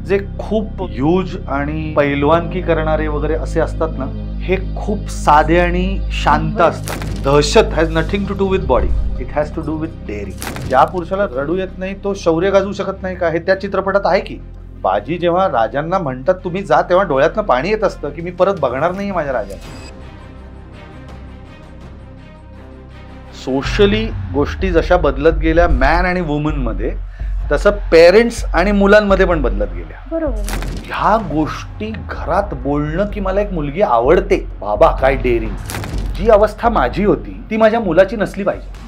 जे खूप ह्यूज आणि पैलवानकी करणारे वगैरे असे असतात ना, हे खूप साधे आणि शांत असतात. दहशत has nothing to do with body, it has to do with daring. ज्या पुरुषाला रडू येत नाही तो शौर्य गाजवू शकत नाही का, हे त्या चित्रपटात आहे की. बाजी जेव्हा राजांना म्हणतात तुम्ही जा, तेव्हा डोळ्यातनं पाणी येत असतं की मी परत बघणार नाही माझ्या राजाला. सोशली गोष्टी जशा बदलत गेल्या मॅन आणि वुमन मध्ये, तसं पेरेंट्स आणि मुलांमध्ये पण बदलत गेल्या. बरोबर. ह्या गोष्टी घरात बोलणं की मला एक मुलगी आवडते, बाबा काय डेअरिंग, जी अवस्था माझी होती ती माझ्या मुलाची नसली पाहिजे.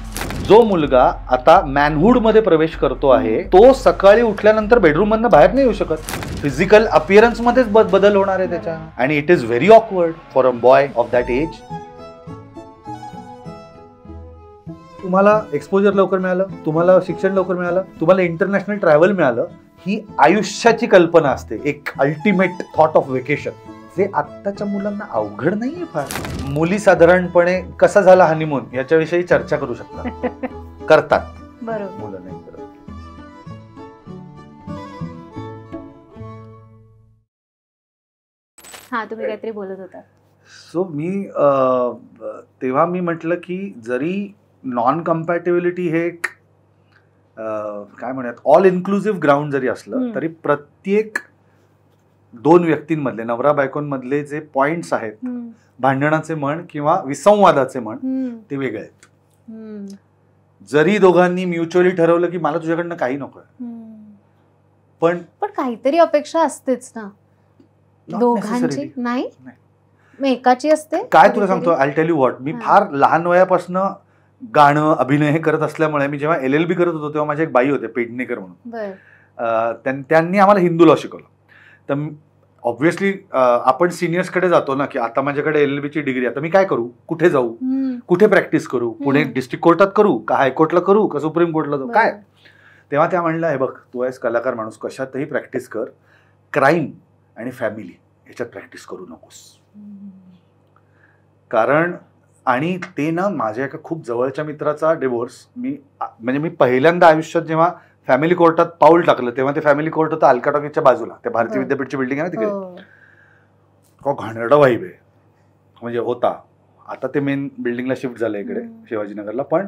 जो मुलगा आता मॅनहुड मध्ये प्रवेश करतो आहे, तो सकाळी उठल्यानंतर बेडरूम मधनं बाहेर नाही येऊ शकत. फिजिकल अपिअरन्स मध्येच बदल होणार आहे त्याच्या. आणि it is very awkward for a boy of that age. तुम्हाला एक्सपोजर लवकर मिळालं, तुम्हाला शिक्षण लवकर मिळालं, तुम्हाला इंटरनॅशनल ट्रॅव्हल मिळालं, ही आयुष्याची कल्पना असते, एक अल्टिमेट थॉट ऑफ वेकेशन, जे आत्ताच्या मुलांना अवघड नाहीये फार. मुली साधारणपणे कसा झाला हनीमून याच्याविषयी चर्चा करू शकतात, करतात. बरोबर. मुलं नाही करत. हा, तुम्ही काहीतरी बोलत होता. सो मी तेव्हा मी म्हटलं की जरी नॉन कम्पॅटेबिलिटी हे एक काय म्हणूयात ऑल इन्क्लुसिव्ह ग्राउंड जरी असलं, तरी प्रत्येक दोन व्यक्तींमधले, नवरा बायकोंमधले जे पॉइंट्स आहेत, भांडणाचे म्हण किंवा विसंवादाचे म्हण, ते वेगळे आहेत. जरी दोघांनी म्युच्युअली ठरवलं की मला तुझ्याकडनं काही नकोय, पण काहीतरी अपेक्षा असतेच ना दोघांची. नाही एकाची असते. काय तुला सांगतो, आय टेल यू व्हॉट, मी फार लहान वयापासून गाणं अभिनय हे करत असल्यामुळे, मी जेव्हा LLB करत होतो तेव्हा माझे एक बाई होते पेडणेकर म्हणून, त्यांनी आम्हाला हिंदू लॉ शिकवलं. तर ऑब्व्हियसली आपण सिनियर्स कडे जातो ना की आता माझ्याकडे LLB ची डिग्री, आता मी काय करू, कुठे जाऊ, कुठे प्रॅक्टिस करू, पुणे डिस्ट्रिक्ट कोर्टात करू का हायकोर्टला करू का सुप्रीम कोर्टला जाऊ, काय. तेव्हा त्या म्हणल्या, हे बघ तू आहेस कलाकार माणूस, कशातही प्रॅक्टिस कर, क्राईम आणि फॅमिली ह्याच्यात प्रॅक्टिस करू नकोस. कारण आणि ते ना, माझ्या एका खूप जवळच्या मित्राचा डिवोर्स, मी पहिल्यांदा आयुष्यात जेव्हा फॅमिली कोर्टात पाऊल टाकलं, तेव्हा ते फॅमिली कोर्ट होतं अलका टॉकीजच्या बाजूला, ते भारतीय विद्यापीठची बिल्डिंग आहे ना तिकडे. घाणेरडा वाईब आहे, म्हणजे होता. आता ते मेन बिल्डिंगला शिफ्ट झालं इकडे शिवाजीनगरला. पण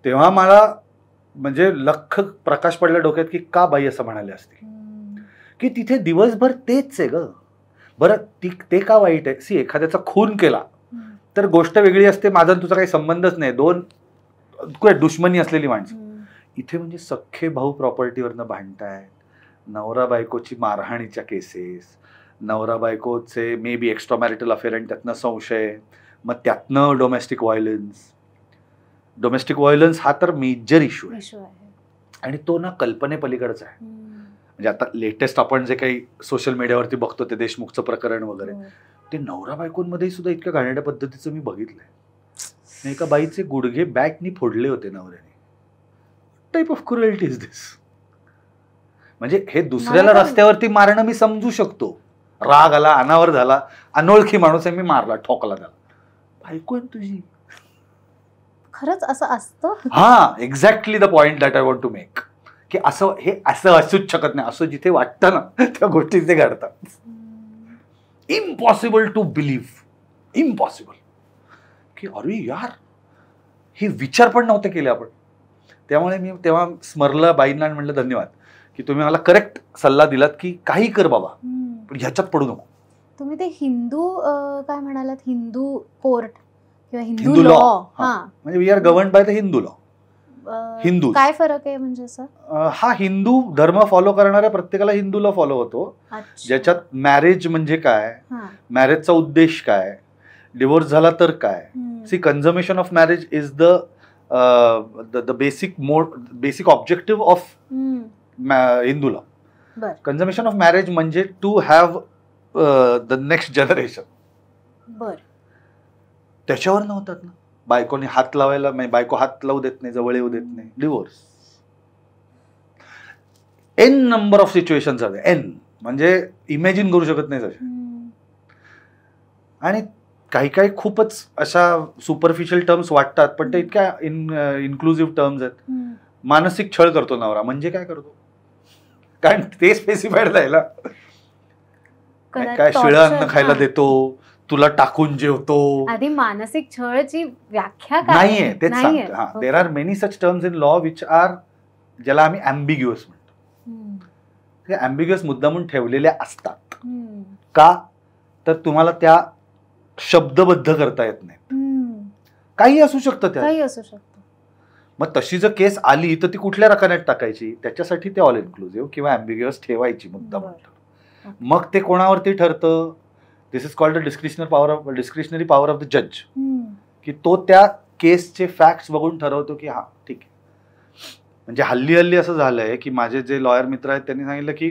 तेव्हा मला म्हणजे लख प्रकाश पडला डोक्यात की का बाई असं म्हणाले असतील की तिथे दिवसभर तेच आहे ग. बरं ते का वाईट आहे, सी एखाद्याचा खून केला तर गोष्ट वेगळी असते, माझा तुझा काही संबंधच नाही, दोन दुश्मनी असलेली माणसं. इथे म्हणजे सख्खे भाऊ प्रॉपर्टीवरनं भांडतायत, नवरा बायकोची मारहाणीच्या केसेस, नवरा बायकोचे may be extra marital affair आणि त्यातनं संशय, मग त्यातनं डोमेस्टिक व्हायलन्स. डोमेस्टिक व्हायलन्स हा तर मेजर इश्यू आहे आणि तो ना कल्पनेपलीकडचा आहे. म्हणजे आता लेटेस्ट आपण जे काही सोशल मीडियावरती बघतो ते देशमुखचं प्रकरण वगैरे, ते नवरा बायकोंमध्ये सुद्धा इतक्या घाणेरड्या पद्धतीचं मी बघितलंय. एका बाईचे गुडघे बॅटनी फोडले होते नवऱ्याने. टाइप ऑफ क्रुएल्टी इज दिस. म्हणजे हे दुसऱ्याला रस्त्यावरती मारणं मी समजू शकतो, राग आला, अनावर झाला, अनोळखी माणूस आहे, मी मारला, ठोकला त्याला. बायको आहे तुझी. खरंच असं असतं. हा, exactly the point that I want to make, की असं हे असं असूच शकत नाही. असं जिथे वाटतं ना त्या गोष्टी ते घडतात. इम्पॉसिबल टू बिलीव्ह, इम्पॉसिबल, की अरे यार हे विचार पण नव्हते केले आपण. त्यामुळे मी तेव्हा स्मरला बाईंना म्हणलं धन्यवाद की तुम्ही मला करेक्ट सल्ला दिलात की काही कर बाबा, पण ह्याच्यात पडू नको. तुम्ही ते हिंदू काय म्हणालात, हिंदू कोर्ट किंवा हिंदू लॉ, म्हणजे we are governed by the Hindu law. Hindu काय फरक आहे म्हणजे असं? हा, हिंदू धर्म फॉलो करणाऱ्या प्रत्येकाला हिंदू लॉ फॉलो होतो, ज्याच्यात मॅरेज म्हणजे काय, मॅरेजचा उद्देश काय, डिवोर्स झाला तर काय. See, consummation of marriage is the basic objective of Hindu law. Consummation of marriage म्हणजे to have the next generation. त्याच्यावर नव्हतात ना, बायकोने हात लावायला, बायको हात लावू देत नाही, जवळ येऊ देत नाही, divorce. N number of situations आहेत, एन म्हणजे इमॅजिन करू शकत नाही तसे. आणि काही काही खूपच अशा सुपरफिशियल टर्म्स वाटतात, पण ते इतक्या इन्क्लुसिव्ह टर्म्स आहेत. मानसिक छळ करतो नवरा, म्हणजे काय करतो, कारण ते स्पेसिफाईड राहिला. काय शिळं अन्न खायला देतो, तुला टाकून जेवतो. आधी मानसिक छळची व्याख्या नाहीये, तेच सांगतो. हा, there are many such terms in law which are, ज्याला आम्ही अँबिग्युअस म्हणतो. ते अँबिग्युअस मुद्दामून ठेवलेल्या असतात. का तर तुम्हाला त्या शब्दबद्ध करता येत नाही. काही असू शकतं त्या, काही असू शकतं. मग तशी जर केस आली तर ती कुठल्या रकान्यात टाकायची, त्याच्यासाठी ते ऑल इन्क्लुझिव्ह किंवा अँबिग्युअस ठेवायची मुद्दामून. मग ते कोणावरती ठरतं, this is called the discretionary power of the जज, की तो त्या केसचे फॅक्ट्स बघून ठरवतो की हा ठीक आहे. म्हणजे हल्ली असं झालंय की माझे जे लॉयर मित्र आहेत त्यांनी सांगितलं की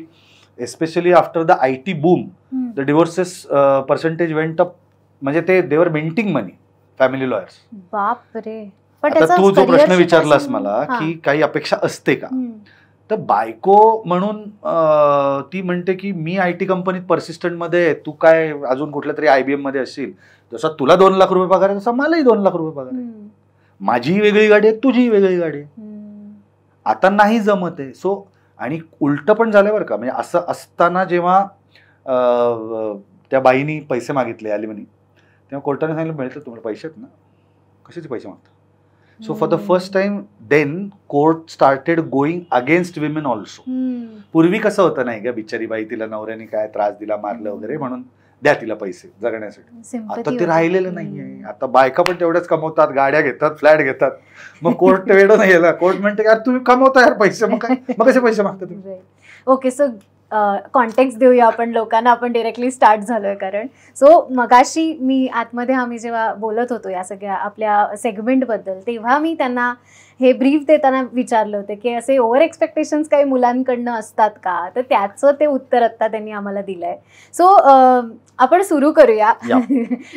especially after the IT boom the divorces percentage went up. म्हणजे ते देवर मिंटिंग मनी, फॅमिली लॉयर्स. बापरे. आता तू जो प्रश्न विचारलास मला की काही अपेक्षा असते का, तर बायको म्हणून ती म्हणते की मी IT कंपनीत परसिस्टंट मध्ये, तू काय अजून कुठल्या तरी IBM मध्ये असशील, जसा तुला 2 लाख रुपये पगार आहे तसा मलाही 2 लाख रुपये पगार आहे. माझी वेगळी गाडी आहे, तुझी वेगळी गाडी आहे. आता नाही जमत आहे. सो आणि उलट पण झालं बरं का. म्हणजे असं असताना जेव्हा त्या बाईनी पैसे मागितले अॅलिमनी, तेव्हा कोर्टाने सांगितलं मिळतं तुम्हाला पैसे आहेत ना, कशाचे पैसे मागता. So for the first time then court started going against women also. पूर्वी कसं होतं नाही का, बिचारी बाई तिला नवऱ्याने काय त्रास दिला, मारलं वगैरे म्हणून द्या तिला पैसे जगण्यासाठी. आता ते राहिलेलं नाहीये. आता बायका पण तेवढ्याच कमवतात, गाड्या घेतात, फ्लॅट घेतात. मग कोर्ट वेळ नाही गेला, कोर्ट म्हणते यार तुम्ही कमवता यार पैसे, मग कसे पैसे मागता तुम्ही. ओके, सो कॉन्टेक्स्ट देऊया आपण लोकांना. आपण डिरेक्टली स्टार्ट झालोय कारण सो मगाशी मी आतमध्ये आम्ही जेव्हा बोलत होतो या सगळ्या आपल्या सेगमेंटबद्दल, तेव्हा मी त्यांना हे ब्रीफ देताना विचारलं होतं की असे ओव्हर एक्सपेक्टेशन्स काही मुलांकडनं असतात का, तर त्याचं ते उत्तर आत्ता त्यांनी आम्हाला दिलंय. सो आपण सुरू करूया.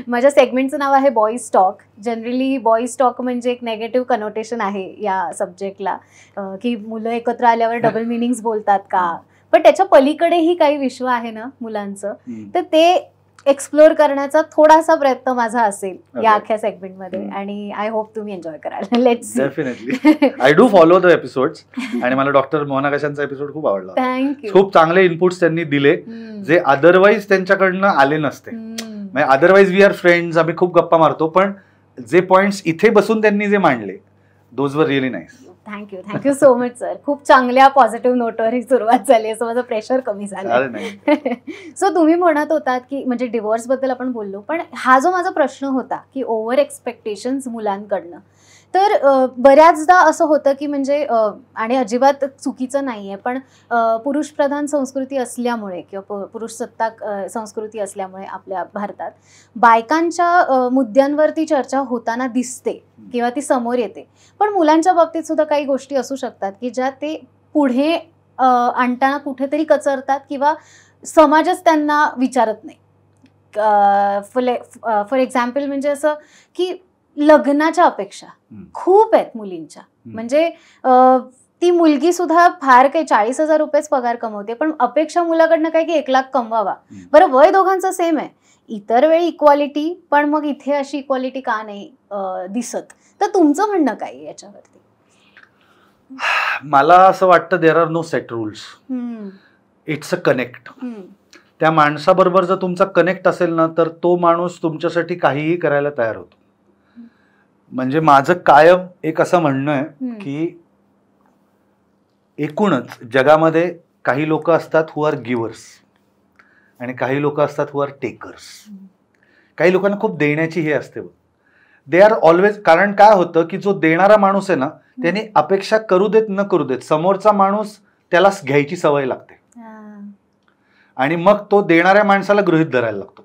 माझ्या सेगमेंटचं नाव आहे boys talk. Generally boys talk म्हणजे एक नेगेटिव्ह कनोटेशन आहे या सब्जेक्टला, की मुलं एकत्र आल्यावर डबल मिनिंग्स बोलतात का, पण त्याच्या पलीकडेही काही विश्व आहे ना मुलांचं, तर ते एक्सप्लोर करण्याचा थोडासा प्रयत्न माझा असेल या अख्ख्या सेगमेंटमध्ये, आणि आय होप तुम्ही एन्जॉय कराल. Let's definitely. I do follow the episodes आणि मला डॉक्टर मोहना कशांचा एपिसोड खूप आवडला. थँक्यू. खूप चांगले इनपुट्स त्यांनी दिले जे अदरवाईज त्यांच्याकडनं आले नसते. म्हणजे अदरवाईज वी आर फ्रेंड्स, आम्ही खूप गप्पा मारतो, पण जे पॉइंट्स इथे बसून त्यांनी जे मांडले those were really nice. Thank you so much sir. खूप चांगल्या पॉझिटिव्ह नोटवर ही सुरुवात झाली, असं माझं प्रेशर कमी झालं. सो तुम्ही म्हणत होतात की म्हणजे डिवोर्स बद्दल आपण बोललो, पण हा जो माझा प्रश्न होता की ओव्हर एक्सपेक्टेशन्स मुलांकडनं, तर बऱ्याचदा असं होतं की म्हणजे आणि अजिबात चुकीचं नाही आहे, पण पुरुषप्रधान संस्कृती असल्यामुळे किंवा पुरुष सत्ताक संस्कृती असल्यामुळे आपल्या भारतात बायकांच्या मुद्द्यांवरती चर्चा होताना दिसते किंवा ती समोर येते. पण मुलांच्या बाबतीत सुद्धा काही गोष्टी असू शकतात की ज्या ते पुढे आणताना कुठेतरी कचरतात किंवा समाजच त्यांना विचारत नाही. फॉर एक्झाम्पल म्हणजे असं की लग्नाच्या अपेक्षा खूप आहेत मुलींच्या. म्हणजे ती मुलगी सुद्धा फार काही 40,000 रुपयेच पगार कमवते, पण अपेक्षा मुलाकडनं काय की 1 लाख कमवावा. बरं, वय दोघांचं सेम आहे, इतर वेळी इक्वालिटी, पण मग इथे अशी इक्वालिटी का नाही दिसत. तर तुमचं म्हणणं काय याच्यावरती? मला असं वाटतं there are no set rules, it's a connect. त्या माणसाबरोबर जर तुमचा कनेक्ट असेल ना, तर तो माणूस तुमच्यासाठी काहीही करायला तयार होतो. म्हणजे माझं कायम एक असं म्हणणं आहे की एकूणच जगामध्ये काही लोक असतात हु आर गिव्हर्स आणि काही लोक असतात हु आर टेकर्स. काही लोकांना खूप देण्याची हे असते, दे आर ऑलवेज. कारण काय होतं की जो देणारा माणूस आहे ना, त्याने अपेक्षा करू देत न करू देत समोरचा माणूस त्याला घ्यायची सवय लागते आणि मग तो देणाऱ्या माणसाला गृहीत धरायला लागतो.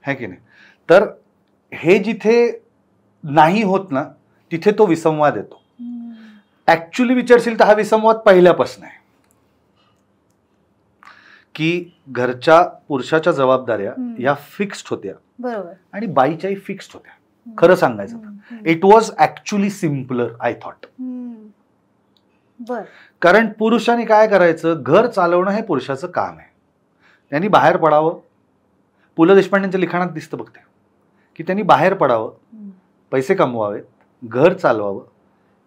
है की नाही? तर हे जिथे नाही होत ना, तिथे तो विसंवाद येतो. ऍक्च्युली विचारशील तर हा विसंवाद पहिल्यापासून आहे की घरच्या पुरुषाच्या जबाबदाऱ्या ह्या फिक्स्ड होत्या, बरोबर, आणि बाईच्याही फिक्स्ड होत्या. खरं सांगायचं, it was actually simpler I thought. कारण पुरुषाने काय करायचं, घर चालवणं हे पुरुषाचं काम आहे. त्यांनी बाहेर पडावं. पु ल देशपांडेंच्या लिखाणात दिसतं बघते की त्यांनी बाहेर पडावं, पैसे कमवावेत, घर चालवावं.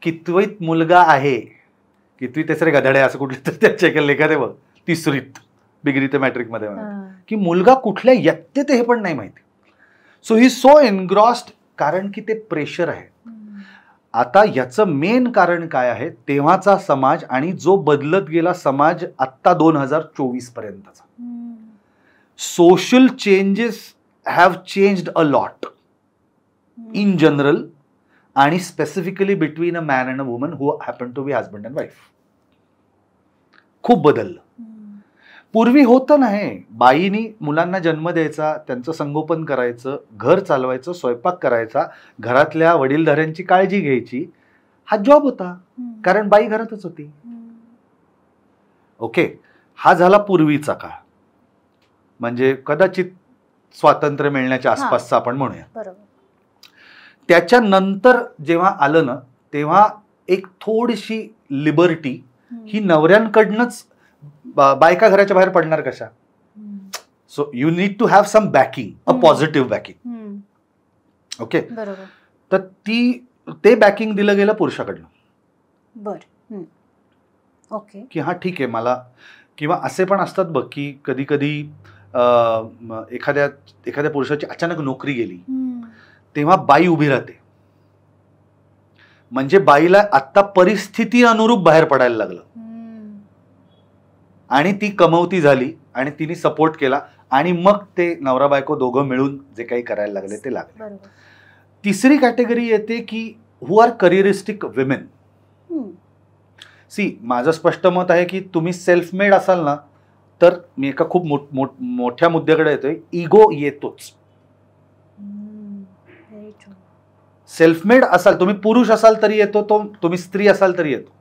कितवीत मुलगा आहे कितवी तिसरे गधडे असं कुठले तर त्याच्या लेखात आहे बघ, तिसरीत बिगरी ते मॅट्रिक मध्ये की मुलगा कुठल्या येते ते हे पण नाही माहिती. सो ही सो एनग्रॉस्ड, कारण की ते प्रेशर आहे. आता याचं मेन कारण काय आहे, तेव्हाचा समाज आणि जो बदलत गेला समाज आत्ता 2024 पर्यंतचा. Social changes have changed a lot in general आणि specifically between a man and a woman who happen to be husband and wife. खूप बदललं. पूर्वी होतं नाही, बाईनी मुलांना जन्म द्यायचा, त्यांचं संगोपन करायचं, घर चालवायचं, स्वयंपाक करायचा, घरातल्या वडीलधाऱ्यांची काळजी घ्यायची, हा जॉब होता, कारण बाई घरातच होती. ओके, हा झाला पूर्वीचा काळ, म्हणजे कदाचित स्वातंत्र्य मिळण्याच्या आसपासचा आपण म्हणूया. त्याच्यानंतर जेव्हा आलं ना, तेव्हा एक थोडीशी लिबर्टी ही नवऱ्यांकडनंच. बायका घराच्या बाहेर पडणार कशा? So you need to have some backing, a positive backing. Okay, तर ते बॅकिंग दिलं गेलं पुरुषाकडनं. बर, ओके, की हा ठीक आहे मला. किंवा असे पण असतात बघ की कधी कधी एखाद्या पुरुषाची अचानक नोकरी गेली, तेव्हा बाई उभी राहते, म्हणजे बाईला आता परिस्थिती अनुरूप बाहेर पडायला लागलं आणि ती कमवती झाली आणि तिने सपोर्ट केला आणि मग ते नवरा बायको दोघं मिळून जे काही करायला लागले ते लागले. तिसरी कॅटेगरी येते की हु आर करिअरिस्टिक विमेन. सी, माझं स्पष्ट मत आहे की तुम्ही सेल्फ मेड असाल ना, तर मी एका खूप मोठ्या मुद्द्याकडे येतोय, इगो येतोच. सेल्फ मेड असाल, तुम्ही पुरुष असाल तरी येतो तो, तुम्ही स्त्री असाल तरी येतो.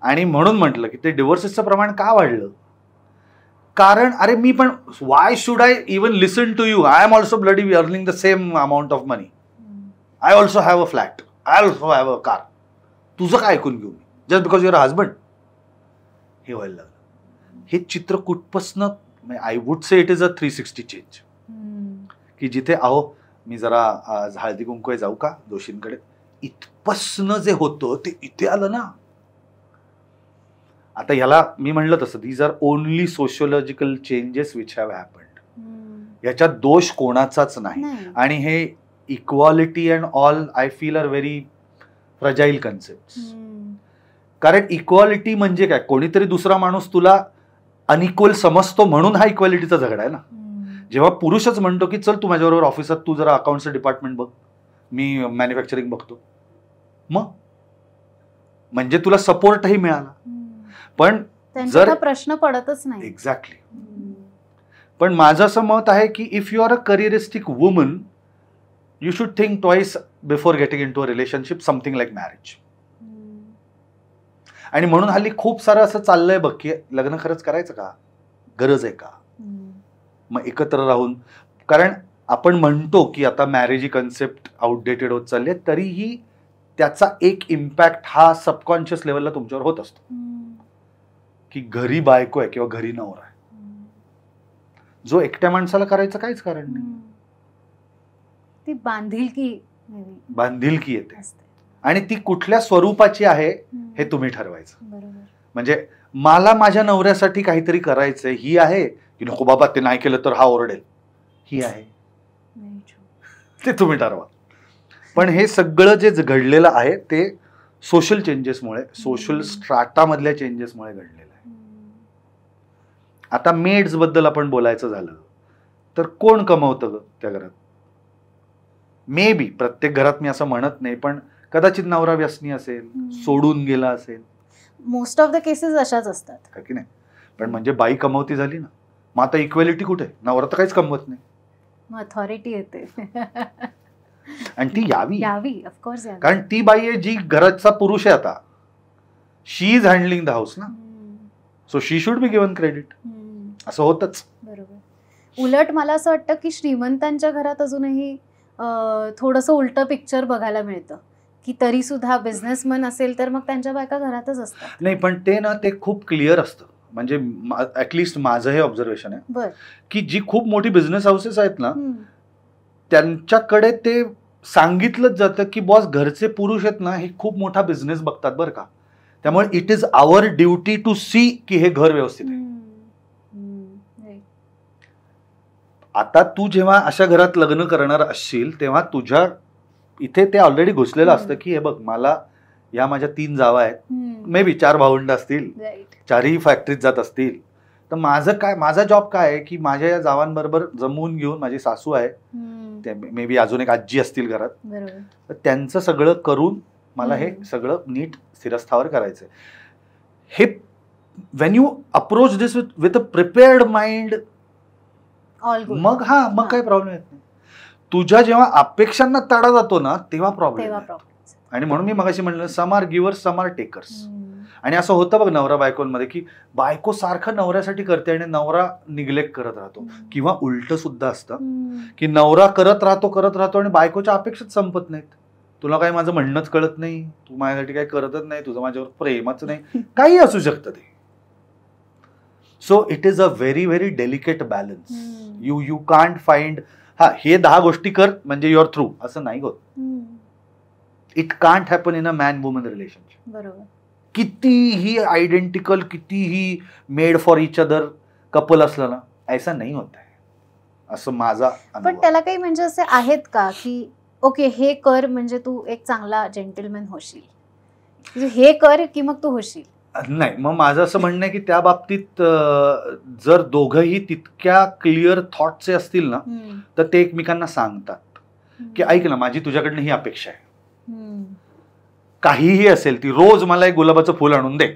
आणि म्हणून म्हटलं की ते डिव्होर्सेसचं प्रमाण का वाढलं, कारण अरे मी पण, why should I even listen to you, I am also bloody earning the same amount of money, I also have a flat, I also have a car, तुझं काय ऐकून घेऊ मी जस्ट बिकॉज युअर हजबंड. हे व्हायला लागलं. हे चित्र कुठपासनं, I would say it is a 360 change, की जिथे अहो मी जरा आज हळदी कुंकू जाऊ का जोशींकडे, इथपासनं जे होतं ते इथे आलं ना. आता ह्याला मी म्हणलं तसं, these are only sociological changes which have happened. याच्यात दोष कोणाचाच नाही. आणि हे equality and all I feel are very fragile concept. कारण इक्वालिटी म्हणजे काय, कोणीतरी दुसरा माणूस तुला अनइक्वल समजतो म्हणून हा इक्वालिटीचा झगडा आहे ना. जेव्हा पुरुषच म्हणतो की चल तू माझ्याबरोबर ऑफिसात, तू जरा अकाउंटचं डिपार्टमेंट बघ, मी मॅन्युफॅक्चरिंग बघतो, मग म्हणजे तुला सपोर्टही मिळाला. पण जर प्रश्न पडतच नाही. एक्झॅक्टली. पण माझं असं मत आहे की if you are a careeristic woman, you should think twice before getting in to a relationship something like marriage. आणि म्हणून हल्ली खूप सारं असं चाललंय बघ की लग्न खरंच करायचं का, गरज आहे का, मग एकत्र राहून. कारण आपण म्हणतो की आता मॅरेज ही कन्सेप्ट आउटडेटेड होत चालली आहे, तरीही त्याचा एक इम्पॅक्ट हा सबकॉन्शियस लेवलला तुमच्यावर होत असतो की घरी बायको आहे किंवा घरी नवरा आहे, जो एकट्या माणसाला करायचं काहीच कारण नाही. ती बांधिलकी येते आणि ती कुठल्या स्वरूपाची आहे हे तुम्ही ठरवायचं. म्हणजे मला माझ्या नवऱ्यासाठी काहीतरी करायचंय, ही आहे की नको बाबा ते नाही केलं तर हा ओरडेल, ही आहे, ते तुम्ही ठरवा. पण हे सगळं जे घडलेलं आहे ते सोशल चेंजेसमुळे, सोशल स्ट्राटामधल्या चेंजेसमुळे घडलेलं आहे. आता मेड्स बद्दल आपण बोलायचं झालं तर कोण कमवतं त्या घरात? मे बी प्रत्येक घरात मी असं म्हणत नाही, पण कदाचित नवरा व्यसनी असेल, सोडून गेला असेल. मोस्ट ऑफ द केसेस अशाच असतात की नाही. पण म्हणजे बाई कमवती झाली ना, मग आता इक्वेलिटी कुठे? नवरा तर काहीच कमवत नाही, मग अथॉरिटी येते. आणि ती यावी ऑफकोर्स, कारण ती बाई आहे जी घराचा पुरुष आहे. आता शी इज हँडलिंग द हाऊस ना, so she should be given credit. असं होतच. बरोबर. उलट मला असं वाटतं की श्रीमंतांच्या घरात अजूनही थोडंसं उलटं पिक्चर बघायला मिळतं, की तरी सुद्धा बिझनेसमॅन असेल तर मग त्यांच्या बायका घरातच असतात. नाही, पण ते ना, ते खूप क्लिअर असतं. म्हणजे ऍटलिस्ट माझं हे ऑब्झर्वेशन आहे की जी खूप मोठी बिझनेस हाऊसेस आहेत ना, त्यांच्याकडे ते सांगितलंच जातं की बॉस घरचे पुरुष आहेत ना, हे खूप मोठा बिझनेस बघतात बरं का, त्यामुळे it is our duty to see की हे घर व्यवस्थित आहे. आता तू जेव्हा अशा घरात लग्न करणार असशील तेव्हा तुझ्या इथे ते ऑलरेडी घुसलेलं असतं की हे बघ, मला या माझ्या 3 जावा आहेत, मे बी 4 भावंड असतील, 4ही फॅक्टरीत जात असतील, तर माझा जॉब काय आहे की माझ्या या जावांबरोबर जमवून घेऊन, माझी सासू आहे, मे बी अजून एक आजी असतील घरात, तर त्यांचं सगळं करून मला हे सगळं नीट स्थिरस्थावर करायचंय. हे Wien you approach this with a prepared mind, मग काही प्रॉब्लेम येत नाही. तुझ्या जेव्हा अपेक्षांना तडा जातो ना तेव्हा प्रॉब्लेम. आणि म्हणून मी मगाशी म्हणलं some are givers some are takers. आणि असं होतं बघ नवरा बायकोंमध्ये की बायको सारखं नवऱ्यासाठी करते आणि नवरा निग्लेक्ट करत राहतो, किंवा उलट सुद्धा असतं की नवरा करत राहतो आणि बायकोच्या अपेक्षाच संपत नाहीत. तुला काही माझं म्हणणंच कळत नाही, तू माझ्यासाठी काही करतच नाही, तुझं माझ्यावर प्रेमच नाही, काही असू शकतं ते. So it is a very very delicate balance. You can't find हे 10 गोष्टी कर म्हणजे युअर थ्रू, असं नाही होत. It can't happen in a man woman relationship. बरोबर. कितीही आयडेंटिकल, कितीही made for each other couple असलं ना, ऐसा नाही होत आहे, असं माझा. पण त्याला काही म्हणजे असे आहेत का की ओके हे कर म्हणजे तू एक चांगला जेंटलमॅन होशील, हे कर की मग तू होशील? नाही, मग माझं असं म्हणणं आहे की त्या बाबतीत जर दोघंही तितक्या क्लिअर थॉटचे असतील ना, तर ते एकमेकांना सांगतात की ऐक ना, माझी तुझ्याकडनं ही अपेक्षा आहे, काहीही असेल ती, रोज मला एक गुलाबाचं फुल आणून दे,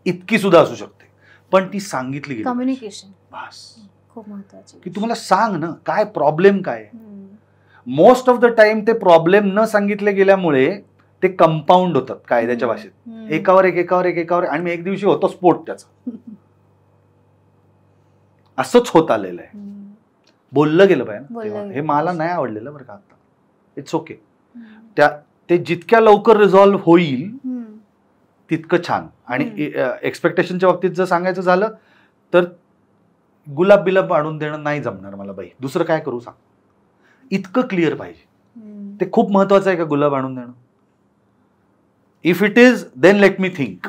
इतकी सुद्धा असू शकते, पण ती सांगितली गेली. कम्युनिकेशन बस खूप महत्त्वाची की तुम्हाला सांग ना काय प्रॉब्लेम काय. मोस्ट ऑफ द टाइम ते प्रॉब्लेम न सांगितले गेल्यामुळे ते कंपाऊंड होतात कायद्याच्या भाषेत, एकावर एक, आणि मी एक दिवशी होतो स्फोट त्याचा. असंच होत आलेलं आहे. बोललं गेलं पाहिजे. हे मला नाही आवडलेलं बरं का आता. It's okay. ते जितक्या लवकर रिझॉल्व्ह होईल तितकं छान. आणि एक्सपेक्टेशनच्या बाबतीत जर सांगायचं झालं तर गुलाब बिलाब आणून देणं नाही जमणार मला बाई, दुसरं काय करू सांग. इतकं क्लिअर पाहिजे. ते खूप महत्वाचं आहे का गुलाब आणून देणं? If it is then let me think.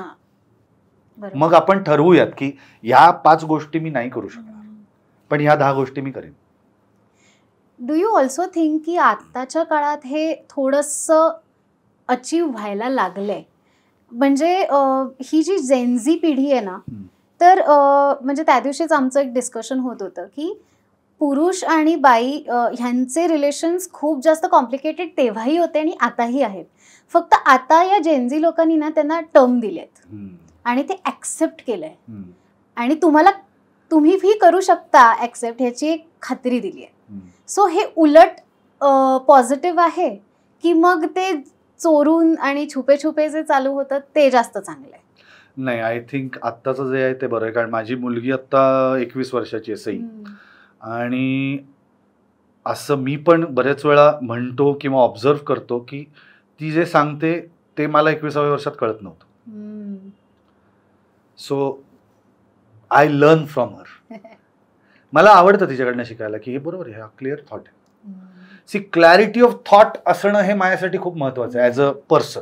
मग आपण ठरवूयात की ह्या 5 गोष्टी मी नाही करू शकणार, पण ह्या 10 गोष्टी मी करेन. डू यू ऑल्सो थिंक की आत्ताच्या काळात हे थोडंसं अचीव व्हायला लागलंय? म्हणजे ही जी जेनझी पिढी आहे ना, तर म्हणजे त्या दिवशीच आमचं एक डिस्कशन होत होतं की पुरुष आणि बाई ह्यांचे रिलेशन्स खूप जास्त कॉम्प्लिकेटेड तेव्हाही होते आणि आताही आहेत. फक्त आता या जेनझी लोकांनी ना त्यांना टर्म दिलेत आणि ते ऍक्सेप्ट केलंय, आणि तुम्ही करू शकता ऍक्सेप्ट ह्याची एक खात्री दिली आहे. सो हे उलट पॉझिटिव्ह आहे की मग ते चोरून आणि छुपे छुपे जे चालू होतं ते जास्त चांगलं आहे? नाही, आय थिंक आत्ताचं जे आहे ते बरं आहे. कारण माझी मुलगी आता 21 वर्षाची आहे सई, आणि असं मी पण बरेच वेळा म्हणतो किंवा ऑब्झर्व करतो की ती जे सांगते ते मला 21व्या वर्षात कळत नव्हतं. So I learn from her. मला आवडतं तिच्याकडनं शिकायला की हे बरोबर आहे, हा क्लिअर थॉट आहे. सी, क्लॅरिटी ऑफ थॉट असणं हे माझ्यासाठी खूप महत्वाचं आहे ॲज अ पर्सन.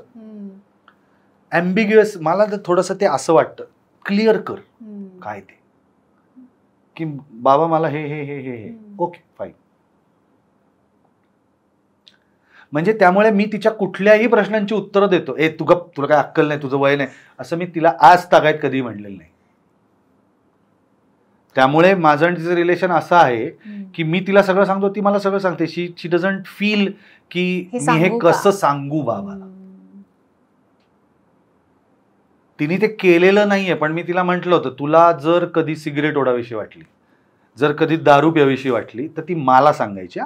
ॲम्बिग्युअस मला तर थोडंसं ते असं वाटतं, क्लिअर कर काय ते, की बाबा मला हे हे हे हे ओके फाईन. म्हणजे त्यामुळे मी तिच्या कुठल्याही प्रश्नांची उत्तरं देतो. तुला काय अक्कल नाही, तुझं वय नाही, असं मी तिला आज तागायत कधी म्हणलेलं नाही. त्यामुळे माझं आणि तिचं रिलेशन असं आहे की मी तिला सगळं सांगतो, ती मला सगळं सांगते. शी डझंट फील की मी हे कसं सांगू बाबाला. तिने ते केलेलं नाहीये, पण मी तिला म्हटलं होतं तुला जर कधी सिगरेट ओढावीशी वाटली, जर कधी दारू प्यावीशी वाटली तर ती मला सांगायची.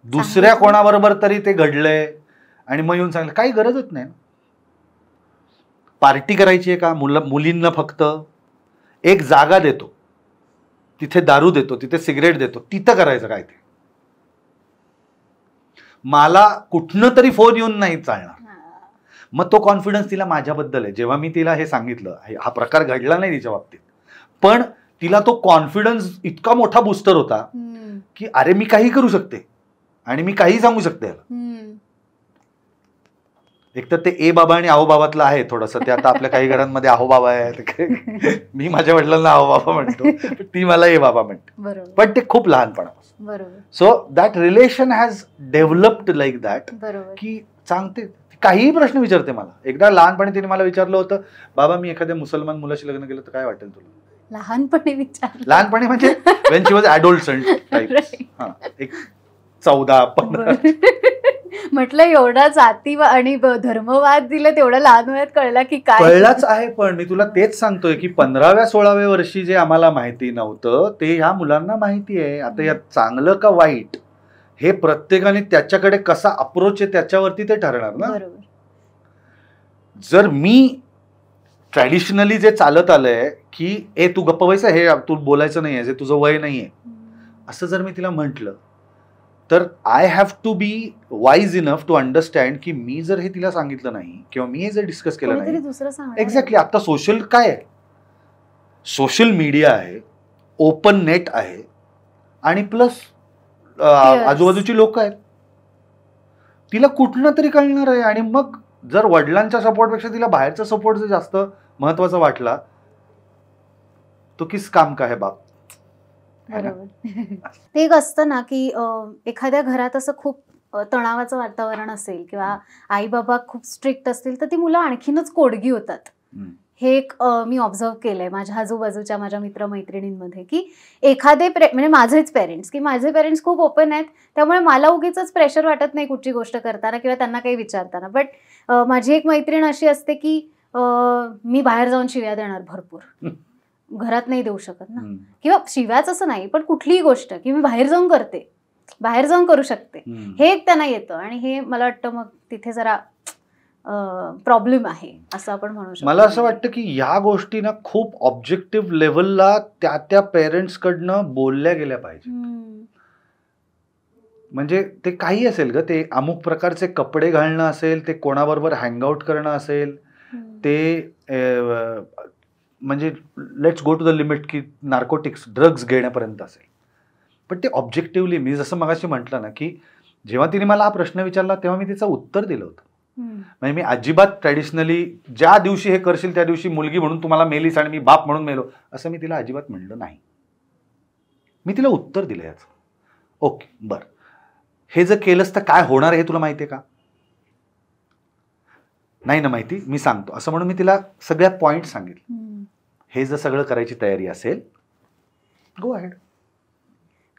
दुसऱ्या कोणाबरोबर तरी ते घडलंय आणि मग येऊन सांगितलं, काही गरजच नाही. पार्टी करायची आहे का मुलींना? फक्त एक जागा देतो, तिथे दारू देतो, तिथे सिगरेट देतो, तिथं करायचं काय ते. मला कुठनं तरी फोन येऊन नाही चालणार. मग तो कॉन्फिडन्स तिला माझ्याबद्दल आहे. जेव्हा मी तिला हे सांगितलं, हा प्रकार घडला नाही तिच्या बाबतीत, पण तिला तो कॉन्फिडन्स इतका मोठा बूस्टर होता की अरे मी काही करू शकते आणि मी काही सांगू शकते. एक तर ते ए बाबा आणि आहो बाबातलं आहे थोडंसं, ते आता आपल्या काही घरांमध्ये आहो बाबा आहे. मी माझ्या वडिलांना आहो बाबा म्हणतो, ती मला ए बाबा म्हणते, पण ते खूप लहानपणापासून. So that relation has developed like that, की सांगते काहीही प्रश्न विचारते मला. एकदा लहानपणी तिने मला विचारलं होतं, बाबा मी एखाद्या मुसलमान मुलाशी लग्न केलं तर काय वाटेल तुला? लहानपणी म्हणजे वेन शी वॉज ॲडोल्संट टाईप, एक 14-15. म्हटलं एवढा जाती आणि धर्मवाद दिला तेवढं लहान वयात कळला की काय? कळलाच आहे, पण मी तुला तेच सांगतोय की 15व्या-16व्या वर्षी जे आम्हाला माहिती नव्हतं ते ह्या मुलांना माहिती आहे. आता यात चांगलं का वाईट हे प्रत्येकाने त्याच्याकडे कसा अप्रोच आहे त्याच्यावरती ते ठरणार ना. जर मी ट्रॅडिशनली जे चालत आलंय की तू गप्प व्हायचं, हे तू बोलायचं नाहीये, जे तुझं वय नाहीये, असं जर मी तिला म्हटलं तर I have to be wise enough to understand की मी जर हे तिला सांगितलं नाही किंवा मी हे जर डिस्कस केलं नाही. एक्झॅक्टली. आता सोशल काय आहे, सोशल मीडिया आहे, ओपन नेट आहे, आणि प्लस आजूबाजूची लोक आहेत, तिला कुठनं तरी कळणार आहे. आणि मग जर वडिलांच्या सपोर्टपेक्षा तिला बाहेरचा सपोर्ट जर जास्त महत्वाचा वाटला तो किस काम का है बाप. ते एक असतं ना की एखाद्या घरात असं खूप तणावाचं वातावरण असेल किंवा आई बाबा खूप स्ट्रिक्ट असतील तर ती मुलं आणखीनच कोडगी होतात. हे एक मी ऑब्झर्व केलंय माझ्या आजूबाजूच्या माझ्या मित्रमैत्रिणींमध्ये, की एखादे म्हणजे माझेच पेरेंट्स, की माझे पेरेंट्स खूप ओपन आहेत, त्यामुळे मला उगीच प्रेशर वाटत नाही कुठची गोष्ट करताना किंवा त्यांना काही विचारताना. बट माझी एक मैत्रीण अशी असते की मी बाहेर जाऊन शिव्या देणार भरपूर, घरात नाही देऊ शकत ना, किंवा शिव्याच असं नाही पण कुठलीही गोष्ट की मी बाहेर जाऊन करते, बाहेर जाऊन करू शकते, हे एक त्यांना येतं. आणि हे मला वाटतं मग तिथे जरा प्रॉब्लेम आहे असं आपण म्हणू शकतो. मला असं वाटतं की या गोष्टी ना खूप ऑब्जेक्टिव्ह लेवलला त्या पेरेंट्स कडनं बोलल्या गेल्या पाहिजे. म्हणजे ते काही असेल ग, ते अमुक प्रकारचे कपडे घालणं असेल, ते कोणाबरोबर हँगआउट करणं असेल, ते म्हणजे let's go to the limit की नार्कोटिक्स ड्रग्ज घेण्यापर्यंत असेल. पण ते ऑब्जेक्टिव्हली, मी जसं मगाशी म्हटलं ना की जेव्हा तिने मला हा प्रश्न विचारला तेव्हा मी तिचं उत्तर दिलं होतं. म्हणजे मी अजिबात ट्रॅडिशनली ज्या दिवशी हे करशील त्या दिवशी मुलगी म्हणून तुम्हाला मेलीस आणि मी बाप म्हणून मेलो असं मी तिला अजिबात म्हणलं नाही. मी तिला उत्तर दिलं याचं. ओके बर, हे जर केलंस तर काय होणार हे तुला माहिती आहे का? नाही ना माहिती, मी सांगतो असं म्हणून मी तिला सगळ्या पॉइंट सांगितले. हे जर सगळं करायची तयारी असेल गो अहेड.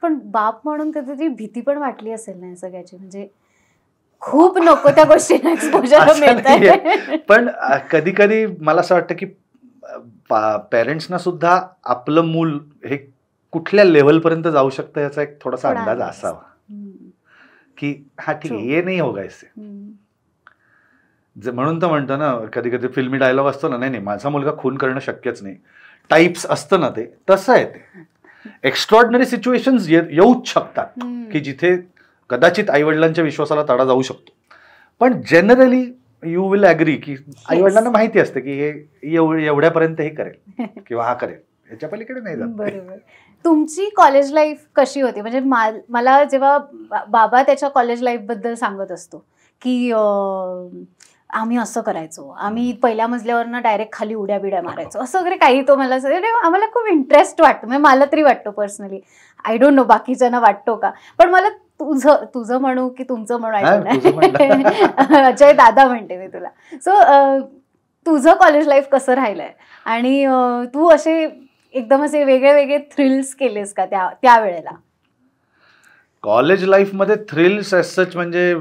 पण बाप म्हणून कधी भीती पण वाटली असेल ना सगळ्याची, म्हणजे खूप नको त्या गोष्टींना एक्सपोजर मिळतंय. पण कधी कधी मला असं वाटतं की पेरेंट्सना सुद्धा आपलं मूल हे कुठल्या लेवलपर्यंत जाऊ शकतं याचा एक थोडासा अंदाज असावा की हा ठीक आहे हे नाही होगा इससे. म्हणून तर म्हणतो ना कधी कधी फिल्मी डायलॉग असतो ना, नाही माझा मुलगा खून करणं शक्यच नाही टाईप्स असतं ना, ते तसं आहे. ते एक्स्ट्रॉर्डिनरी सिच्युएशन्स येऊच शकतात की जिथे कदाचित आईवडिलांच्या विश्वासाला तडा जाऊ शकतो. पण जनरली यू विल ॲग्री की आईवडिलांना माहिती असतं की हे एवढ्यापर्यंत हे करेल किंवा हा करेल, याच्या पलीकडे नाही जात. बरोबर. तुमची कॉलेज लाईफ कशी होती? म्हणजे मला जेव्हा बाबा त्याच्या कॉलेज लाईफ बद्दल सांगत असतो की आम्ही असं करायचो, आम्ही पहिल्या मजल्यावरनं डायरेक्ट खाली उड्या बिड्या मारायचो, असं वगैरे काही तो मला आम्हाला खूप इंटरेस्ट वाटतो. म्हणजे मला तरी वाटतो पर्सनली, आय डोंट नो बाकीच्यांना वाटतो का, पण मला तुझं म्हणू की तुमचं म्हणू, अजय दादा म्हणते मी तुला. सो तुझं कॉलेज लाईफ कसं राहिलंय आणि तू असे एकदम असे वेगळे वेगळे थ्रिल्स केलेस का त्या वेळेला? कॉलेज लाईफमध्ये थ्रिल्स एज सच म्हणजे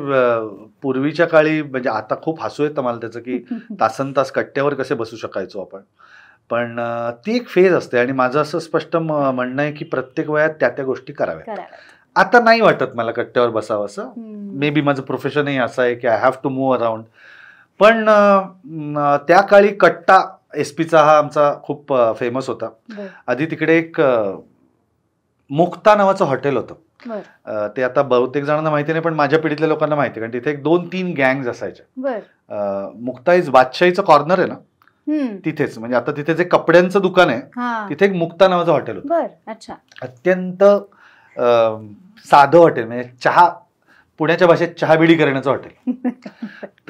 पूर्वीच्या काळी, म्हणजे आता खूप हसू येतं मला त्याचं की तासन तास कट्ट्यावर कसे बसू शकायचो आपण, पण ती एक फेज असते. आणि माझं असं स्पष्ट म्हणणं आहे की प्रत्येक वयात त्या गोष्टी कराव्यात. आता नाही वाटत मला कट्ट्यावर बसावं असं. मे बी माझं प्रोफेशनही असं आहे की I have to move around. पण त्या काळी कट्टा एसपीचा हा आमचा खूप फेमस होता. आधी तिकडे एक मुक्ता नावाचं हॉटेल होतं. ते आता बहुतेक जणांना माहिती नाही पण माझ्या पिढीतल्या लोकांना माहिती, कारण तिथे एक 2-3 गँग्स असायच्या. मुक्ता इज बादशाहीचं कॉर्नर आहे ना तिथेच, म्हणजे आता तिथे जे कपड्यांचं दुकान आहे तिथे एक मुक्ता नावाचं हॉटेल होतं. अत्यंत साधं हॉटेल, म्हणजे चहा पुण्याच्या भाषेत चहाबिडी करण्याचं हॉटेल.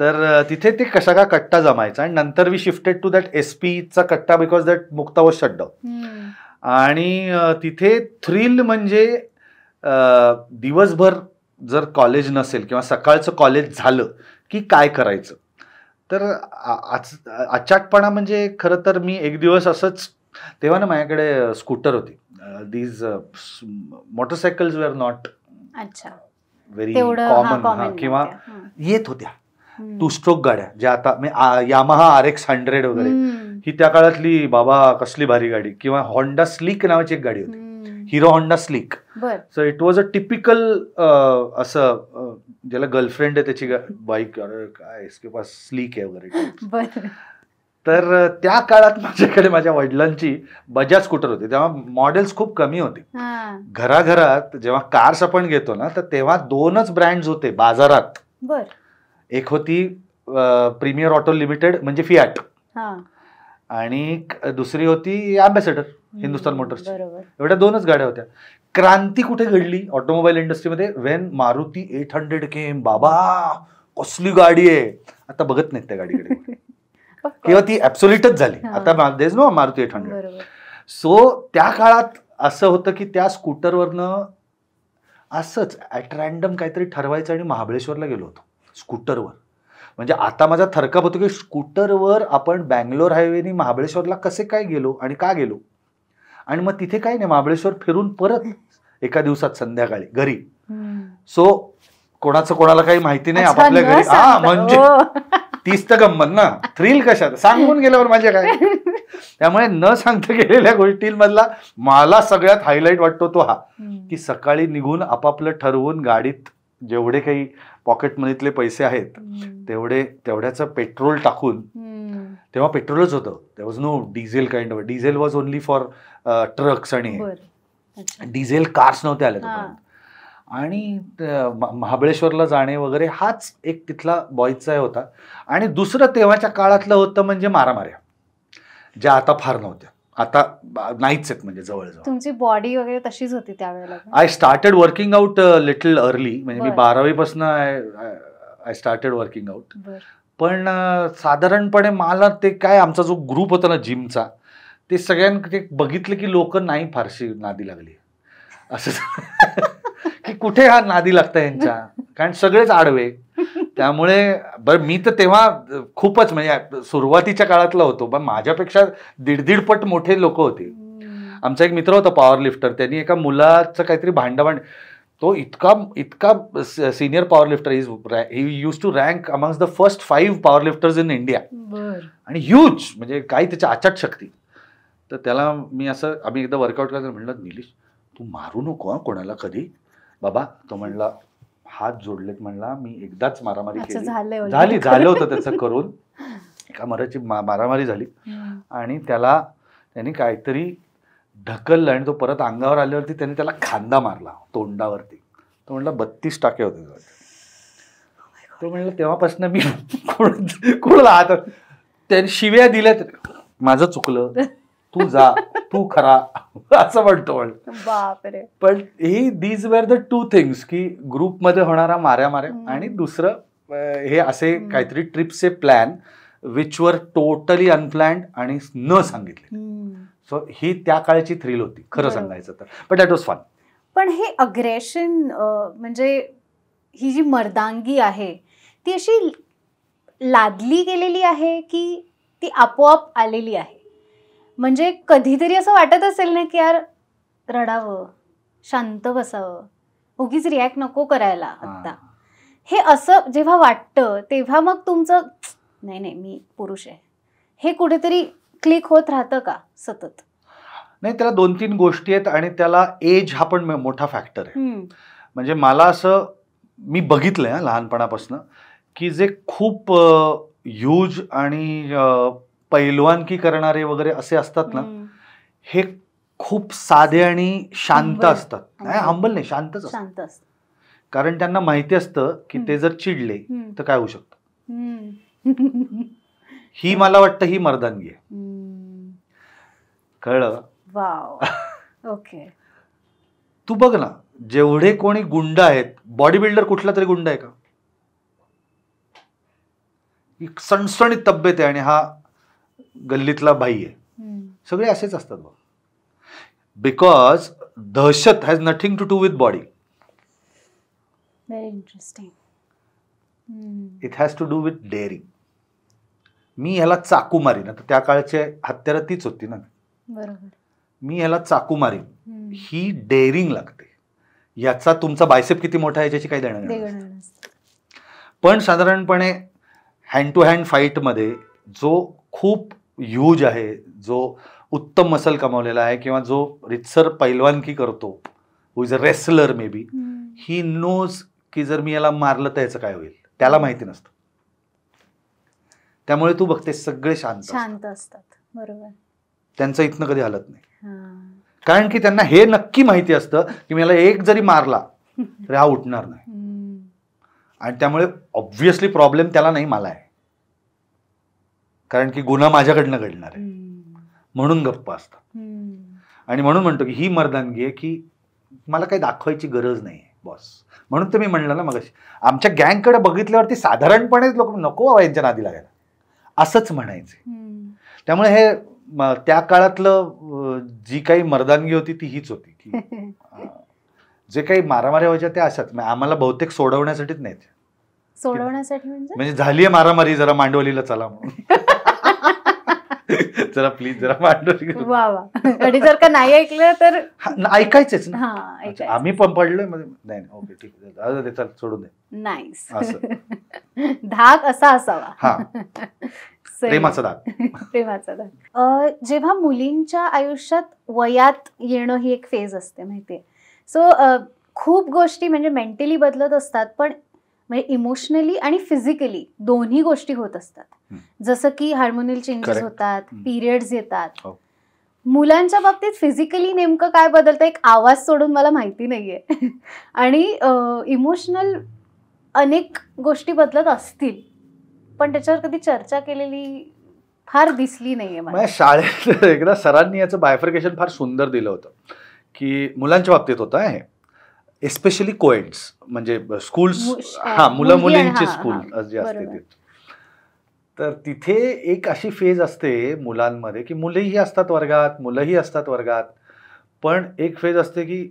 तर तिथे ते कशा का कट्टा जमायचा आणि नंतर we shifted to that SP चा कट्टा because that Mukta was shut down. आणि तिथे थ्रिल म्हणजे दिवसभर जर कॉलेज नसेल किंवा सकाळचं कॉलेज झालं की काय करायचं. तर अचाटपणा म्हणजे खरं तर मी एक दिवस असंच, तेव्हा ना माझ्याकडे स्कूटर होती. These motorcycles wear not very common किंवा येत होत्या 2 स्ट्रोक गाड्या ज्या आता यामाहा RX 100 वगैरे ही त्या काळातली बाबा कसली भारी गाडी. किंवा होंडा स्लीक नावाची एक गाडी होती, hero Honda sleek. So it was a typical असं ज्याला गर्लफ्रेंड आहे त्याची बाईक, काय इसके पास स्लीक आहे वगैरे. तर त्या काळात माझ्याकडे माझ्या वडिलांची बजाज स्कूटर होती. तेव्हा मॉडेल्स खूप कमी होते घराघरात. जेव्हा कार्स आपण घेतो ना तर तेव्हा 2च ब्रँड्स होते बाजारात. एक होती प्रीमियर ऑटो लिमिटेड म्हणजे फियाट, आणि दुसरी होती अँबॅसेडर हिंदुस्थान मोटर्स. एवढ्या 2च गाड्या होत्या. क्रांती कुठे घडली ऑटोमोबाईल इंडस्ट्रीमध्ये वेन मारुती 800 केम. बाबा कसली गाडी आहे, आता बघत नाहीत त्या गाडीकडे किंवा ती ऍब्सोल्युटच झाली. आता देज नो मारुती 800. सो त्या काळात असं होतं की त्या स्कूटरवरनं असंच ऍट रॅन्डम काहीतरी ठरवायचं आणि महाबळेश्वरला गेलो होतो स्कूटरवर. म्हणजे आता माझा थरकाप होतो की स्कूटरवर आपण बँगलोर हायवेनी महाबळेश्वरला कसे काय गेलो आणि का गेलो. आणि मग तिथे काय नाही, महाबळेश्वर फिरून परत एका दिवसात संध्याकाळी घरी. सो कोणाचं कोणाला काही माहिती नाही, आपापल्या घरी. म्हणजे तीच तर गंमत ना, थ्रिल कशात सांगून गेल्यावर माझ्या काय. त्यामुळे न सांगता गेलेल्या गोष्टींमधला मला सगळ्यात हायलाईट वाटतो तो हा, की सकाळी निघून आपापलं ठरवून गाडीत जेवढे काही पॉकेटमनीतले पैसे आहेत तेवढ्याचं पेट्रोल टाकून. तेव्हा पेट्रोलच होतं, there was no diesel kind of. Diesel was only for trucks आणि डिझेल कार्स नव्हते आले तोपर्यंत. आणि महाबळेश्वरला जाणे वगैरे हाच एक तिथला बॉयचा होता. आणि दुसरं तेव्हाच्या काळातलं होतं म्हणजे मारामाऱ्या, ज्या आता फार नव्हत्या, आता नाहीच आहेत म्हणजे जवळजवळ. तुमची बॉडी वगैरे तशीच होती त्यावेळेला? I started working out little early. म्हणजे मी 12वी पासून आय स्टार्टेड वर्किंग आउट. पण साधारणपणे मला ते काय आमचा जो ग्रुप होता ना जिमचा, ते सगळ्यांना बघितलं की लोक नाही फारशी नादी लागली असं की कुठे हा नादी लागतं यांच्या, कारण सगळेच आडवे. त्यामुळे बरं मी तर तेव्हा खूपच म्हणजे सुरुवातीच्या काळातला होतो, पण माझ्यापेक्षा 1.5 पट मोठे लोक होते. आमचा एक मित्र होता पॉवर लिफ्टर, त्यांनी एका मुलाचं काहीतरी भांडाभांड, तो इतका senior power lifter, he use to rank amongst the first 5 power lifters in India. आणि ह्यूज म्हणजे काही त्याच्या आचाट शक्ती. तर त्याला मी असं आम्ही एकदा वर्कआउट करायचं म्हणलं, निलेश तू मारू नको कोणाला कधी बाबा. तो म्हणला हात जोडलेत, म्हणला मी एकदाच मारामारी केली, झालं होतं त्याचं करून, एका मराठी मारामारी झाली आणि त्यांनी काहीतरी ढकललं आणि तो परत अंगावर आल्यावरती त्यांनी त्याला खांदा मारला तोंडावरती. तो म्हणला 32 टाके होते. तो म्हणलं तेव्हापासून मी कोणाला हात, त्यांनी शिव्या दिल्या, माझं चुकलं, तू जा, तू खरा, असं म्हणतो. बापरे. पण ही दीज वेर द 2 थिंग्स, की ग्रुपमध्ये होणारा माऱ्या आणि दुसरं हे असे काहीतरी ट्रिपचे plan which were totally unplanned आणि न सांगितले. सो ही त्या काळची थ्रिल होती खरं सांगायचं तर. But that was fun. पण हे अग्रेशन म्हणजे ही जी मर्दांगी आहे ती अशी लादली गेलेली आहे की ती आपोआप आलेली आहे? म्हणजे कधीतरी असं वाटत असेल ना की यार रडावं, शांत बसावं, उगीच रिॲक्ट नको करायला आत्ता, हे असं जेव्हा वाटतं तेव्हा मग तुमचं नाही मी पुरुष आहे हे कुठेतरी क्लिक होत राहतं का सतत? नाही, त्याला 2-3 गोष्टी आहेत आणि त्याला एज हा पण मोठा फॅक्टर आहे. म्हणजे मला असं मी बघितलंय लहानपणापासून की जे खूप ह्यूज आणि पैलवानकी करणारे वगैरे असे असतात ना, हे खूप साधे आणि शांत असतात. हंबल नाही, शांतच असतात. कारण त्यांना माहिती असतं की ते जर चिडले तर काय होऊ शकतं. ही मला वाटतं ही मर्दानगी आहे. कळलं? वाव. ओके. तू बघ ना, जेवढे कोणी गुंड आहेत, बॉडी बिल्डर कुठला तरी गुंड आहे का? एक सणसणीत तब्येत आहे आणि हा गल्लीतला भाई आहे. सगळे असेच असतात बघ. बिकॉज दहशत has nothing to do with body. Very interesting. It has to do with daring. मी ह्याला चाकू मारीन, आता त्या काळची हत्यारं तीच होती ना. बरोबर. मी ह्याला चाकू मारीन, ही डेअरिंग लागते. याचा तुमचा बायसेप किती मोठा आहे याच्याची काही देणं नाही. पण साधारणपणे हँड टू हँड फाईटमध्ये जो खूप ह्यूज आहे, जो उत्तम मसल कमावलेला आहे, किंवा जो रितसर पैलवानकी करतो, who is a wrestler may be, he knows की जर मी याला मारलं तर याचं काय होईल, त्याला माहिती नसतं. त्यामुळे तू बघते सगळे शांत असतात. बरोबर. त्यांचं इथनं कधी हलत नाही. कारण की त्यांना हे नक्की माहिती असतं की मला एक जरी मारला तरी हा उठणार नाही. आणि त्यामुळे ऑब्व्हियसली प्रॉब्लेम त्याला नाही, मला आहे. कारण की गुन्हा माझ्याकडनं घडणार आहे, म्हणून गप्प असतात. आणि म्हणून म्हणतो की ही मर्दानगी आहे की मला काही दाखवायची गरज नाही बॉस. म्हणून तर मी म्हणलं ना मगाशी, आमच्या गँगकडे बघितल्यावरती साधारणपणेच लोक नको बाबा यांच्या नादी लागायला, असंच म्हणायचे. त्यामुळे हे त्या काळातलं जी काही मर्दानगी होती ती हीच होती की जे काही मारामाऱ्या व्हायच्या त्या अशाच. आम्हाला बहुतेक सोडवण्यासाठीच नाही. सोडवण्यासाठी म्हणजे झालीये मारामारी, जरा मांडवलीला चला म्हणून. जरा प्लीज जरा मांडवली. आणि जर का नाही ऐकलं तर ऐकायचेच ना. आम्ही पण पडलोय मध्ये. नाही ओके ठीक आहे, चल सोडून दे. नाईस. धाक असा असावा. हा, प्रेमाचा धाक. प्रेमाचा धाक. जेव्हा मुलींच्या आयुष्यात वयात येणं ही एक फेज असते माहितीये. सो खूप गोष्टी म्हणजे मेंटली बदलत असतात, पण म्हणजे इमोशनली आणि फिजिकली दोन्ही गोष्टी होत असतात. जसं की हार्मोनल चेंजेस होतात, पिरियड्स येतात. मुलांच्या बाबतीत फिजिकली नेमकं काय बदलतं एक आवाज सोडून मला माहिती नाहीये. आणि इमोशनल अनेक गोष्टी बदलत असतील, पण त्याच्यावर कधी चर्चा केलेली फार दिसली नाहीये मला. शाळेत एकदा सरांनी याचं बायफर्केशन फार सुंदर दिलं होतं की मुलांच्या बाबतीत होतं हे, एस्पेशली कोएड्स म्हणजे स्कूल्स, मुलं मुलींची स्कूल जे असते ते. तर तिथे एक अशी फेज असते मुलांमध्ये की मुलंही असतात वर्गात, मुलंही असतात वर्गात, पण एक फेज असते की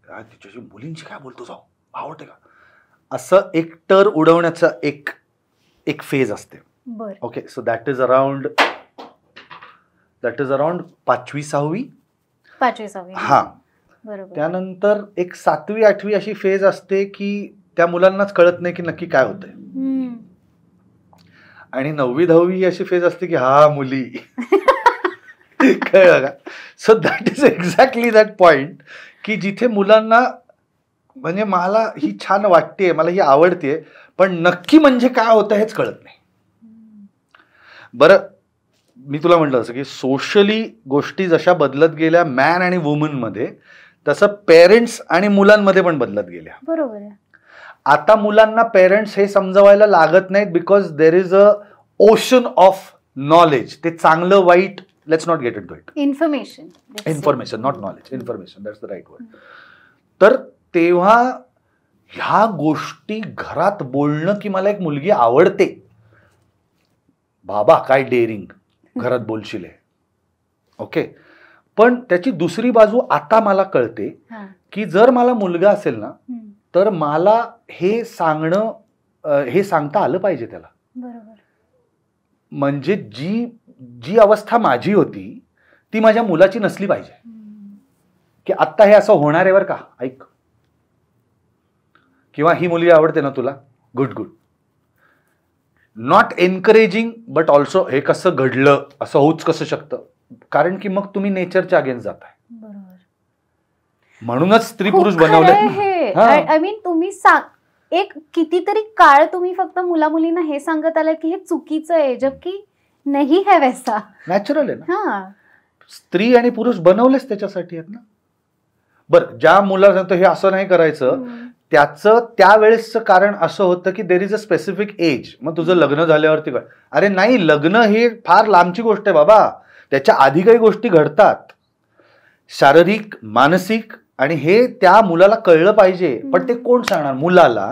तिच्याशी मुलींची काय बोलतो जाऊ, आवडते का, असं एक टर उडवण्याचा एक फेज असते. Okay, so that is around 5वी-6वी. हा. त्यानंतर एक 7वी-8वी अशी फेज असते की त्या मुलांनाच कळत नाही की नक्की काय होतंय. आणि 9वी-10वी अशी फेज असते की हा मुली. कळलं का? So that is exactly that point की जिथे मुलांना म्हणजे मला ही छान वाटते, मला ही आवडते, पण नक्की म्हणजे काय होतं हेच कळत नाही. बरं, मी तुला म्हटलं असं की सोशली गोष्टी जशा बदलत गेल्या मॅन आणि वुमन मध्ये, तसं पेरेंट्स आणि मुलांमध्ये पण बदलत गेल्या. बरोबर आहे. आता मुलांना पेरेंट्स हे समजवायला लागत नाहीत because there is a ocean of knowledge. ते चांगलं वाईट, let's not get into it. Information not knowledge, information, that's the right word. तर तेव्हा ह्या गोष्टी घरात बोलणं की मला एक मुलगी आवडते, बाबा काय डेअरिंग घरात बोलशील. ओके, पण त्याची दुसरी बाजू आता मला कळते की जर मला मुलगा असेल ना तर मला हे सांगणं, हे सांगता आलं पाहिजे त्याला. म्हणजे जी अवस्था माझी होती ती माझ्या मुलाची नसली पाहिजे की आत्ता हे असं होणार आहे बरं का, ऐक, किंवा ही मुलगी आवडते ना तुला, good good. Not encouraging but also हे कसं घडलं, असं होऊच कसं शकतं, कारण की मग तुम्ही नेचरच्या अगेन्स्ट जाताय. म्हणूनच स्त्री पुरुष बनवले. आय मीन तुम्ही एक कितीतरी काळ तुम्ही फक्त मुला मुलींना हे सांगत आलाय की हे चुकीचं आहे, जबकि नाही है वैसा. नॅचरल आहे ना. स्त्री आणि पुरुष बनवलेच त्याच्यासाठी आहेत ना. बरं, ज्या मुलाला सांगतो हे असं नाही करायचं, त्याचं त्यावेळेसचं कारण असं होतं की there is a specific age. मग तुझं लग्न झाल्यावरती काय, अरे नाही, लग्न ही फार लांबची गोष्ट आहे बाबा, त्याच्या आधी काही गोष्टी घडतात, शारीरिक, मानसिक आणि हे त्या मुलाला कळलं पाहिजे. पण ते कोण सांगणार? मुलाला.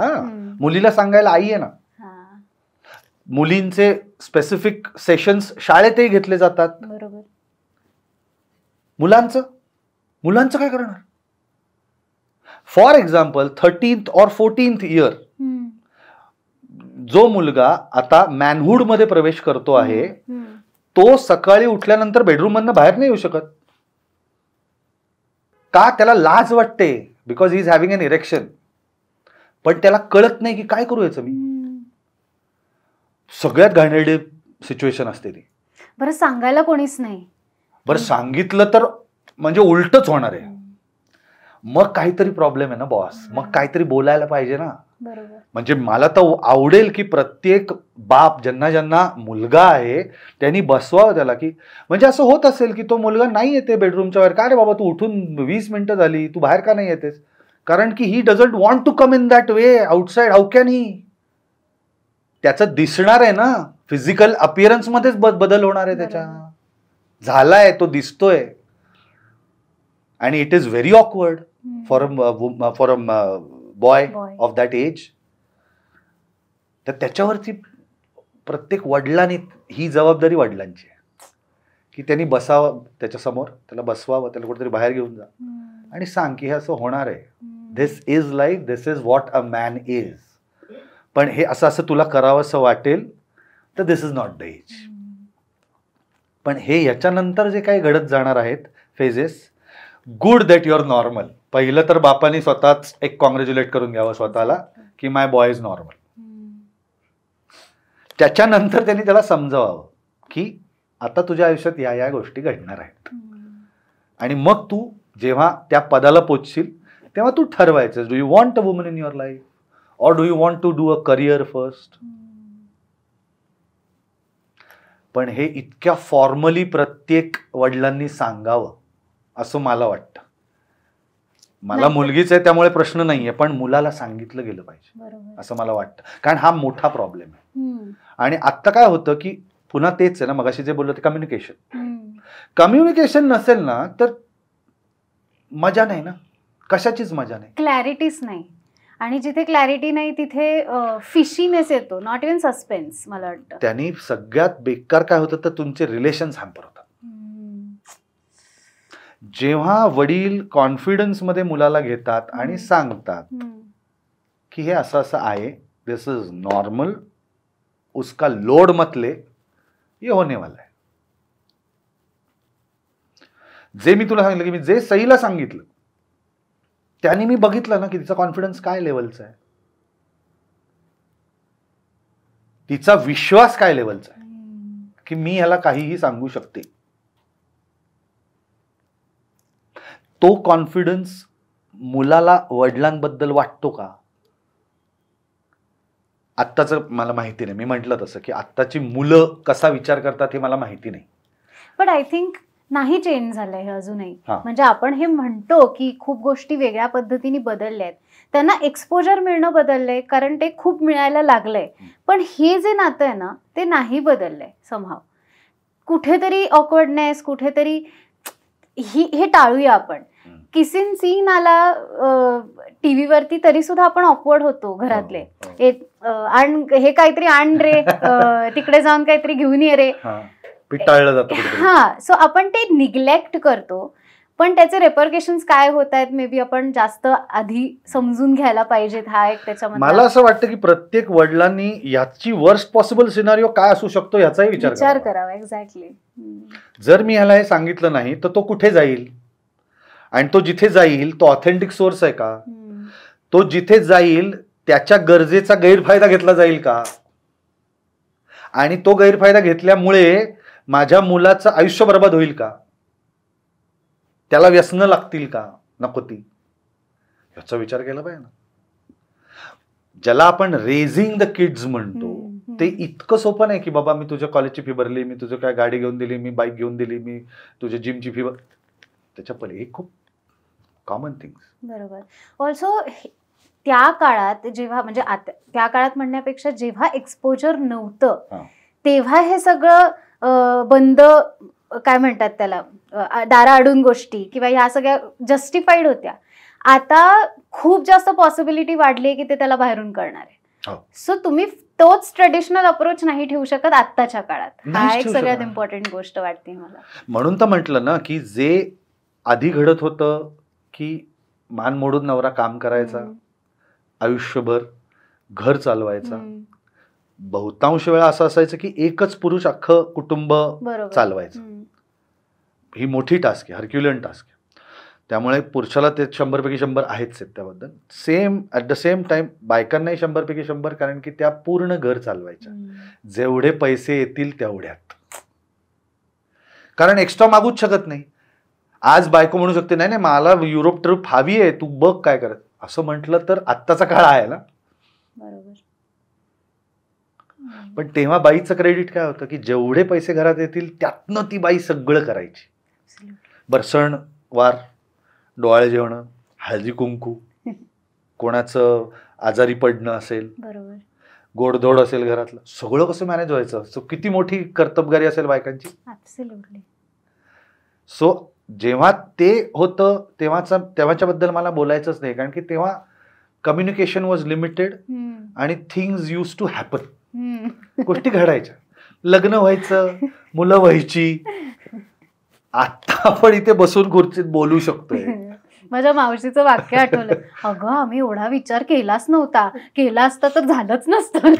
मुलीला सांगायला आई आहे ना. मुलींचे स्पेसिफिक सेशन्स शाळेतही घेतले जातात. बरोबर. मुलांचं काय करणार? For example 13th or 14th year, जो मुलगा आता मॅनहुड मध्ये प्रवेश करतो आहे, तो सकाळी उठल्यानंतर बेडरूम मधनं बाहेर नाही येऊ शकत. का? त्याला लाज वाटते, because he is having an erection. पण त्याला कळत नाही की काय करू याचं मी. सगळ्यात घाणेरडी सिच्युएशन असते ती. बरं, सांगायला कोणीच नाही. बरं, सांगितलं तर म्हणजे उलटच होणार आहे. मग काहीतरी प्रॉब्लेम आहे ना बॉस. मग काहीतरी बोलायला पाहिजे ना. बरोबर. म्हणजे मला तर आवडेल की प्रत्येक बाप ज्यांना ज्यांना मुलगा आहे त्यांनी बसवावं त्याला, की म्हणजे असं होत असेल की तो मुलगा नाही येते बेडरूमच्या बाहेर, का रे बाबा तू उठून 20 मिनिटं झाली, तू बाहेर का नाही येतेस? कारण की he doesn't want to come in that way outside. How can he? त्याचं दिसणार आहे ना, फिजिकल अपिअरन्स मध्येच बदल होणार आहे त्याच्या. झालाय, तो दिसतोय. आणि it is very awkward for a boy of that age. तर त्याच्यावरती प्रत्येक वडिलांनी, ही जबाबदारी वडिलांची आहे की त्यांनी बसावं त्याच्यासमोर, त्याला बसवावं, त्याला कुठेतरी बाहेर घेऊन जा आणि सांग की हे असं होणार आहे. This is life, this is what a man is. पण हे असं असं तुला करावं असं वाटेल तर this is not the age. पण हे याच्यानंतर जे काही घडत जाणार आहेत phases, good that your normal. पहिलं तर बापाने स्वतःच एक कॉंग्रॅच्युलेट करून घ्यावं स्वतःला की माय बॉय इज नॉर्मल. त्याच्यानंतर त्यांनी त्याला समजावावं की आता तुझ्या आयुष्यात या या गोष्टी घडणार आहेत. आणि मग तू जेव्हा त्या पदाला पोचशील तेव्हा तू ठरवायचं, do you want a woman in your life or do you want to do a career first? पण हे इतक्या फॉर्मली प्रत्येक वडिलांनी सांगावं असं मला वाटतं. मला मुलगीच आहे त्यामुळे प्रश्न नाहीये, पण मुलाला सांगितलं गेलं पाहिजे असं मला वाटतं. कारण हा मोठा प्रॉब्लेम आहे. आणि आता काय होतं की पुन्हा तेच आहे ना, मगाशी जे बोललो ते कम्युनिकेशन नसेल ना तर मजा नाही ना, कशाचीच मजा नाही, क्लॅरिटीच नाही. आणि जिथे क्लॅरिटी नाही तिथे फिशीनेस येतो, नॉट इव्हन सस्पेन्स. मला वाटतं त्यांनी सगळ्यात बेकार काय होतं तर तुमचे रिलेशन्स हॅम्पर होतात. जेव्हा वडील कॉन्फिडन्स मध्ये मुलाला घेतात आणि सांगतात की हे असं असं आहे, दिस इज नॉर्मल, उसका लोड मत ले, ये होने वाला है. जे मी तुला सांगितलं की मी जे सईला सांगितलं त्यांनी मी बघितलं ना की तिचा कॉन्फिडन्स काय लेवलचा आहे, तिचा विश्वास काय लेवलचा आहे की मी ह्याला काहीही सांगू शकते. तो कॉन्फिडन्स मुलाला वडिलांबद्दल वाटतो का? आत्ताच मला माहिती नाही. मी म्हटलं तसं की आत्ताची मुलं कसा विचार करतात हे मला माहिती नाही. पण आय थिंक नाही चेंज झालंय हे अजूनही. म्हणजे आपण हे म्हणतो की खूप गोष्टी वेगळ्या पद्धतीने बदलल्या आहेत, त्यांना एक्सपोजर मिळणं बदललंय कारण ते खूप मिळायला लागलंय. पण हे जे नातं आहे ना ते नाही बदललंय समहाव. कुठेतरी ऑकवर्डनेस, कुठेतरी हे टाळूया आपण. किसिंग सीन आला टीव्हीवरती तरी सुद्धा आपण ऑकवर्ड होतो घरातले. हे काहीतरी आण रे, तिकडे जाऊन काहीतरी घेऊन ये रे, टाळलं जातं. हा, सो आपण ते निग्लेक्ट करतो. पण त्याचे रेपरकेशन्स काय होत आहेत मे बी आपण जास्त आधी समजून घ्यायला पाहिजेत. हा एक त्याच्यामध्ये मला असं वाटतं की प्रत्येक वडिलांनी याची वर्स्ट पॉसिबल सिनारिओ काय असू शकतो याचाही विचार करावा. एक्झॅक्टली. जर मी ह्याला हे सांगितलं नाही तर तो कुठे जाईल, आणि तो जिथे जाईल तो ऑथेंटिक सोर्स आहे का? तो जिथे जाईल त्याच्या गरजेचा गैरफायदा घेतला जाईल का? आणि तो गैरफायदा घेतल्यामुळे माझ्या मुलाचं आयुष्य बर्बाद होईल का? त्याला व्यसनं लागतील का? नको ती. याचा विचार केला पाहिजे ना. ज्याला आपण रेझिंग द किड्स म्हणतो ते इतकं सोपं नाही की बाबा मी तुझ्या कॉलेजची फी भरली, मी तुझं काय गाडी घेऊन दिली, मी बाईक घेऊन दिली, मी तुझ्या जिमची फी भर. त्याच्या पहिले हे खूप कॉमन थिंग्स. बरोबर. ऑल्सो त्या काळात जेव्हा, म्हणजे आता त्या काळात म्हणण्यापेक्षा जेव्हा एक्सपोजर नव्हतं तेव्हा हे सगळं बंद, काय म्हणतात त्याला, दाराआडून गोष्टी किंवा ह्या सगळ्या जस्टिफाईड होत्या. आता खूप जास्त पॉसिबिलिटी वाढली आहे की ते त्याला बाहेरून करणार आहे. सो तुम्ही तोच ट्रेडिशनल अप्रोच नाही ठेवू शकत आत्ताच्या काळात. हा एक सगळ्यात इम्पॉर्टंट गोष्ट वाटते मला. म्हणून तर म्हटलं ना की जे आधी घडत होतं की मान मोडून नवरा काम करायचा, आयुष्यभर घर चालवायचा, बहुतांश वेळा असं असायचं की एकच पुरुष अख्खं कुटुंब चालवायचं. ही मोठी टास्क आहे, हरक्युलियन टास्क आहे. त्यामुळे पुरुषाला ते 100पैकी 100 आहेच आहेत त्याबद्दल. Same at the same time बायकांनाही 100पैकी 100, कारण की त्या पूर्ण घर चालवायच्या, जेवढे पैसे येतील तेवढ्यात. कारण एक्स्ट्रा मागूच शकत नाही. आज बायको म्हणू शकते नाही नाही मला युरोप ट्रिप हवी आहे, तू बघ काय करत, असं म्हटलं तर आत्ताचा काळ आहे ना. बरोबर. पण तेव्हा बाईचं क्रेडिट काय होतं की जेवढे पैसे घरात येतील त्यातनं ती बाई सगळं करायची. बरसण वार, डोहाळे जेवण, हळदी कुंकू, कोणाचं आजारी पडणं असेल, बरोबर, गोडधोड असेल घरातलं, सगळं कसं मॅनेज व्हायचं. सो किती मोठी कर्तबगारी असेल बायकांची. ऍब्सोल्युटली. सो जेव्हा ते होतं तेव्हाच्याबद्दल मला बोलायचंच नाही, कारण की तेव्हा कम्युनिकेशन वॉज लिमिटेड आणि थिंग्स यूज टू हॅपन. गोष्टी घडायच्या, लग्न व्हायचं, मुलं व्हायची. आता आपण इथे बसून खुर्चीत बोलू शकतोय. माझ्या मावशीचं वाक्य आठवलं, अगं आम्ही एवढा विचार केलाच नव्हता, केला असता तर झालंच नसतं.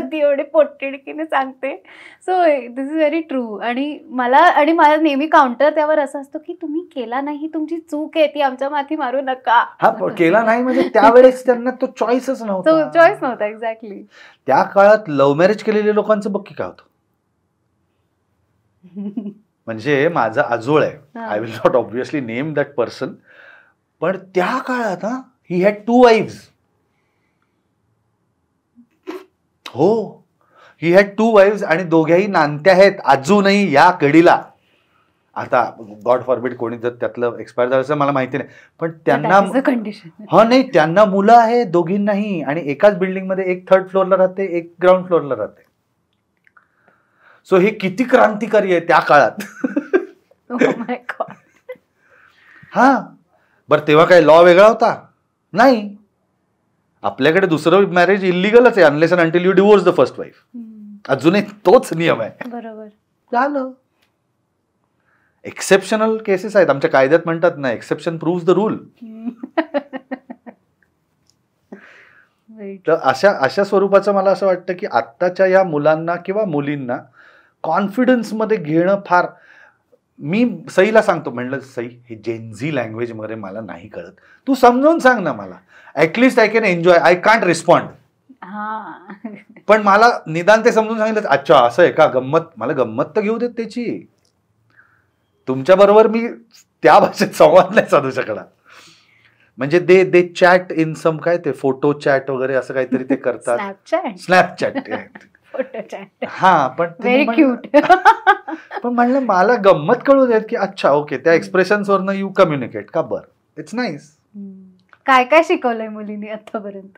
ती एवढी पोटतिडकीने सांगते. So this is very true. आणि मला नेहमी काउंटर त्यावर असं असतं की तुम्ही केला नाही, तुमची चूक आहे, ती आमच्या माथी मारू नका. हा, केला नाही म्हणजे त्यावेळेस त्यांना तो चॉईसच नव्हता. चॉईस नव्हता. एक्झॅक्टली. त्या काळात लव्ह मॅरेज केलेल्या लोकांचं बघ की काय होतं. म्हणजे माझा आजोळ आहे, I will not obviously name that person, पण त्या काळात ही हॅड 2 वाईव्स. हो, ही हॅड 2 वाईव्स आणि दोघ्याही नांत्या आहेत अजूनही या घडीला. आता गॉड फॉरबिड कोणी जर त्यातलं एक्सपायर झालं असं मला माहिती नाही, पण त्यांना हा नाही, त्यांना मुलं आहे दोघींनाही, आणि एकाच बिल्डिंग मध्ये एक 3rd फ्लोअरला राहते, एक ग्राउंड फ्लोअरला राहते. सो हे किती क्रांतिकारी आहे त्या काळात. हा, बरं तेव्हा काय लॉ वेगळा होता? नाही. आपल्याकडे दुसरं मॅरेज इलिगलच आहे unless and until you divorce the first wife. अजूनही तोच नियम आहे. बरोबर. झालं. एक्सेप्शनल केसेस आहेत, आमच्या कायद्यात म्हणतात ना, एक्सेप्शन प्रूव्हज द रूल. तर अशा स्वरूपाचं मला असं वाटतं की आत्ताच्या या मुलांना किंवा मुलींना कॉन्फिडन्स मध्ये घेणं फार. मी सईला सांगतो, म्हणलं सई हे जेनझी लँग्वेज मध्ये मला नाही कळत, तू समजावून सांग ना मला, at least I can enjoy, I can't respond. पण मला निदान ते समजून सांगितलं, अच्छा असं आहे का, गंमत, मला गंमत तर घेऊ देत त्याची. तुमच्या बरोबर मी त्या भाषेत संवाद नाही साधू शकणार. म्हणजे दे चॅट इन सम, काय ते फोटो चॅट वगैरे असं काहीतरी ते करतात. स्नॅपचॅट. हा, पण पण म्हणलं मला गंमत कळू देत की अच्छा ओके, त्या एक्सप्रेशन्स वरनं यू कम्युनिकेट का. बरं, इट्स नाईस. काय काय शिकवलंय मुलींनी आतापर्यंत?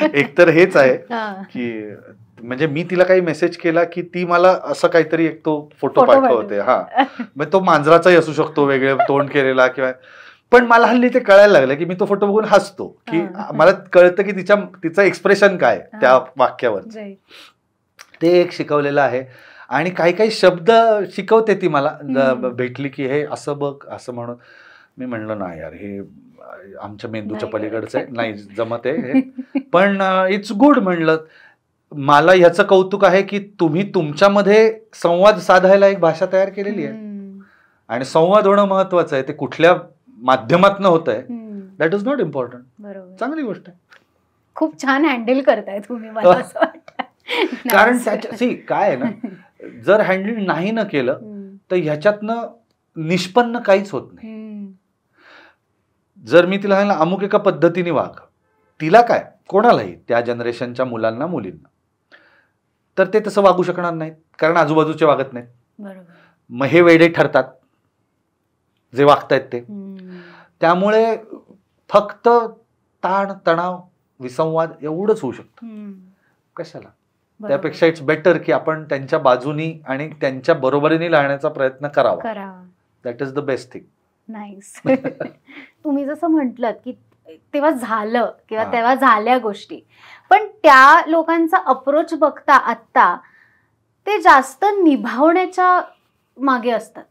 एक तर हेच आहे की म्हणजे मी तिला काही मेसेज केला की ती मला असं काहीतरी एक तो फोटो पाठवते. हा, मग तो मांजराचाही असू शकतो, वेगळे तोंड केलेला किंवा, पण मला हल्ली ते कळायला लागलं की मी तो फोटो बघून हसतो की मला कळतं की तिचं एक्सप्रेशन काय त्या वाक्यावर. ते एक शिकवलेलं आहे. आणि काही काही शब्द शिकवते ती मला भेटली की हे असं बघ असं म्हणून. मी म्हणलं नाही यार, हे आमच्या मेंदूच्या पलीकडचं आहे, नाही जमत आहे. पण इट्स गुड म्हणलं. मला ह्याचं कौतुक आहे की तुम्ही तुमच्यामध्ये संवाद साधायला एक भाषा तयार केलेली आहे, आणि संवाद होणं महत्वाचं आहे. ते कुठल्या माध्यमातनं होत आहे दॅट इज नॉट इम्पॉर्टंट. बरोबर, चांगली गोष्ट आहे. खूप छान हँडल करताय तुम्ही, मला असं वाटतं. कारण त्याच्या काय आहे ना, जर हँडल नाही न केलं तर ह्याच्यातनं निष्पन्न काहीच होत नाही. जर मी तिला सांगितलं अमुक एका पद्धतीने वाग, तिला काय, कोणालाही त्या जनरेशनच्या मुलांना मुलींना, तर ते तसं वागू शकणार नाहीत, कारण आजूबाजूचे वागत नाहीत. बरोबर. मग हे वेडे ठरतात जे वागतायत ते. त्यामुळे फक्त ताण तणाव विसंवाद एवढंच होऊ शकतं. कशाला, त्यापेक्षा इट्स बेटर की आपण त्यांच्या बाजूनी आणि त्यांच्या बरोबरीने राहण्याचा प्रयत्न करावा. That is the best thing. Nice. तुम्ही जसं म्हटलं की तेव्हा झालं किंवा तेव्हा झाल्या गोष्टी, पण त्या लोकांचा अप्रोच बघता आत्ता ते जास्त निभावण्याच्या मागे असतात.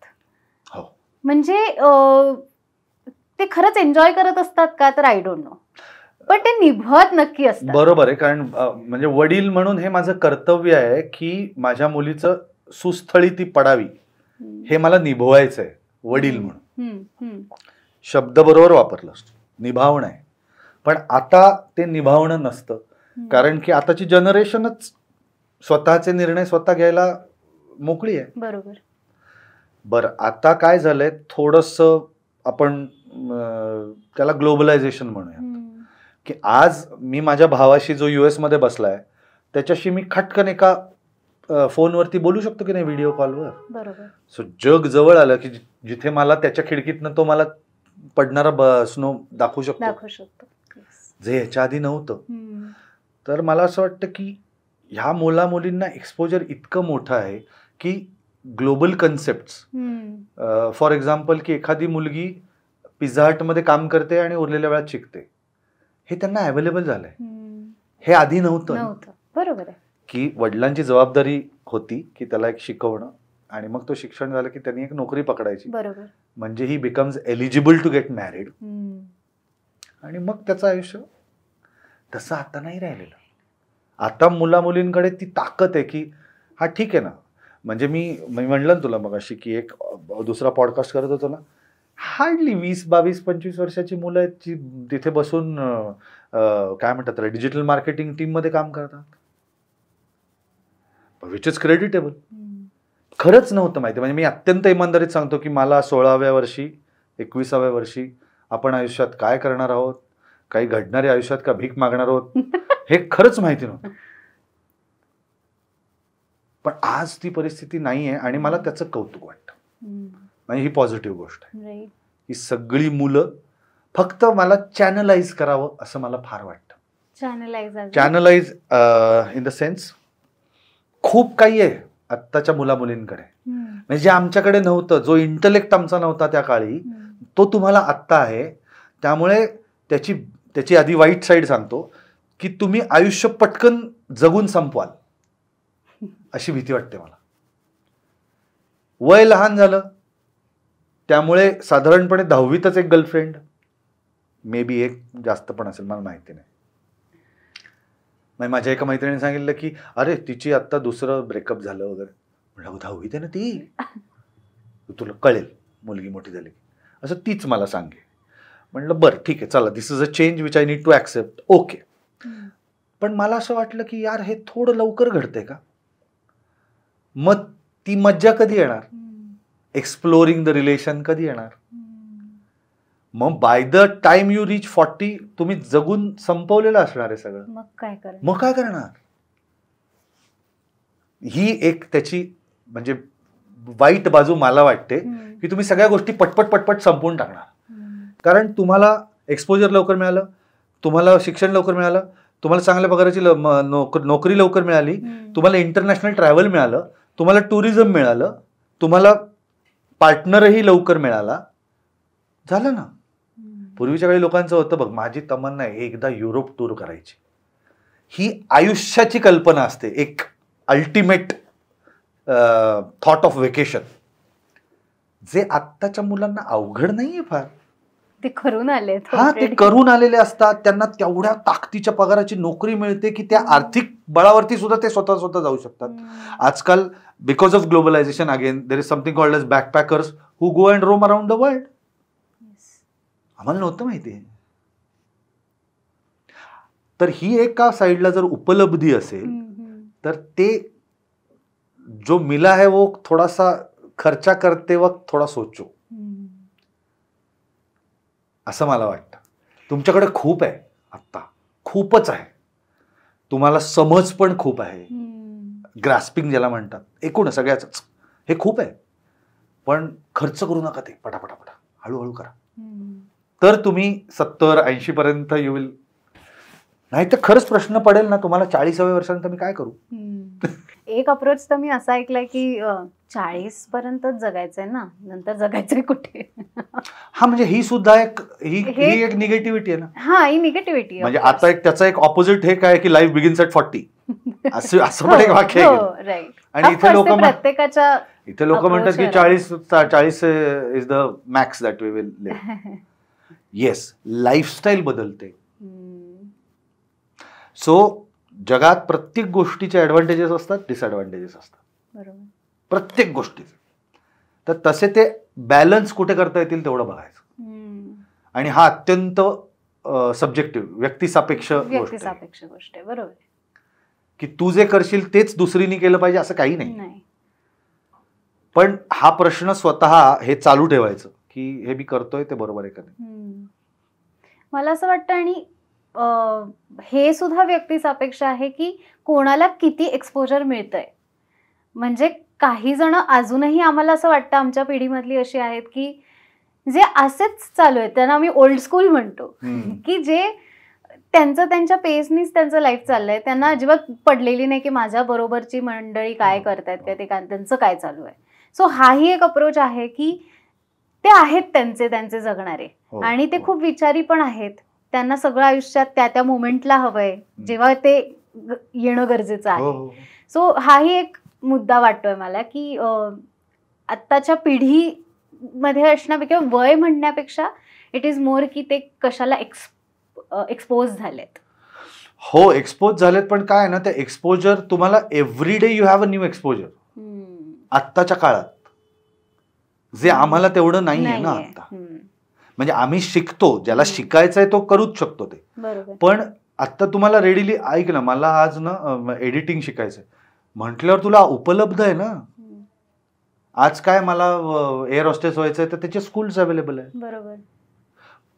म्हणजे ते खरंच एन्जॉय करत असतात का तर आय डोंट नो, पण ते निभवत नक्की असतात. बरोबर आहे, कारण म्हणजे वडील म्हणून हे माझं कर्तव्य आहे की माझ्या मुलीचं सुस्थळी ती पडावी, हे मला निभवायचं आहे वडील म्हणून. शब्द बरोबर वापरला असतो, निभावणं आहे. पण आता ते निभावणं नसतं, कारण की आताची जनरेशनच स्वतःचे निर्णय स्वतः घ्यायला मोकळी आहे. बरोबर. बरं, आता काय झालंय, थोडंसं आपण त्याला ग्लोबलायझेशन म्हणूया, की आज मी माझ्या भावाशी जो US मध्ये बसलाय त्याच्याशी मी खटकन एका फोनवरती बोलू शकतो की नाही, व्हिडिओ कॉलवर. बरोबर. सो जग जवळ आलं की जिथे मला त्याच्या खिडकीतनं तो मला पडणारा स्नो दाखवू शकतो, जे ह्याच्या आधी नव्हतं. तर मला असं वाटतं की ह्या मुला मुलींना एक्सपोजर इतकं मोठं आहे की ग्लोबल कन्सेप्ट, फॉर एक्झाम्पल की एखादी मुलगी पिझ्झा हटमध्ये काम करते आणि उरलेल्या वेळात शिकते, हे त्यांना अवेलेबल झालंय. हे आधी नव्हतं. बरोबर आहे. की वडिलांची जबाबदारी होती की त्याला एक शिकवणं, आणि मग तो शिक्षण झालं की त्यांनी एक नोकरी पकडायची. बरोबर. म्हणजे he becomes eligible to get married, आणि मग त्याचं आयुष्य. तसं आता नाही राहिलेलं. आता मुला मुलींकडे ती ताकद आहे की हा ठीक आहे ना. म्हणजे मी म्हणलं ना तुला मगाशी की एक दुसरा पॉडकास्ट करत होतो ना, हार्डली 20, 22, 25 वर्षाची मुलं आहेत जी तिथे बसून काय म्हणतात डिजिटल मार्केटिंग टीम मध्ये काम करतात, विच इज क्रेडिटेबल. खरंच नव्हतं माहिती. म्हणजे मी अत्यंत इमानदारीत सांगतो की मला 16व्या वर्षी 21व्या वर्षी आपण आयुष्यात काय करणार आहोत, काही घडणारे आयुष्यात का भीक मागणार आहोत, हे खरंच माहिती नव्हतं. पण आज ती परिस्थिती नाहीये आणि मला त्याचं कौतुक वाटतं. म्हणजे ही पॉझिटिव्ह गोष्ट आहे. ही सगळी मुलं फक्त मला चॅनलाइज करावं असं मला फार वाटतं. चॅनलाइज इन द सेन्स खूप काही आहे आत्ताच्या मुला मुलींकडे, म्हणजे जे आमच्याकडे नव्हतं. जो इंटलेक्ट आमचा नव्हता त्या काळी, तो तुम्हाला आत्ता आहे. त्यामुळे त्याची आधी वाईट साईड सांगतो की तुम्ही आयुष्य पटकन जगून संपवाल अशी भीती वाटते मला. वय लहान झालं त्यामुळे साधारणपणे 10वीतच एक गर्लफ्रेंड, मे बी एक जास्त पण असेल, मला माहिती नाही. माझ्या एका मैत्रिणीने सांगितलं की अरे तिची आता दुसरं ब्रेकअप झालं वगैरे. म्हणलं 10वीत आहे ना ती, तुला कळेल मुलगी मोठी झाली, असं तीच मला सांगे. म्हणलं बरं ठीक आहे, चला, this is a change which I need to accept. Okay. पण मला असं वाटलं की यार हे थोडं लवकर घडतंय का. मग ती मज्जा कधी येणार, एक्सप्लोरिंग द रिलेशन कधी येणार. मग by the time you reach 40 तुम्ही जगून संपवलेलं असणार आहे सगळं. मग काय करणार. ही एक त्याची म्हणजे वाईट बाजू मला वाटते की तुम्ही सगळ्या गोष्टी पटपट पटपट संपवून टाकणार. कारण तुम्हाला एक्सपोजर लवकर मिळालं, तुम्हाला शिक्षण लवकर मिळालं, तुम्हाला चांगल्या पगाराची नोकरी लवकर मिळाली, तुम्हाला इंटरनॅशनल ट्रॅव्हल मिळालं, तुम्हाला टुरिझम मिळालं, तुम्हाला पार्टनरही लवकर मिळाला, झालं ना. पूर्वीच्या काळी लोकांचं होतं बघ, माझी तमन्ना आहे एकदा युरोप टूर करायची. ही आयुष्याची कल्पना असते, एक अल्टिमेट थॉट ऑफ व्हेकेशन, जे आत्ताच्या मुलांना अवघड नाहीये फार. ते करून आले. ते करून आलेले असतात. त्यांना तेवढ्या ताकदीच्या पगाराची नोकरी मिळते की त्या आर्थिक बळावरती सुद्धा ते स्वतः जाऊ शकतात. आजकाल because of globalisation again there is something called as backpackers who go and roam around the world. आम्हाला नव्हतं माहिती. तर ही एका साईडला जर उपलब्धी असेल तर ते जो मिला है वो थोड़ा सा खर्चा करते वक्त थोडा सोचो, असं मला वाटतं. तुमच्याकडे खूप आहे आत्ता, खूपच आहे. तुम्हाला समज पण खूप आहे, ग्रास्पिंग ज्याला म्हणतात, एकूण सगळ्याच हे खूप आहे. पण खर्च करू नका ते पटापटा, हळूहळू करा. तर तुम्ही 70-80 पर्यंत यू विल नाही तर खरंच प्रश्न पडेल ना तुम्हाला 40व्या वर्षानंतर मी काय करू. एक अप्रोच तर मी असा ऐकलाय की 40 पर्यंतच जगायचंय ना, नंतर जगायचंय कुठे. हा म्हणजे ही सुद्धा ही एक निगेटिव्हिटी आहे ना. हा, ही निगेटिव्हिटी म्हणजे आता एक त्याचा एक ऑपोजिट हे काय की लाईफ बिगिन्स ॲट 40 असं पण एक वाक्य आहे. राईट. आणि प्रत्येकाच्या इथे लोक म्हणतात की 40 is the max that we will live. Yes, lifestyle बदलते. सो जगात प्रत्येक गोष्टीचे ऍडव्हान्टेजेस असतात, डिसएडव्हान्टेजेस असतात. बरोबर. प्रत्येक गोष्टीचे. तर तसे ते बॅलन्स कुठे करता येतील तेवढं बघायचं. आणि हा अत्यंत सब्जेक्टिव्ह, व्यक्तिसापेक्ष गोष्ट आहे. बरोबर. की तू जे करशील तेच दुसरीने केलं पाहिजे असं काही नाही. पण हा प्रश्न स्वतः हे चालू ठेवायचं की हे मी करतोय ते बरोबर आहे का नाही. मला असं वाटतं आणि हे सुद्धा व्यक्तिसापेक्ष आहे की कोणाला किती एक्सपोजर मिळतंय. म्हणजे काही जण अजूनही आम्हाला असं वाटतं, आमच्या पिढीमधली अशी आहेत की जे असेच चालू आहेत, त्यांना आम्ही ओल्ड स्कूल म्हणतो, की जे त्यांच्या पेसनीच त्यांचं लाईफ चाललंय. त्यांना अजिबात पडलेली नाही की माझ्या बरोबरची मंडळी काय करतायत काय, ते त्यांचं काय चालू आहे. सो हाही एक अप्रोच आहे की ते आहेत त्यांचे जगणारे, आणि ते खूप विचारी पण आहेत. त्यांना सगळं आयुष्यात त्या मोमेंटला हवंय, जेव्हा ते येणं गरजेचं आहे. सो हाही एक मुद्दा वाटतोय मला की आत्ताच्या पिढीमध्ये असण्यापेक्षा वय म्हणण्यापेक्षा इट इज मोर की ते कशाला एक्सपोज झालेत. हो, एक्सपोज झालेत. पण काय ना, ते एक्सपोजर तुम्हाला every day you have a new exposure आत्ताच्या काळात, जे आम्हाला तेवढं नाहीये ना आता. म्हणजे आम्ही शिकतो, ज्याला शिकायचंय तो करूच शकतो ते. पण आता तुम्हाला रेडीली, ऐक ना, मला आज ना एडिटिंग शिकायचंय म्हटल्यावर तुला उपलब्ध आहे ना. आज काय मला एअर होस्टेस व्हायचंय तर त्याचे स्कूल्स अवेलेबल आहे. बरोबर.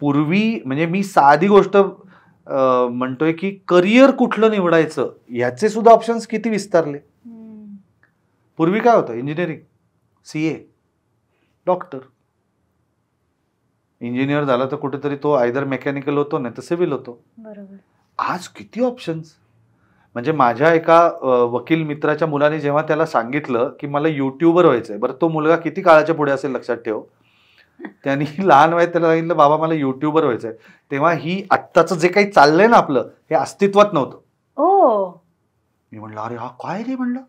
पूर्वी म्हणजे मी साधी गोष्ट म्हणतोय की करिअर कुठलं निवडायचं ह्याचे सुद्धा ऑप्शन्स किती विस्तारले. पूर्वी काय होतं, इंजिनिअरिंग, CA, डॉक्टर. इंजिनियर झाला तर कुठेतरी तो आयदर मेकॅनिकल होतो नाही तर सिव्हिल होतो. बरोबर. आज किती ऑप्शन्स. म्हणजे माझ्या एका वकील मित्राच्या मुलाने जेव्हा त्याला सांगितलं की मला युट्यूबर व्हायचंय, बरं तो मुलगा किती काळाच्या पुढे असेल लक्षात ठेव, त्यांनी लहान वयात त्याला सांगितलं बाबा मला युट्यूबर व्हायचंय, तेव्हा ही आत्ताचं जे काही चाललंय ना आपलं हे अस्तित्वात नव्हतं. मी म्हणलं अरे हा काय रे. म्हणलं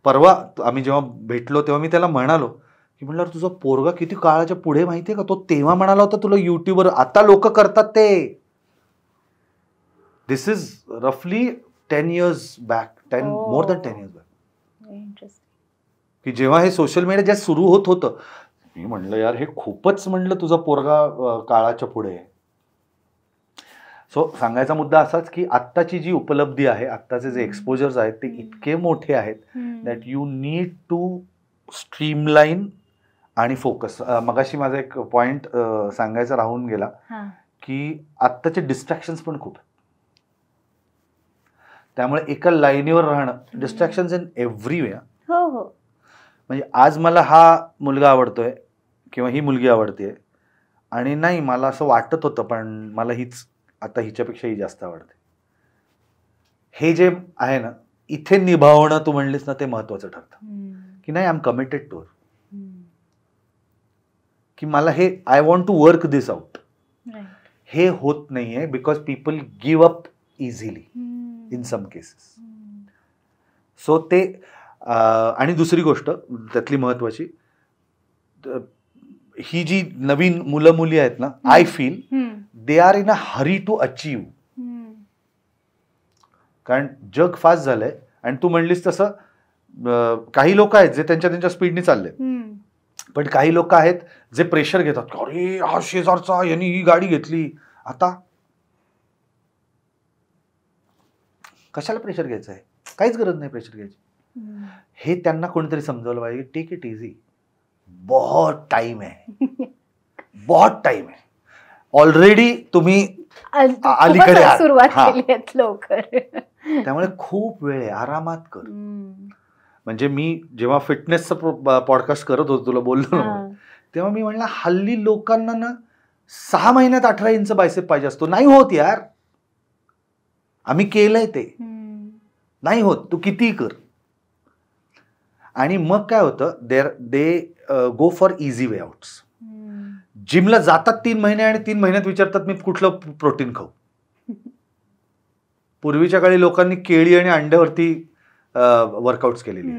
परवा आम्ही जेव्हा भेटलो तेव्हा मी त्याला म्हणालो की म्हणलं तुझा पोरगा किती काळाच्या पुढे माहितीये का, तो तेव्हा म्हणाला होता तुला युट्यूबर, आता लोक करतात ते. दिस इज रफली 10 years back, more than 10 years back. की जेव्हा हे सोशल मीडिया ज्या सुरू होत होतं, मी म्हणलं यार हे खूपच, म्हणलं तुझा पोरगा काळाच्या पुढे आहे. सो सांगायचा मुद्दा असाच की आत्ताची जी उपलब्धी आहे, आत्ताचे जे एक्सपोजर्स आहेत ते इतके मोठे आहेत that you need to streamline आणि फोकस. मगाशी माझा एक पॉइंट सांगायचा राहून गेला की आत्ताचे डिस्ट्रॅक्शन्स पण खूप आहेत. त्यामुळे एका लाईनीवर राहणं, डिस्ट्रॅक्शन्स इन एव्हरी वे. म्हणजे आज मला हा मुलगा आवडतोय किंवा ही मुलगी आवडते, आणि नाही मला असं वाटत होतं पण मला हीच आता हिच्यापेक्षाही जास्त आवडते. हे जे आहे ना इथे निभावणं, तू म्हणलीस ना, ते महत्वाचं ठरतं की नाही आय एम कमिटेड टू, की मला हे I want to work this out. हे होत नाहीये because people give up easily in some cases. So ते आणि दुसरी गोष्ट त्यातली महत्वाची, ही जी नवीन मुलं मुली आहेत ना, I feel they are in a hurry to achieve. कारण जग फास्ट झालंय आणि तू म्हणलीस तसं काही लोक आहेत जे त्यांच्या स्पीडने चालले, पण काही लोक आहेत जे प्रेशर घेतात, अरे हा शेजारचा यांनी ही गाडी घेतली, आता कशाला प्रेशर घ्यायचं आहे, काहीच गरज नाही प्रेशर घ्यायची. हे त्यांना कोणीतरी समजवलं पाहिजे. टेक इट इझी, बहुत टाइम आहे, बहुत टाइम आहे. ऑलरेडी तुम्ही अलीकडे सुरुवात केली लवकर, त्यामुळे खूप वेळ आहे, आरामात कर. म्हणजे मी जेव्हा फिटनेसचा पॉडकास्ट करत होतो, तुला बोललो ना, तेव्हा मी म्हणलं हल्ली लोकांना ना 6 महिन्यात 18 इंच बायसेप पाहिजे असतो. नाही होत यार. आम्ही केलंय ते, नाही होत तू कितीही कर. आणि मग काय होतं, they go for easy way outs. जिमला जातात 3 महिने आणि 3 महिन्यात विचारतात मी कुठलं प्रोटीन खाऊ. पूर्वीच्या काळी लोकांनी केळी आणि अंड्यावरती वर्कआउट्स केलेली.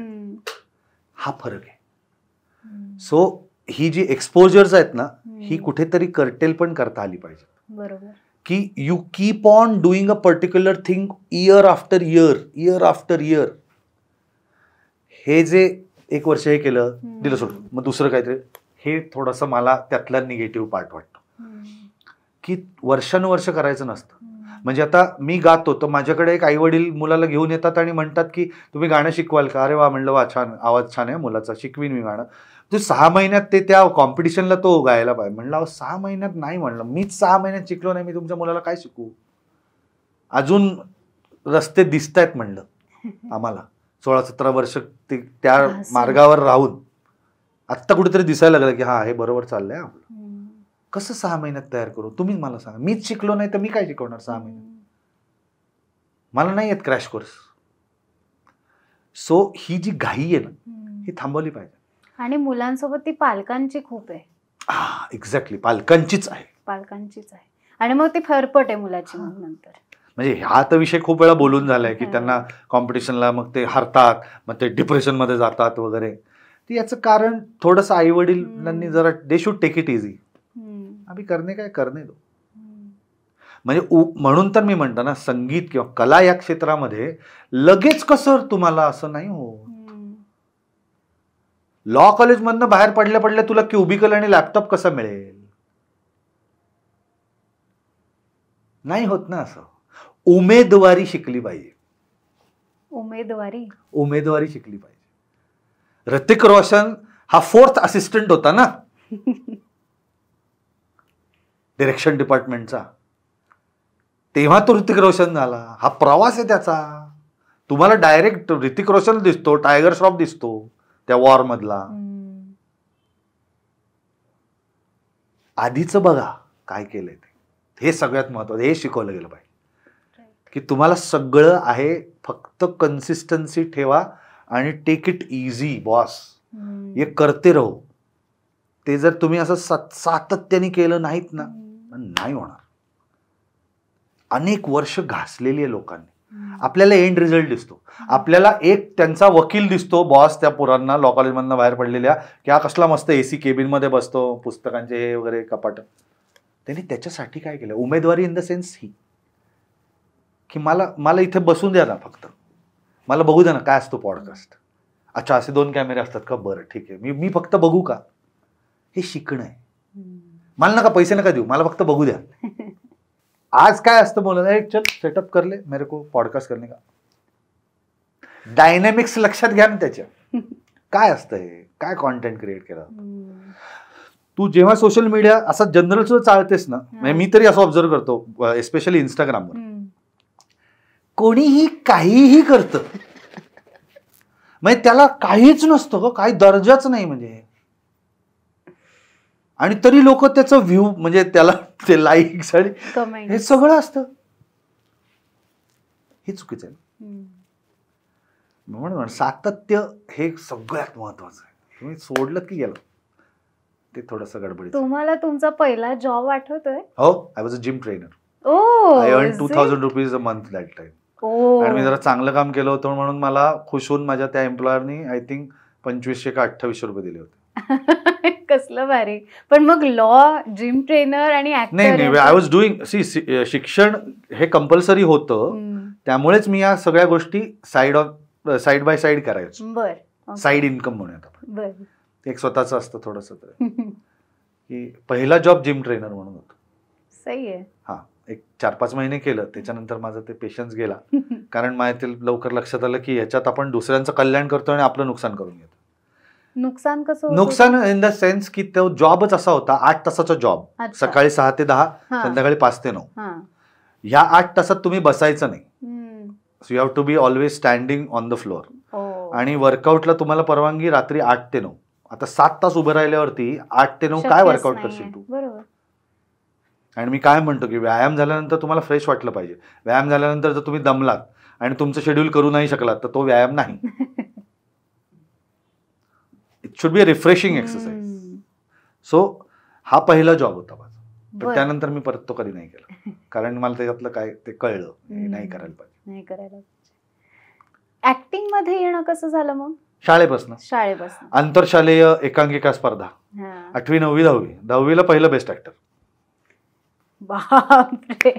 हा फरक आहे. सो ही जी एक्सपोजर्स आहेत ना, ही कुठेतरी कर्टेल पण करता आली पाहिजे. बरोबर. की you keep on doing a particular thing year after year, year after year. हे जे 1 वर्ष हे केलं, दिलं सोडून, मग दुसरं काहीतरी, हे थोडंसं मला त्यातला निगेटिव्ह पार्ट वाटतो. की वर्षानुवर्ष करायचं नसतं. म्हणजे आता मी गातो तर माझ्याकडे एक आई वडील मुलाला घेऊन येतात आणि म्हणतात की तुम्ही गाणं शिकवाल का? अरे वा, म्हणलं वा, छान आवाज छान आहे मुलाचा, शिकवीन मी गाणं. तो 6 महिन्यात ते त्या कॉम्पिटिशनला तो गायला पाहिजे. म्हणलं 6 महिन्यात नाही, म्हणलं मीच 6 महिन्यात शिकलो नाही, मी तुमच्या मुलाला काय शिकू? अजून रस्ते दिसत आहेत म्हणलं आम्हाला 16-17 वर्ष त्या मार्गावर राहून आत्ता कुठेतरी दिसायला लागलं की हा, हे बरोबर चाललंय आपलं. कसं 6 महिन्यात तयार करू? तुम्हीच मला सांगा. मीच शिकलो नाही तर मी काय शिकवणार 6 महिन्यात? मला नाही येत क्रॅश कोर्स. सो ही जी घाई आहे ना, ही थांबवली पाहिजे. आणि मुलांसोबत ती पालकांची खूप आहे. एक्झॅक्टली, पालकांचीच आहे. आणि मग ती फरफट आहे मुलाची नंतर. म्हणजे हा तर विषय खूप वेळा बोलून झालाय की त्यांना कॉम्पिटिशनला मग ते हरतात, मग ते डिप्रेशन मध्ये जातात वगैरे. याचं कारण थोडंसं आई वडिलांनी जरा they should take it easy. अभी करणे काय करणे दो. म्हणजे म्हणून तर मी म्हणतो ना, संगीत किंवा कला या क्षेत्रामध्ये लगेच कसं तुम्हाला असं नाही हो. लॉ कॉलेजमधनं बाहेर पडल्या पडल्या तुला क्युबिकल आणि लॅपटॉप कसा मिळेल? नाही होत ना असं. उमेदवारी शिकली पाहिजे. उमेदवारी शिकली पाहिजे. ऋतिक रोशन हा 4th असिस्टंट होता ना डिरेक्शन डिपार्टमेंटचा, तेव्हा तो ऋतिक रोशन झाला. हा प्रवास आहे त्याचा. तुम्हाला डायरेक्ट ऋतिक रोशन दिसतो, टायगर श्रॉफ दिसतो त्या वॉर मधला. आधीच बघा काय केलंय ते. हे सगळ्यात महत्वाचं, हे शिकवलं गेलं पाहिजे की तुम्हाला सगळं आहे, फक्त कन्सिस्टन्सी ठेवा आणि टेक इट इझी बॉस. हे करते राहू. ते जर तुम्ही असं सातत्याने केलं नाहीत ना, नाही होणार. अनेक वर्ष घासलेली आहे लोकांनी. आपल्याला एंड रिझल्ट दिसतो. आपल्याला एक त्यांचा वकील दिसतो, बॉस, त्या पोरांना लॉ कॉलेजमधनं बाहेर पडलेल्या, की हा कसला मस्त एसी केबिन मध्ये बसतो, पुस्तकांचे हे वगैरे कपाट. त्यांनी त्याच्यासाठी काय केलं? उमेदवारी इन द सेन्स ही की मला इथे बसून द्या ना, फक्त मला बघू द्या ना काय असतो पॉडकास्ट. अच्छा, असे 2 कॅमेरे असतात का? बरं ठीक आहे, मी फक्त बघू का? हे शिकणं आहे. मला नका पैसे नका देऊ, मला फक्त बघू द्या. आज काय असतं बोला, चल सेटअप कर ले, मेरे को पॉडकास्ट करने का. डायनॅमिक्स लक्षात घ्या ना त्याच्या. काय असतं हे, काय कॉन्टेंट क्रिएट केलं. तू जेव्हा सोशल मीडिया असं जनरल सुद्धा चालतेस ना, म्हणजे मी तरी असं ऑब्झर्व करतो, एस्पेशली इंस्टाग्रामवर कोणीही काहीही करतं, म्हणजे त्याला काहीच नसतं ग, काही दर्जाच नाही म्हणजे, आणि तरी लोक त्याचं व्ह्यू, म्हणजे त्याला ते लाईक्स आणि हे सगळं असतं. हे चुकीचं आहे. म्हणून सातत्य हे सगळ्यात महत्वाचं आहे. तुम्ही सोडलं की गेलं ते थोडंसं गडबडीत. तुम्हाला तुमचा पहिला जॉब आठवतोय? हो, I was a gym trainer. I earn 2000 rupees a month that time. आणि मी जरा चांगलं काम केलं होतं म्हणून मला खुश होऊन माझ्या त्या एम्प्लॉयरनी आय थिंक 2500 का 2800 रुपये दिले होते. कसलं भारी. पण मग लॉ, जिम ट्रेनर आणि नाही, आय वॉज डुईंग, शिक्षण हे कंपल्सरी होतं, त्यामुळेच मी या सगळ्या गोष्टी साइड बाय साइड करायचो. बरं. साइड इन्कम म्हणूयात. एक स्वतःच असतं थोडंसं की पहिला जॉब जिम ट्रेनर म्हणून होतो. सही आहे. हा, एक 4-5 महिने केलं, त्याच्यानंतर माझा ते पेशन्स गेला. कारण माझ्या ते लवकर लक्षात आलं की ह्याच्यात आपण दुसऱ्यांचं कल्याण करतो आणि आपलं नुकसान करून घेतो. नुकसान कसं? नुकसान इन द सेन्स की तो जॉबच असा होता, 8 तासाचा जॉब, सकाळी 6 ते 10, संध्याकाळी 5 ते 9. ह्या 8 तासात तुम्ही बसायचं नाही. So you have to be always standing on the floor. आणि वर्कआउटला तुम्हाला परवानगी रात्री 8 ते 9. आता 7 तास उभं राहिल्यावरती 8 ते 9 काय वर्कआउट करशील तू? आणि मी काय म्हणतो की व्यायाम झाल्यानंतर तुम्हाला फ्रेश वाटलं पाहिजे. व्यायाम झाल्यानंतर जर तुम्ही दमलात आणि तुमचं शेड्यूल करू नाही शकलात तर तो व्यायाम नाही. It should be a refreshing exercise. So हा पहिला जॉब होता माझा. पण त्यानंतर मी परत तो कधी नाही केला, कारण मला त्याच्यातलं काय ते कळलं नाही करायला पाहिजे. नाही करायला. ऍक्टिंग मध्ये येणं कसं झालं मग? शाळेपासून आंतरशालेय एकांकिका स्पर्धा 8वी 9वी 10वी. 10वीला पहिलं बेस्ट ऍक्टर. बापरे,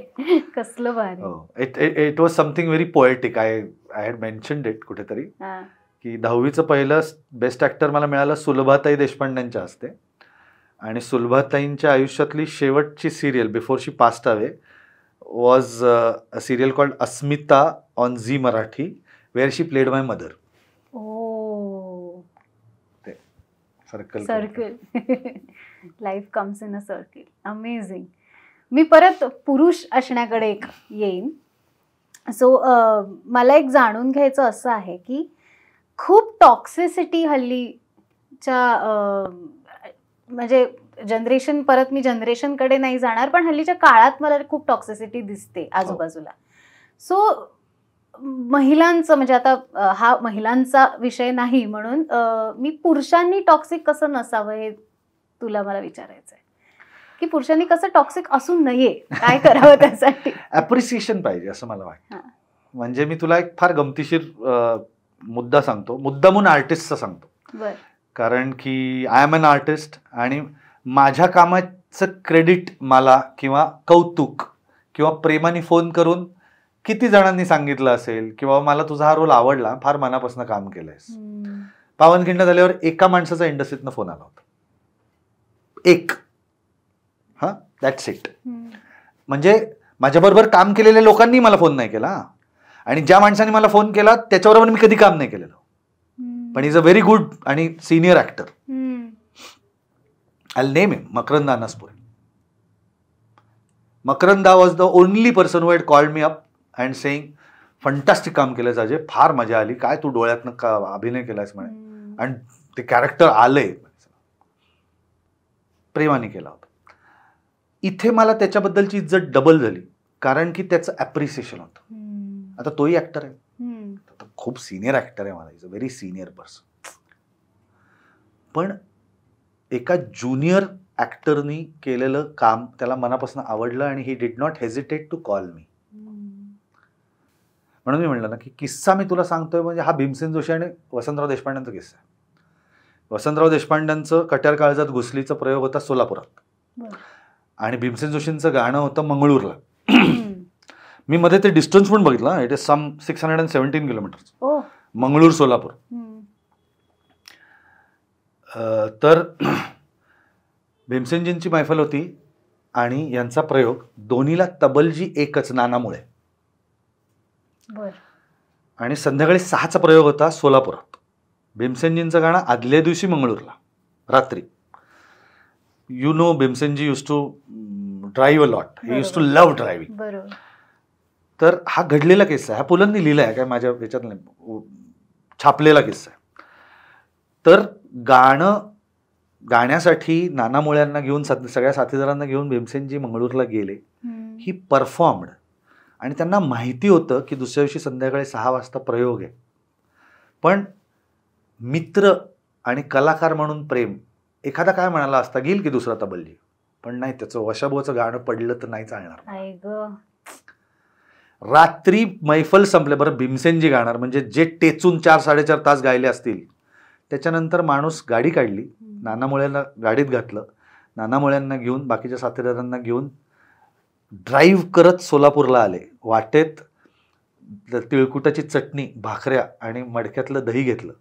कसलं भारी. It was something very poetic. I had mentioned it कुठेतरी की 10वीचं पहिलं बेस्ट ऍक्टर मला मिळालं सुलभाताई देशपांडेंच्या हस्ते. आणि सुलभाताईंच्या आयुष्यातली शेवटची serial before she passed away was a serial called Asmita on Zee Marathi where she played my mother. Circle. Life comes in a circle. Amazing. मी परत पुरुष असण्याकडे एक येईन. सो मला एक जाणून घ्यायचं असं आहे की खूप टॉक्सिसिटी हल्लीच्या म्हणजे जनरेशन, परत मी जनरेशनकडे नाही जाणार, पण हल्लीच्या काळात मला खूप टॉक्सिसिटी दिसते आजूबाजूला. सो महिलांचं म्हणजे आता हा महिलांचा विषय नाही म्हणून मी पुरुषांनी टॉक्सिक कसं नसावं हे तुला मला विचारायचं आहे की पुरुषांनी कसं टॉक्सिक असू नये, काय करावं त्यासाठी? ऍप्रिसिएशन पाहिजे असं मला वाटतं. म्हणजे मी तुला एक फार गमतीशीर मुद्दा सांगतो, मुद्दामून आर्टिस्टचा सांगतो. कारण की आय एम एन आर्टिस्ट आणि माझ्या कामाचं क्रेडिट मला किंवा कौतुक किंवा प्रेमाने फोन करून किती जणांनी सांगितलं असेल किंवा मला तुझा हा रोल आवडला, फार मनापासून काम केलंयस. पावनखिंड झाल्यावर एका माणसाचा इंडस्ट्रीतनं फोन आला होता, एक. हा, दॅट्स इट. म्हणजे माझ्याबरोबर काम केलेल्या लोकांनी मला फोन नाही केला आणि ज्या माणसाने मला फोन केला त्याच्याबरोबर मी कधी काम नाही केलेलं. पण इज अ व्हेरी गुड आणि senior actor. I name him, Makarand Anaspure. Makaranda was the only person who had called me up and saying fantastic काम केलंस अजय, फार मजा आली, काय तू डोळ्यातनं अभिनय केलायस म्हणे आणि ते कॅरेक्टर आलंय. प्रेमाने केला होता. इथे मला त्याच्याबद्दलची इज्जत डबल झाली कारण की त्याचं ऍप्रिसिएशन होतं. आता तोही ऍक्टर आहे, खूप सिनियर ऍक्टर आहे, मला is a very senior person. पण एका ज्युनियर ऍक्टरनी केलेलं काम त्याला मनापासून आवडलं आणि he did not hesitate to call me. म्हणून मी म्हणलं ना की किस्सा मी तुला सांगतोय म्हणजे हा भीमसेन जोशी आणि वसंतराव देशपांडेंचा किस्सा आहे. वसंतराव देशपांडेंचं कट्यार काळजात घुसलीचा प्रयोग होता सोलापुरात आणि भीमसेन जोशींचं गाणं होतं मंगळूरला. मी मध्ये ते डिस्टन्स पण बघितलं, it is some 617 kilometers, Mangalore Solapur. तर भीमसेनजींची मैफल होती आणि यांचा प्रयोग दोन्हीला तबलजी एकच, नानामुळे. आणि संध्याकाळी 6चा प्रयोग होता सोलापुरात. भीमसेनजींचं गाणं आदल्या दिवशी मंगळूरला रात्री. You know Bhimsenji used to drive a lot, he use to love driving. तर हा घडलेला किस्सा आहे, हा पुलंनी लिहिलाय, काय माझ्या ह्याच्यात नाही, छापलेला किस्सा आहे. तर गाण्यासाठी नानामुळ्यांना घेऊन सगळ्या साथीदारांना घेऊन भीमसेनजी मंगळूरला गेले. ही परफॉर्म्ड आणि त्यांना माहिती होतं की दुसऱ्या दिवशी संध्याकाळी 6 वाजता प्रयोग आहे. पण मित्र आणि कलाकार म्हणून प्रेम, एखादा काय म्हणाला असता घेईल की दुसरा तबलजी, पण नाही, त्याचं वशाभोचं गाणं पडलं तर नाही चालणार. रात्री मैफल संपले. बरं, भीमसेनजी गाणार म्हणजे जे टेचून 4-4.5 तास गायले असतील. त्याच्यानंतर माणूस गाडी काढली, नानामुळ्यांना गाडीत घातलं, नानामुळ्यांना घेऊन बाकीच्या साथीदारांना घेऊन ड्राईव्ह करत सोलापूरला आले. वाटेत तिळकुटाची चटणी, भाकऱ्या आणि मडक्यातलं दही घेतलं.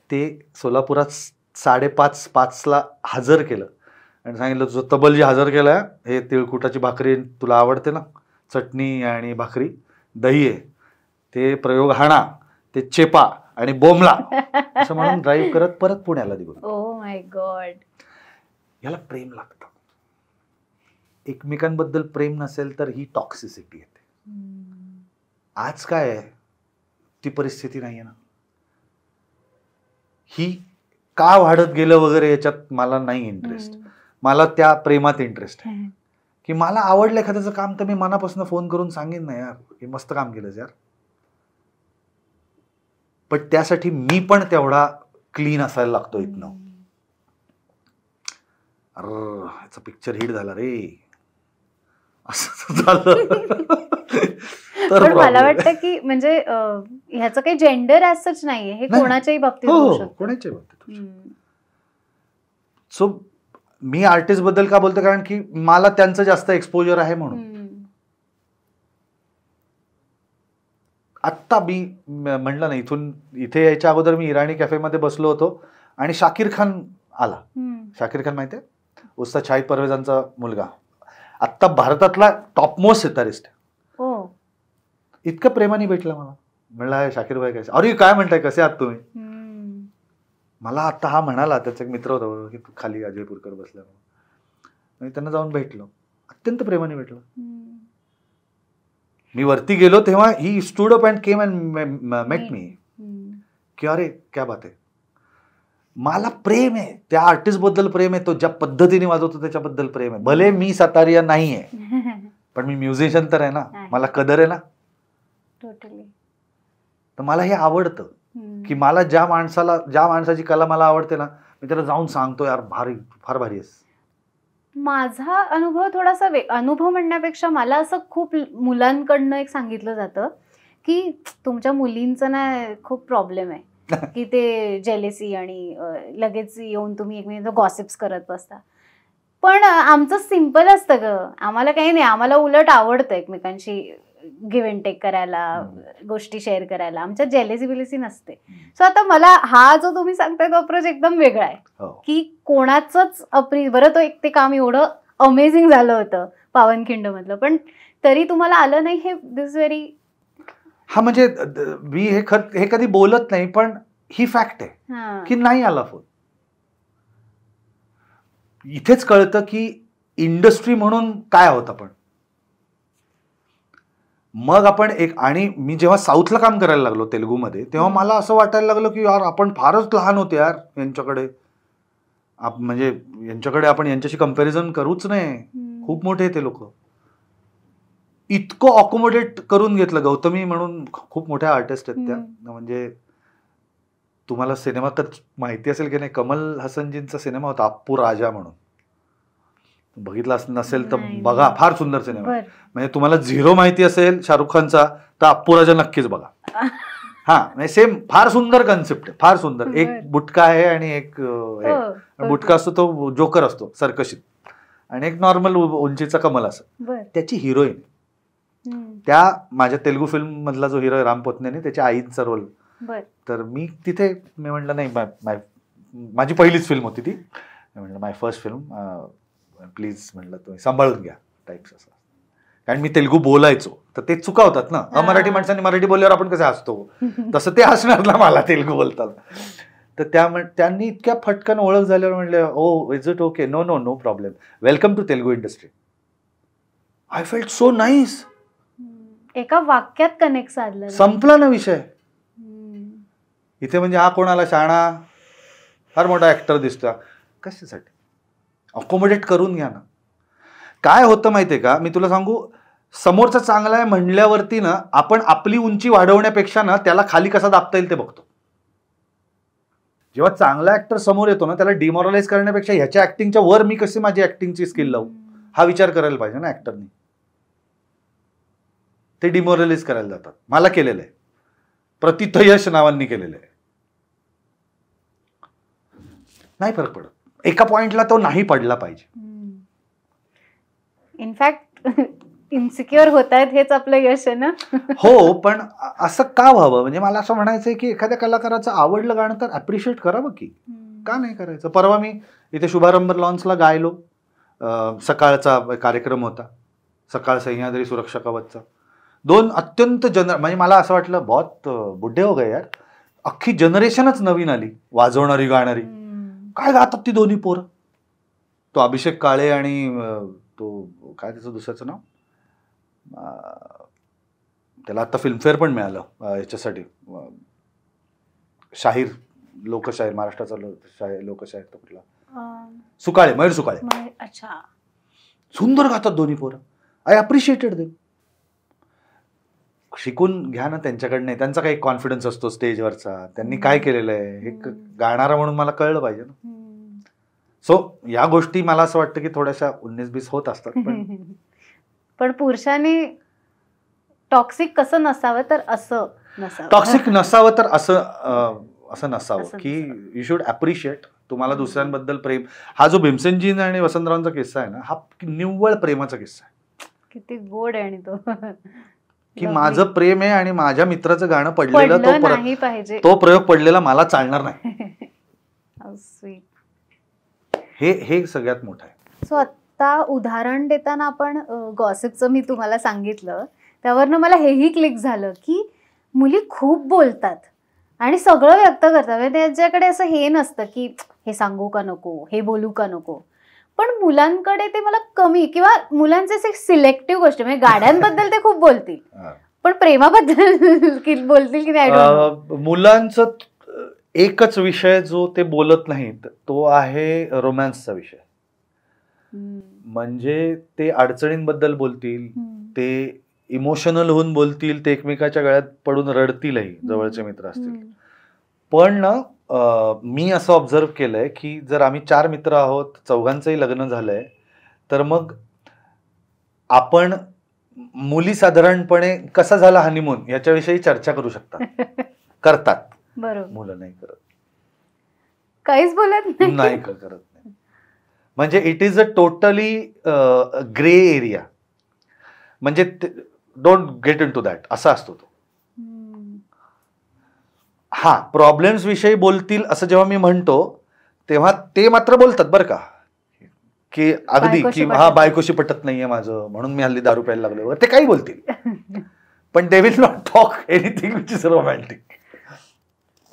ते सोलापुरात 5:30-5ला हजर केलं आणि सांगितलं तुझं तबलजी हजर केलाय, हे तिळकुटाची भाकरी तुला आवडते ना, चटणी आणि भाकरी, दही आहे, ते प्रयोग हाणा, ते चेपा आणि बोमला, असं म्हणून ड्राईव्ह करत परत पुण्याला निघून. Oh my God. याला प्रेम लागतं. एकमेकांबद्दल प्रेम नसेल तर ही टॉक्सिसिटी येते. आज काय आहे, ती परिस्थिती नाहीये ना. ही का वाढत गेलं वगैरे याच्यात मला नाही इंटरेस्ट. मला त्या प्रेमात इंटरेस्ट आहे की मला आवडलं एखाद्याचं काम तर मी मनापासून फोन करून सांगेन ना यार हे मस्त काम केलंस यार. पण त्यासाठी मी पण तेवढा क्लीन असायला लागतो इथनं. अरे ह्याचा पिक्चर हिट झाला रे असं झालं. पण मला वाटतं की म्हणजे ह्याचं काही जेंडर ऍज नाहीये, हे कोणाच्याही बाबतीत होऊ शकतं. कोणाच्याही बाबतीत. सो मी आर्टिस्ट बद्दल का बोलतो कारण की मला त्यांचं जास्त एक्सपोजर आहे म्हणून. आत्ता मी म्हटलं ना इथे यायच्या अगोदर मी इराणी कॅफेमध्ये बसलो होतो आणि शाकीर खान आला. शाकीर खान माहितीये, उस्ताद शाहिद परवेजांचा मुलगा, आत्ता भारतातला टॉपमोस्ट सितारिस्ट. इतकं प्रेमाने भेटलं मला. म्हणलं शाकीर भाई कसे, अरे काय म्हणताय, कसे आहात तुम्ही. मला आता हा म्हणाला, त्याचा एक मित्र होता की खाली अजयपूरकर बसला, मी त्यांना जाऊन भेटलो, अत्यंत प्रेमाने भेटलो. मी वरती गेलो तेव्हा he stood up and came and met me की अरे क्या बात आहे. मला प्रेम आहे त्या आर्टिस्ट बद्दल, प्रेम आहे, तो ज्या पद्धतीने वाजवतो त्याच्याबद्दल प्रेम आहे. भले मी सतारिया नाही आहे पण मी म्युझिशियन तर आहे ना, मला कदर आहे ना. तर मला हे आवडतं की मला ज्या माणसाची कला मला आवडते ना, मी त्याला जाऊन सांगतो यार भारी, फार भारी आहेस. माझा अनुभव थोडासा अनुभव म्हणण्यापेक्षा मला असं खूप मुलांकडनं एक सांगितलं जातं की तुमच्या मुलींचं ना खूप प्रॉब्लेम आहे की ते जेलेसी आणि लगेच येऊन तुम्ही एकमेकांचं गॉसिप्स करत बसता. पण आमचं सिम्पल असतं ग, आम्हाला काही नाही, आम्हाला उलट आवडतं एकमेकांशी गिव्ह अँड टेक करायला, गोष्टी शेअर करायला, आमच्यात जेलेसी बिलेसी नसते. सो आता मला हा जो तुम्ही सांगताय तो अप्रोच एकदम वेगळा आहे की कोणाचंच बरं तो एक ते काम एवढं अमेझिंग झालं होतं पावनखिंड मधलं, पण तरी तुम्हाला आलं नाही, हे दिस व्हेरी. हा म्हणजे मी हे कधी बोलत नाही, पण ही फॅक्ट आहे की नाही आला फोन. इथेच कळतं की इंडस्ट्री म्हणून काय आहोत आपण. मग आपण आणि मी जेव्हा साऊथला काम करायला लागलो तेलुगूमध्ये, तेव्हा मला असं वाटायला लागलं की यार आपण फारच लहान होते यार यांच्याकडे, म्हणजे यांच्याकडे आपण यांच्याशी कंपॅरिझन करूच नाही, खूप मोठे ते लोक. इतकं अकोमोडेट करून घेतलं. गौतमी म्हणून खूप मोठ्या आर्टिस्ट आहेत त्या, म्हणजे तुम्हाला सिनेमा तर माहिती असेल की नाही, कमल हसनजींचा सिनेमा होता अप्पू राजा म्हणून, बघितला नसेल तर बघा, फार सुंदर सिनेमा. म्हणजे तुम्हाला झिरो माहिती असेल शाहरुख खानचा तर अप्पू राजा नक्कीच बघा. हा म्हणजे सेम, फार सुंदर कन्सेप्ट आहे, फार सुंदर. एक बुटका आहे आणि एक बुटका असतो तो जोकर असतो सर्कशीत, आणि एक नॉर्मल उंचीचा कमल असं. त्याची हिरोईन, त्या माझ्या तेलुगू फिल्म मधला जो हिरो राम पोतनेने, त्याच्या आईचा रोल. तर मी तिथे मी म्हटलं नाही, माझी पहिलीच फिल्म होती ती, म्हटलं माय फर्स्ट फिल्म, प्लीज म्हटलं तुम्ही सांभाळून घ्या टाईप्स असं. कारण मी तेलुगू बोलायचो तर ते चुका होतात ना, अमराठी माणसांनी मराठी बोलल्यावर आपण कसं हसतो, तसं ते हसणार ना मला तेलुगू बोलताना. तर त्यांनी इतक्या फटकन ओळख झाल्यावर म्हणले, oh is it okay, no no no problem, welcome to Telugu industry. I felt so nice. एका वाक्यात कनेक्ट साधलं, संपला ना विषय. इथे म्हणजे हा कोणाला शाणा, फार मोठा ऍक्टर दिसतो, कशासाठी. अकोमोडेट करून घ्या ना. काय होतं माहितीये का, मी तुला सांगू, समोरचा चांगला आहे म्हणल्यावरती ना आपण आपली उंची वाढवण्यापेक्षा ना त्याला खाली कसा दाबता येईल ते बघतो. जेव्हा चांगला ऍक्टर समोर येतो ना, त्याला डिमॉरलाइज करण्यापेक्षा ह्याच्या ऍक्टिंगच्या वर मी कशी माझी ऍक्टिंगची स्किल लावू, हा विचार करायला पाहिजे ना ऍक्टरनी. ते डिमॉरलाइज करायला जातात. मला केलेलं आहे, प्रतिथयश नावांनी केलेलं आहे. नाही फरक पडत, एका पॉइंटला तो नाही पडला पाहिजे. इनफॅक्ट इन्सिक्युअर होत आहेत हेच आपलं यश आहे ना. हो, पण असं का व्हावं. म्हणजे मला असं म्हणायचंय की एखाद्या कलाकाराचं आवडलं गाणं तर अप्रिशिएट करावं की, का नाही करायचं. परवा मी इथे शुभारंभ लॉन्चला गायलो, सकाळचा कार्यक्रम होता, सकाळ सह्याद्री सुरक्षा कवचचा. 2 अत्यंत म्हणजे मला असं वाटलं बहुत बुड्ढे हो गए यार, अख्खी जनरेशनच नवीन आली वाजवणारी गाणारी. काय गातात ती दोन्ही पोरं, तो अभिषेक काळे आणि तो काय त्याचं दुसऱ्याचं नाव, त्याला आता फिल्मफेअर पण मिळालं याच्यासाठी, शाहीर, लोकशाहीर, महाराष्ट्राचा लोकशाहीर तो कुठला, सुकाळे, मयूर सुकाळे. अच्छा. सुंदर गातात दोन्ही पोरं, आय अप्रिशिएटेड देम. शिकून घ्या ना त्यांच्याकडनं. त्यांचा काही कॉन्फिडन्स असतो स्टेजवरचा, त्यांनी काय केलेलं आहे हे गाणारा म्हणून मला कळलं पाहिजे ना. सो या गोष्टी मला असं वाटतं की थोड्याशा 19-20 होत असतात. पण पुरुषांनी टॉक्सिक कसं नसावं तर असं नसावं. टॉक्सिक नसावं तर असं नसावं की यू शुड अप्रिशिएट. तुम्हाला दुसऱ्यांबद्दल प्रेम. हा जो भीमसेनजी आणि वसंतरावांचा किस्सा आहे ना, हा निव्वळ प्रेमाचा किस्सा आहे. किती गोड आहे. आणि तो की माझं प्रेम आहे आणि माझ्या मित्राचं गाणं पडलेलं नाही पाहिजे, तो प्रयोग पडलेला मला चालणार नाही. हे सगळ्यात मोठं आहे. सो आता उदाहरण देताना आपण गॉसिपचं मी तुम्हाला सांगितलं, त्यावरनं मला हेही क्लिक झालं की मुली खूप बोलतात आणि सगळं व्यक्त करतात. म्हणजे त्यांच्याकडे असं हे नसतं की हे सांगू का नको, हे बोलू का नको. पण मुलांकडे ते मला कमी, किंवा मुलांचे सिलेक्टिव्ह गोष्टी, म्हणजे गाड्यांबद्दल ते खूप बोलतील पण प्रेमाबद्दल बोलतील की नाही. मुलांचं एकच विषय जो ते बोलत नाहीत तो आहे रोमॅन्सचा विषय. म्हणजे ते अडचणींबद्दल बोलतील, ते इमोशनल होऊन बोलतील, ते एकमेकाच्या गळ्यात पडून रडतीलही जवळचे मित्र असतील. पण ना मी असं ऑब्झर्व केलंय की जर आम्ही 4 मित्र आहोत, चौघांचंही लग्न झालंय, तर मग आपण मुली साधारणपणे कसा झाला हनीमून याच्याविषयी चर्चा करू शकतात. करतात. बरोबर. मुलं नाही करत, काहीच बोलत नाही करत नाही. म्हणजे it is a totally grey area. म्हणजे don't get in to that असा असतो तो. हा प्रॉब्लेम्स विषयी बोलतील असं जेव्हा मी म्हणतो तेव्हा ते मात्र बोलतात बरं का, की अगदी की हा बायकोशी पटत नाहीये माझं म्हणून मी हल्ली दारू प्यायला लागलो, ते काही बोलतील. पण they will not talk anything which is romantic.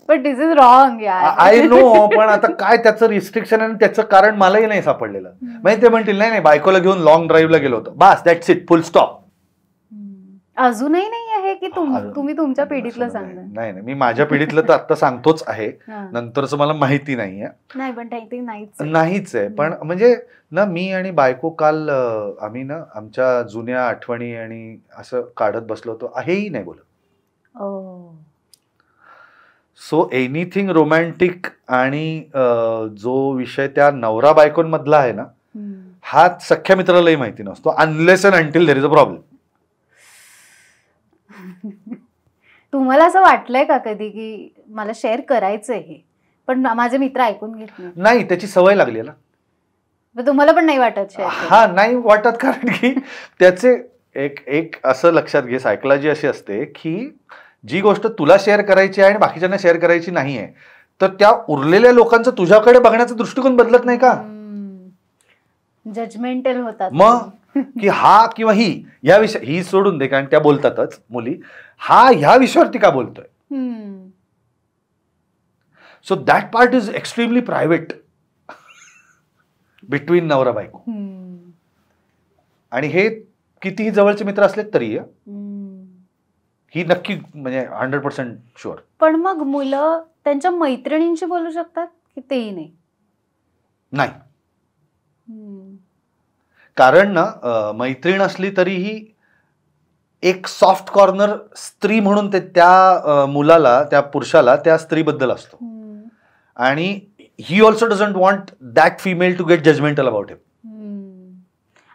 But this is wrong यार. I know. पण आता काय त्याचं रिस्ट्रिक्शन आणि त्याचं कारण मलाही नाही सापडलेलं. म्हणजे ते म्हणतील नाही बायकोला घेऊन लॉंग ड्राईव्हला गेलो होतो, बस दॅट्स इट, फुल स्टॉप. अजूनही नाही आहे की तुम्ही तुमच्या पिढीतलं सांगा. नाही मी माझ्या पिढीतलं तर आता सांगतोच आहे, नंतरच मला माहिती नाहीये. नाही पण नाहीच आहे. पण म्हणजे ना मी आणि बायको काल आम्ही ना आमच्या जुन्या आठवणी आणि असं काढत बसलो होतो, हेही नाही बोलत. सो एनिथिंग रोमॅन्टिक आणि जो विषय त्या नवरा बायकोंमधला आहे ना, हा सख्या मित्रालाही माहिती नसतो unless and until there is a problem. तुम्हाला असं वाटलंय का कधी की मला शेअर करायचंय हे, पण माझे मित्र ऐकून घेत नाही? त्याची सवय लागली ना. तुम्हाला पण नाही वाटत? हा नाही वाटत, कारण की त्याचे एक असं लक्षात घे, सायकोलॉजी अशी असते की जी गोष्ट तुला शेअर करायची आहे आणि बाकीच्यांना शेअर करायची नाहीये, तर त्या उरलेल्या लोकांचं तुझ्याकडे बघण्याचा दृष्टिकोन बदलत नाही का? जजमेंटल होतात मग, की हा किंवा ही या विषय, ही सोडून दे कारण त्या बोलतातच मुली, हा ह्या विषयावरती का बोलतोय. So that part is extremely private between नवरा बायको. आणि हे कितीही जवळचे मित्र असले तरी ही नक्की म्हणजे 100% शुअर. पण मग मुलं त्यांच्या मैत्रिणींशी बोलू शकतात की तेही नाही? नाही. कारण ना मैत्रीण असली तरीही एक सॉफ्ट कॉर्नर स्त्री म्हणून ते त्या मुलाला, त्या पुरुषाला त्या स्त्रीबद्दल असतो. आणि he also doesn't want that female to get judgemental about him.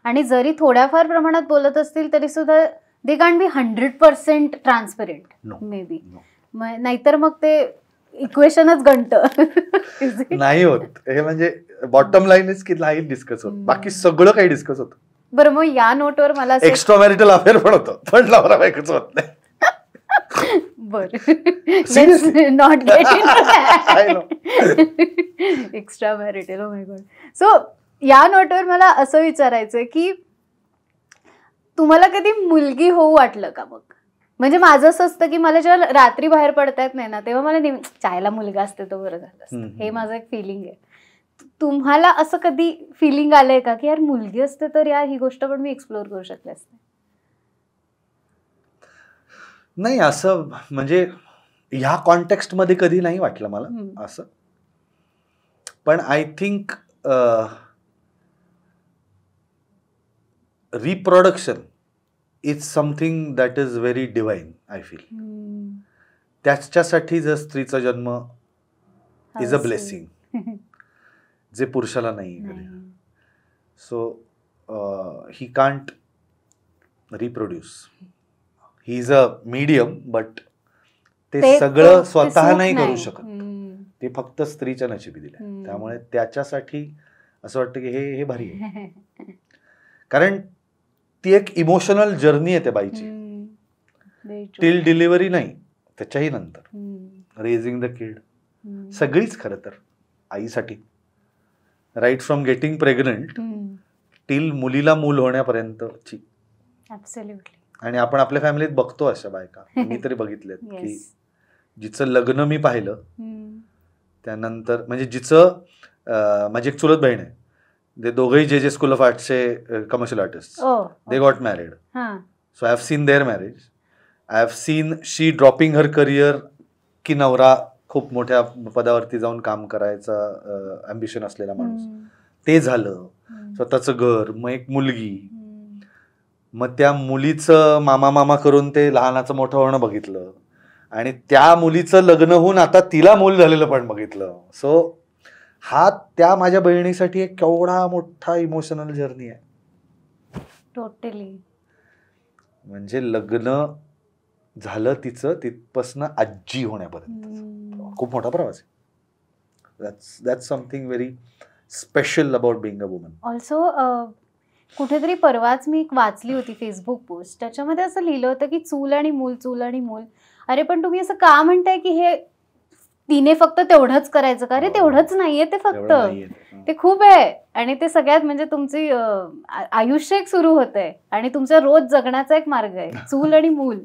आणि जरी थोड्याफार प्रमाणात बोलत असतील तरी सुद्धा they can be 100% transparent may be. नाहीतर मग ते इक्वेशनच गणत नाही होत. हे म्हणजे बॉटम लाईन इज की नाही डिस्कस होत, बाकी सगळं काही डिस्कस होतं. बरं, मग या नोटवर मला एक्स्ट्रा मॅरिटल अफेअर पण होतं, पण नवरा बायकोच होत नाही. Not extra marital. Oh my God. So या नोटवर मला असं विचारायचंय की तुम्हाला कधी मुलगी होऊ वाटलं का? मग म्हणजे माझं असं असतं की मला जेव्हा रात्री बाहेर पडता येत नाही ना, तेव्हा मला चायला मुलगा असते तो बरं झालं असतं, हे माझं एक फिलिंग आहे. तुम्हाला असं कधी फिलिंग आलंय का की यार मुलगी असते तर यार ही गोष्ट पण मी एक्सप्लोर करू शकले असते? नाही, असं म्हणजे ह्या कॉन्टेक्स्ट मध्ये कधी नाही वाटलं मला असं. पण I think reproduction is something that is very divine, I feel. त्याच्यासाठी जर स्त्रीचा जन्म इज अ ब्लेसिंग, जे पुरुषाला नाही. So he can't reproduce. He is a medium, but ते सगळं स्वतः नाही करू शकत. ते फक्त स्त्रीच्या नशिबी दिल्या. त्यामुळे त्याच्यासाठी असं वाटतं की हे भारी आहे. कारण ती एक इमोशनल जर्नी आहे त्या बाईची. टिल डिलिव्हरी नाही, त्याच्याही नंतर रेझिंग द किड, सगळीच खरं तर आईसाठी, right from getting pregnant till मुलीला मूल होण्यापर्यंतची. आणि आपण आपल्या फॅमिलीत बघतो अशा बायका, मी तरी बघितल्यात की जिचं लग्न मी पाहिलं त्यानंतर, म्हणजे जिचं, माझी एक चुलत बहीण आहे, ते दोघंही जे स्कूल ऑफ आर्ट्सचे commercial artist, they got married. So I have seen their marriage. I have seen she dropping her career, की नवरा खूप मोठ्या पदावरती जाऊन काम करायचा अम्बिशन असलेला माणूस, ते झालं, स्वतःचं घर, मग एक मुलगी, मग त्या मुलीचं मामा करून ते लहानाचं मोठं होणं बघितलं, आणि त्या मुलीचं लग्न होऊन आता तिला मूल झालेलं पण बघितलं. सो हा त्या माझ्या बहिणीसाठी एक केवढा मोठा इमोशनल जर्नी आहे. टोटली. म्हणजे लग्न झालं तिचं, तिथपासनं आजी होण्यापर्यंत खूप मोठा प्रवास आहे. That's something very special about being a woman. Also कुठेतरी परवाच मी एक वाचली होती फेसबुक पोस्ट, त्याच्यामध्ये असं लिहिलं होतं की चूल आणि मूल, चूल आणि मूल. अरे पण तुम्ही असं का म्हणताय की हे तिने फक्त तेवढंच करायचं का? अरे तेवढंच नाहीये ते, फक्त ते खूप आहे. आणि ते सगळ्यात म्हणजे तुमची आयुष्य एक सुरू होतंय आणि तुमचा रोज जगण्याचा एक मार्ग आहे, चूल आणि मूल.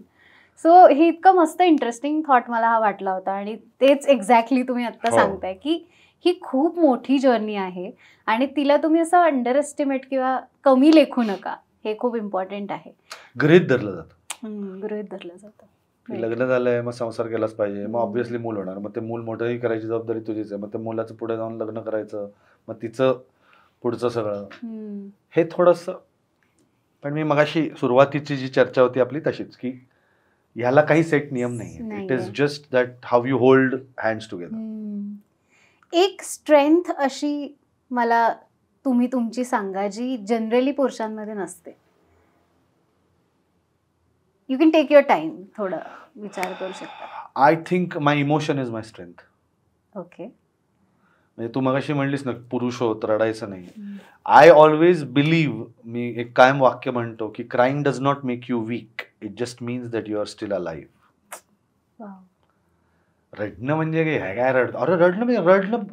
सो हे इतकं मस्त इंटरेस्टिंग थॉट मला हा वाटला होता. आणि तेच एक्झॅक्टली तुम्ही आता सांगताय की ही खूप मोठी जर्नी आहे आणि तिला तुम्ही असं अंडर एस्टिमेट किंवा कमी लेखू नका. हे खूप इम्पॉर्टंट आहे. गृहीत धरलं जातं. गृहीत धरलं जातं. लग्न झालंय, मग संसार केलाच पाहिजे, मग ऑब्व्हियसली मूल होणार, मग ते मूल मोठंही करायची जबाबदारी तुझीच आहे, मग त्या मुलाचं पुढे जाऊन लग्न करायचं, मग तिचं पुढचं सगळं, हे थोडंसं. पण मी मगाशी सुरुवातीची जी चर्चा होती आपली तशीच, की ह्याला काही सेट नियम नाही. It is just that how you hold hands together. एक स्ट्रेंथ अशी मला तुम्ही तुमची सांगा जी जनरली पुरुषांमध्ये नसते. You can take your time, थोडं विचार करू शकता. I think my emotion is my strength. Okay. म्हणजे तू मगाशी म्हणलीस ना, पुरुष होत रडायचं नाही. आय ऑलवेज बिलीव्ह, मी एक कायम वाक्य म्हणतो की crying does not make you weak, it just means that you are still alive. रडणं म्हणजे काय रडतं? अरे रडणं म्हणजे रडणं,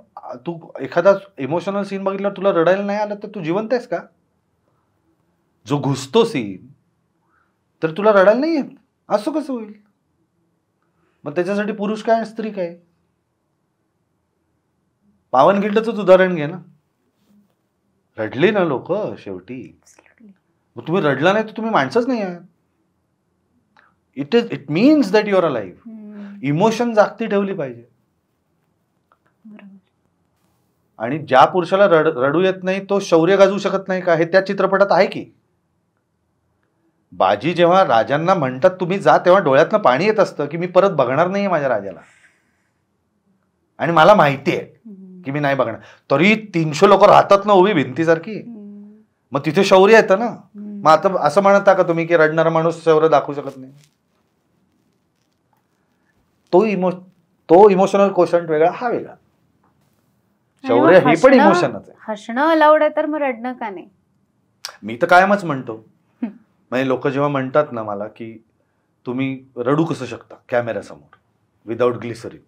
तू एखादा इमोशनल सीन बघितल्यावर तुला रडायला नाही आलं तर तू जिवंत आहेस का? जो घुसतो सीन तर तुला रडायला नाही येत, असं कसं होईल? मग त्याच्यासाठी पुरुष काय आणि स्त्री काय? पावनखिंडचं उदाहरण घे ना, रडली ना लोक शेवटी. मग तुम्ही रडला नाही तर तुम्ही माणसंच नाही आहात. It means that you are alive. Emotion जागती ठेवली पाहिजे. आणि ज्या पुरुषाला रडू येत नाही तो शौर्य गाजवू शकत नाही का, हे त्या चित्रपटात आहे की. बाजी जेव्हा राजांना म्हणतात तुम्ही जा, तेव्हा डोळ्यातनं पाणी येत असतं की मी परत बघणार नाहीये माझ्या राजाला, आणि मला माहिती आहे की मी नाही बघणार. तरी 300 लोक राहतात ना उभी भिंतीसारखी, मग तिथे शौर्य येतं ना. मग आता असं म्हणता का तुम्ही की रडणारा माणूस शौर्य दाखवू शकत नाही? तो इमोशनल कोशंट वेगळा, हा वेगळा. शौर्य हे पण इमोशनच आहे. हसणं अलाउड आहे तर मग रडणं का नाही? मी तर कायमच म्हणतो, म्हणजे लोक जेव्हा म्हणतात ना मला की तुम्ही रडू कसं शकता कॅमेऱ्यासमोर विदाऊट ग्लिसरीन,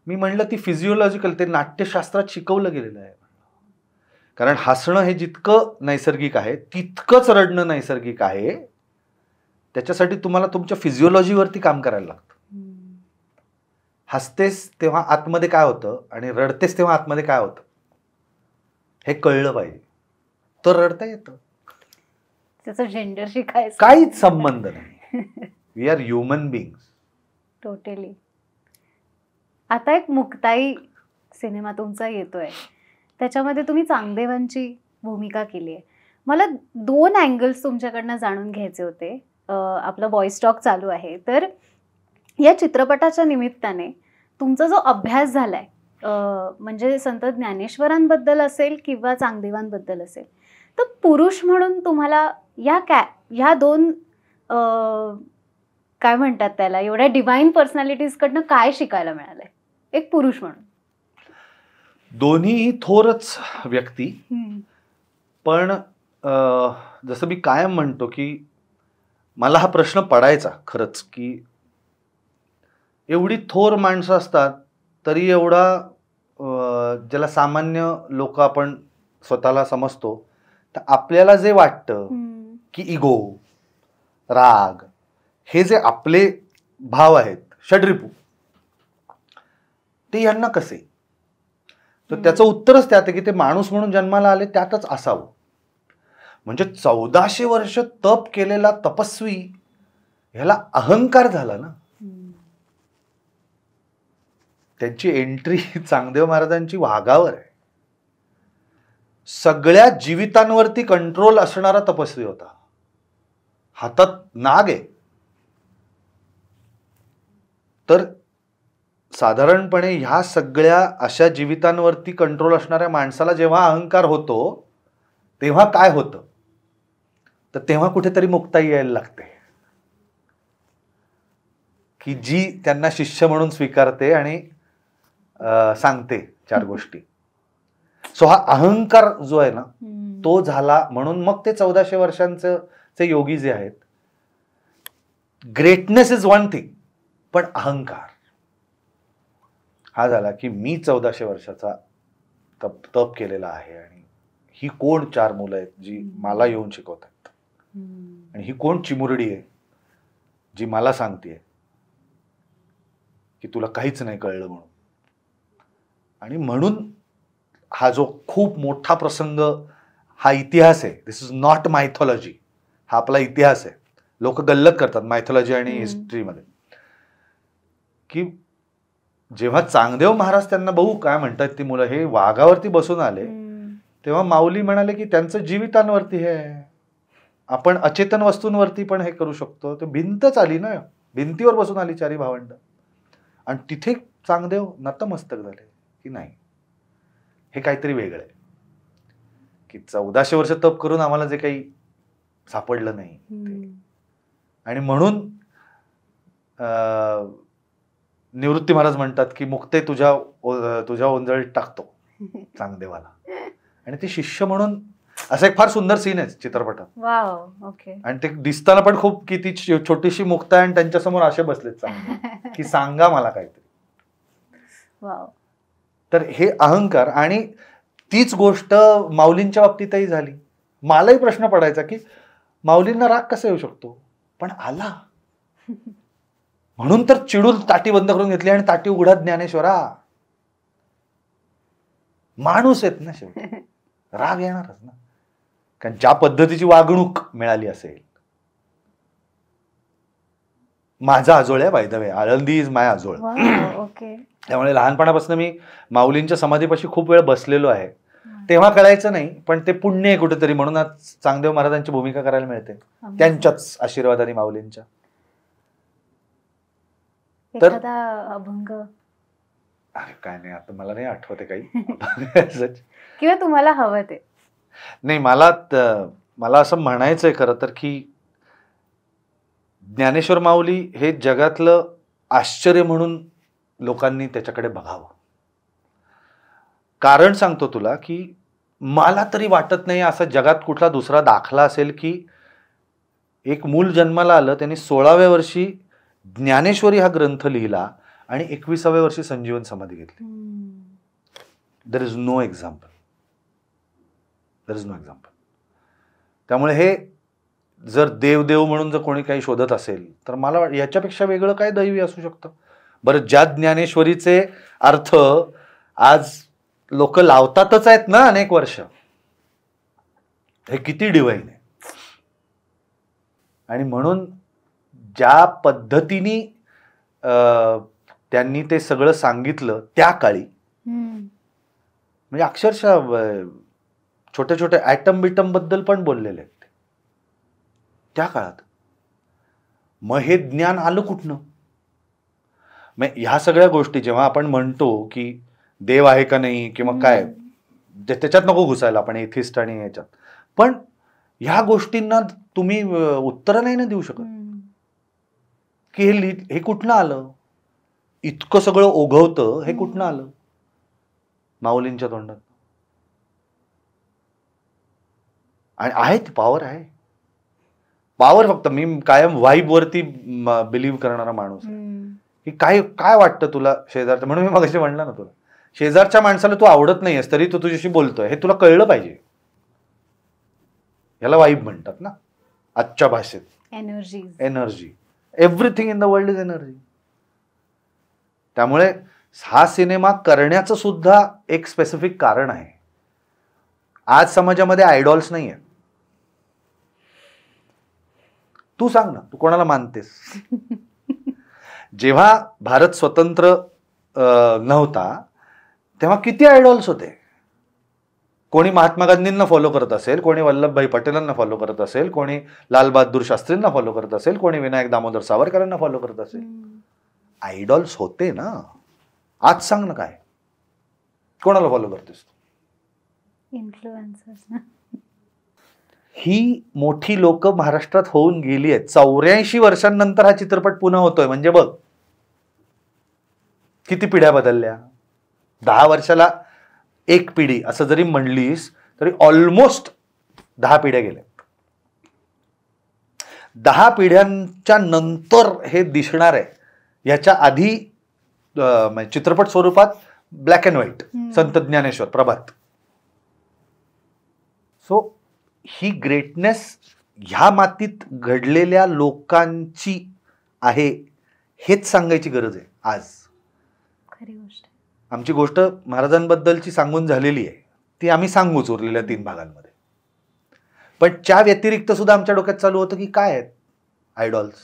मी म्हणलं ती फिजिओलॉजिकल, ते नाट्यशास्त्रात शिकवलं गेलेलं आहे. कारण हसणं हे जितकं नैसर्गिक आहे तितकंच रडणं नैसर्गिक आहे. त्याच्यासाठी तुम्हाला तुमच्या फिजिओलॉजीवरती काम करायला लागतं. हसतेस तेव्हा आतमध्ये काय होतं आणि रडतेस तेव्हा आतमध्ये काय होतं हे कळलं पाहिजे, तर रडता येतं. त्याचं जेंडरशी काहीच संबंध नाही. We are human beings. Totally. आता एक मुक्ताई सिनेमा तुमचा येतोय, त्याच्यामध्ये तुम्ही चांगदेवांची भूमिका केली आहे. मला 2 अँगल्स तुमच्याकडनं जाणून घ्यायचे होते. आपलं व्हॉइस टॉक चालू आहे, तर या चित्रपटाच्या निमित्ताने तुमचा जो अभ्यास झालाय, म्हणजे संत ज्ञानेश्वरांबद्दल असेल किंवा चांगदेवांबद्दल असेल, तर पुरुष म्हणून तुम्हाला ह्या 2 काय म्हणतात त्याला, एवढ्या डिवाइन पर्सनॅलिटीजकडनं काय शिकायला मिळालंय एक पुरुष म्हणून? दोन्ही थोरच व्यक्ती, पण जसं मी कायम म्हणतो की मला हा प्रश्न पडायचा खरंच, की एवढी थोर माणसं असतात तरी एवढा ज्याला सामान्य लोक आपण स्वतःला समजतो, तर आपल्याला जे वाटतं की इगो, राग, हे जे आपले भाव आहेत षड्रिपू, ते यांना कसे? तर त्याचं उत्तरच त्यात आहे की ते माणूस म्हणून जन्माला आले त्यातच असावं. म्हणजे 1400 वर्ष तप केलेला तपस्वी ह्याला अहंकार झाला ना. त्यांची एंट्री चांगदेव महाराजांची वाघावर आहे. सगळ्या जीवितांवरती कंट्रोल असणारा तपस्वी होता. हातात नाग आहे. तर साधारणपणे ह्या सगळ्या अशा जीवितांवरती कंट्रोल असणाऱ्या माणसाला जेव्हा अहंकार होतो तेव्हा काय होतं? तर तेव्हा कुठेतरी मुक्ताई यायला लागते, की जी त्यांना शिष्य म्हणून स्वीकारते आणि सांगते 4 गोष्टी. सो हा अहंकार जो आहे ना तो झाला, म्हणून मग ते 1400 वर्षांचे योगी जे आहेत, ग्रेटनेस इज वन थिंग, पण अहंकार हा झाला की मी 1400 वर्षाचा तप केलेला आहे आणि ही कोण 4 मुलं आहेत जी मला येऊन शिकवतात, आणि ही कोण चिमुरडी आहे जी मला सांगतेय की तुला काहीच नाही कळलं म्हणून. आणि म्हणून हा जो खूप मोठा प्रसंग, हा इतिहास आहे. दिस इज नॉट मायथॉलॉजी, हा आपला इतिहास आहे. लोक गल्लत करतात मायथॉलॉजी आणि हिस्ट्रीमध्ये, की जेव्हा चांगदेव महाराज त्यांना बघू काय म्हणतात ती मुलं हे वाघावरती बसून आले, तेव्हा माऊली म्हणाले की त्यांचं जीवितांवरती हे आपण अचेतन वस्तूंवरती पण हे करू शकतो. तर भिंतच आली ना, भिंतीवर बसून आली 4 भावंड, आणि तिथे चांगदेव नतमस्तक झाले की नाही, हे काहीतरी वेगळं आहे, की 1400 वर्ष तप करून आम्हाला जे काही सापडलं नाही. आणि म्हणून निवृत्ती महाराज म्हणतात की मुक्ते तुझ्या ओंजळीत टाकतो चांगदेवाला. आणि ते शिष्य म्हणून असं एक फार सुंदर सीन आहे चित्रपटात. आणि ते दिसताना पण खूप किती छोटीशी मुक्ता आहे आणि त्यांच्यासमोर असे बसलेत चांगदेव की सांगा मला काहीतरी. तर हे अहंकार, आणि तीच गोष्ट माऊलींच्या बाबतीतही झाली. मलाही प्रश्न पडायचा की माऊलींना राग कसा येऊ शकतो, पण आला. म्हणून तर चिडून ताटी बंद करून घेतली आणि ताटी उघडा ज्ञानेश्वरा. माणूस आहेत ना शेवटी, राग येणारच ना, कारण ज्या पद्धतीची वागणूक मिळाली असेल. माझा आजोळ आहे by the way, Alandi is my आजोळ. त्यामुळे लहानपणापासून मी माऊलींच्या समाधीपाशी खूप वेळ बसलेलो आहे. तेव्हा कळायचं नाही, पण ते पुण्य आहे कुठेतरी, म्हणून आज चांगदेव महाराजांची भूमिका करायला मिळते त्यांच्याच आशीर्वादाने माऊलींच्या. तर अभंग काय नाही, आता मला नाही आठवते काही किंवा तुम्हाला हवं ते नाही. मला असं म्हणायचंय खरं तर की ज्ञानेश्वर माऊली हे जगातलं आश्चर्य म्हणून लोकांनी त्याच्याकडे बघावं. कारण सांगतो तुला की मला तरी वाटत नाही असं जगात कुठला दुसरा दाखला असेल की एक मूल जन्माला आलं, त्यांनी 16व्या वर्षी ज्ञानेश्वरी हा ग्रंथ लिहिला आणि 21व्या वर्षी संजीवन समाधी घेतली. There is no example. त्यामुळे हे जर देव म्हणून जर कोणी काही शोधत असेल तर मला याच्यापेक्षा वेगळं काय दैवी असू शकतं बरं. ज्या ज्ञानेश्वरीचे अर्थ आज लोक लावतातच आहेत ना अनेक वर्ष, हे किती डिवाइन आहे. आणि म्हणून ज्या पद्धतीने त्यांनी ते सगळं सांगितलं त्या काळी, म्हणजे अक्षरशः छोटे छोटे ऍटम बिटम बद्दल पण बोललेले आहेत ते त्या काळात. मग हे ज्ञान आलं कुठनं? मग ह्या सगळ्या गोष्टी जेव्हा आपण म्हणतो की देव आहे का नाही किंवा काय, त्याच्यात नको घुसायला आपण एथिस्ट आणि याच्यात, पण ह्या गोष्टींना तुम्ही उत्तर नाही ना देऊ शकत की हे कुठनं आलं, इतकं सगळं ओघवतं हे कुठनं आलं माऊलींच्या तोंडात. आणि आहे ती पॉवर आहे, पॉवर. फक्त मी कायम वाईब वरती बिलीव्ह करणारा माणूस आहे की काय काय वाटतं तुला शेजारचं. म्हणून मी मगाशी म्हणलं ना तुला, शेजारच्या माणसाला तू आवडत नाहीयेस तरी तो तुझ्याशी बोलतोय हे तुला कळलं पाहिजे. याला वाईब म्हणतात ना आजच्या भाषेत. Energy. Everything in the world is energy. त्यामुळे हा सिनेमा करण्याचं सुद्धा एक स्पेसिफिक कारण आहे. आज समाजामध्ये आयडॉल्स नाही आहेत. तू सांग ना, तू कोणाला मानतेस? जेव्हा भारत स्वतंत्र नव्हता तेव्हा किती आयडॉल्स होते. कोणी महात्मा गांधींना फॉलो करत असेल, कोणी वल्लभभाई पटेलांना फॉलो करत असेल, कोणी लाल बहादूर शास्त्रींना फॉलो करत असेल, कोणी विनायक दामोदर सावरकरांना फॉलो करत असेल. आयडॉल्स होते ना. आज सांग ना, काय कोणाला फॉलो करतेस तू? इन्फ्लुएन्सर्स. ही मोठी लोक महाराष्ट्रात होऊन गेली आहेत. 84 वर्षांनंतर हा चित्रपट पुन्हा होतोय म्हणजे बघ किती पिढ्या बदलल्या. 10 वर्षाला एक पिढी असं जरी म्हणलीस तरी ऑलमोस्ट 10 पिढ्या गेल्या. 10 पिढ्यांच्या नंतर हे दिसणार आहे. याच्या आधी चित्रपट स्वरूपात black and white, Sant Dnyaneshwar, Prabhat. So he greatness ह्या मातीत घडलेल्या लोकांची आहे हेच सांगायची गरज आहे आज. खरी गोष्ट. आमची गोष्ट महाराजांबद्दलची सांगून झालेली आहे, ती आम्ही सांगूच उरलेल्या 3 भागांमध्ये. पण त्या व्यतिरिक्त सुद्धा आमच्या डोक्यात चालू होतं की काय आहेत आयडॉल्स.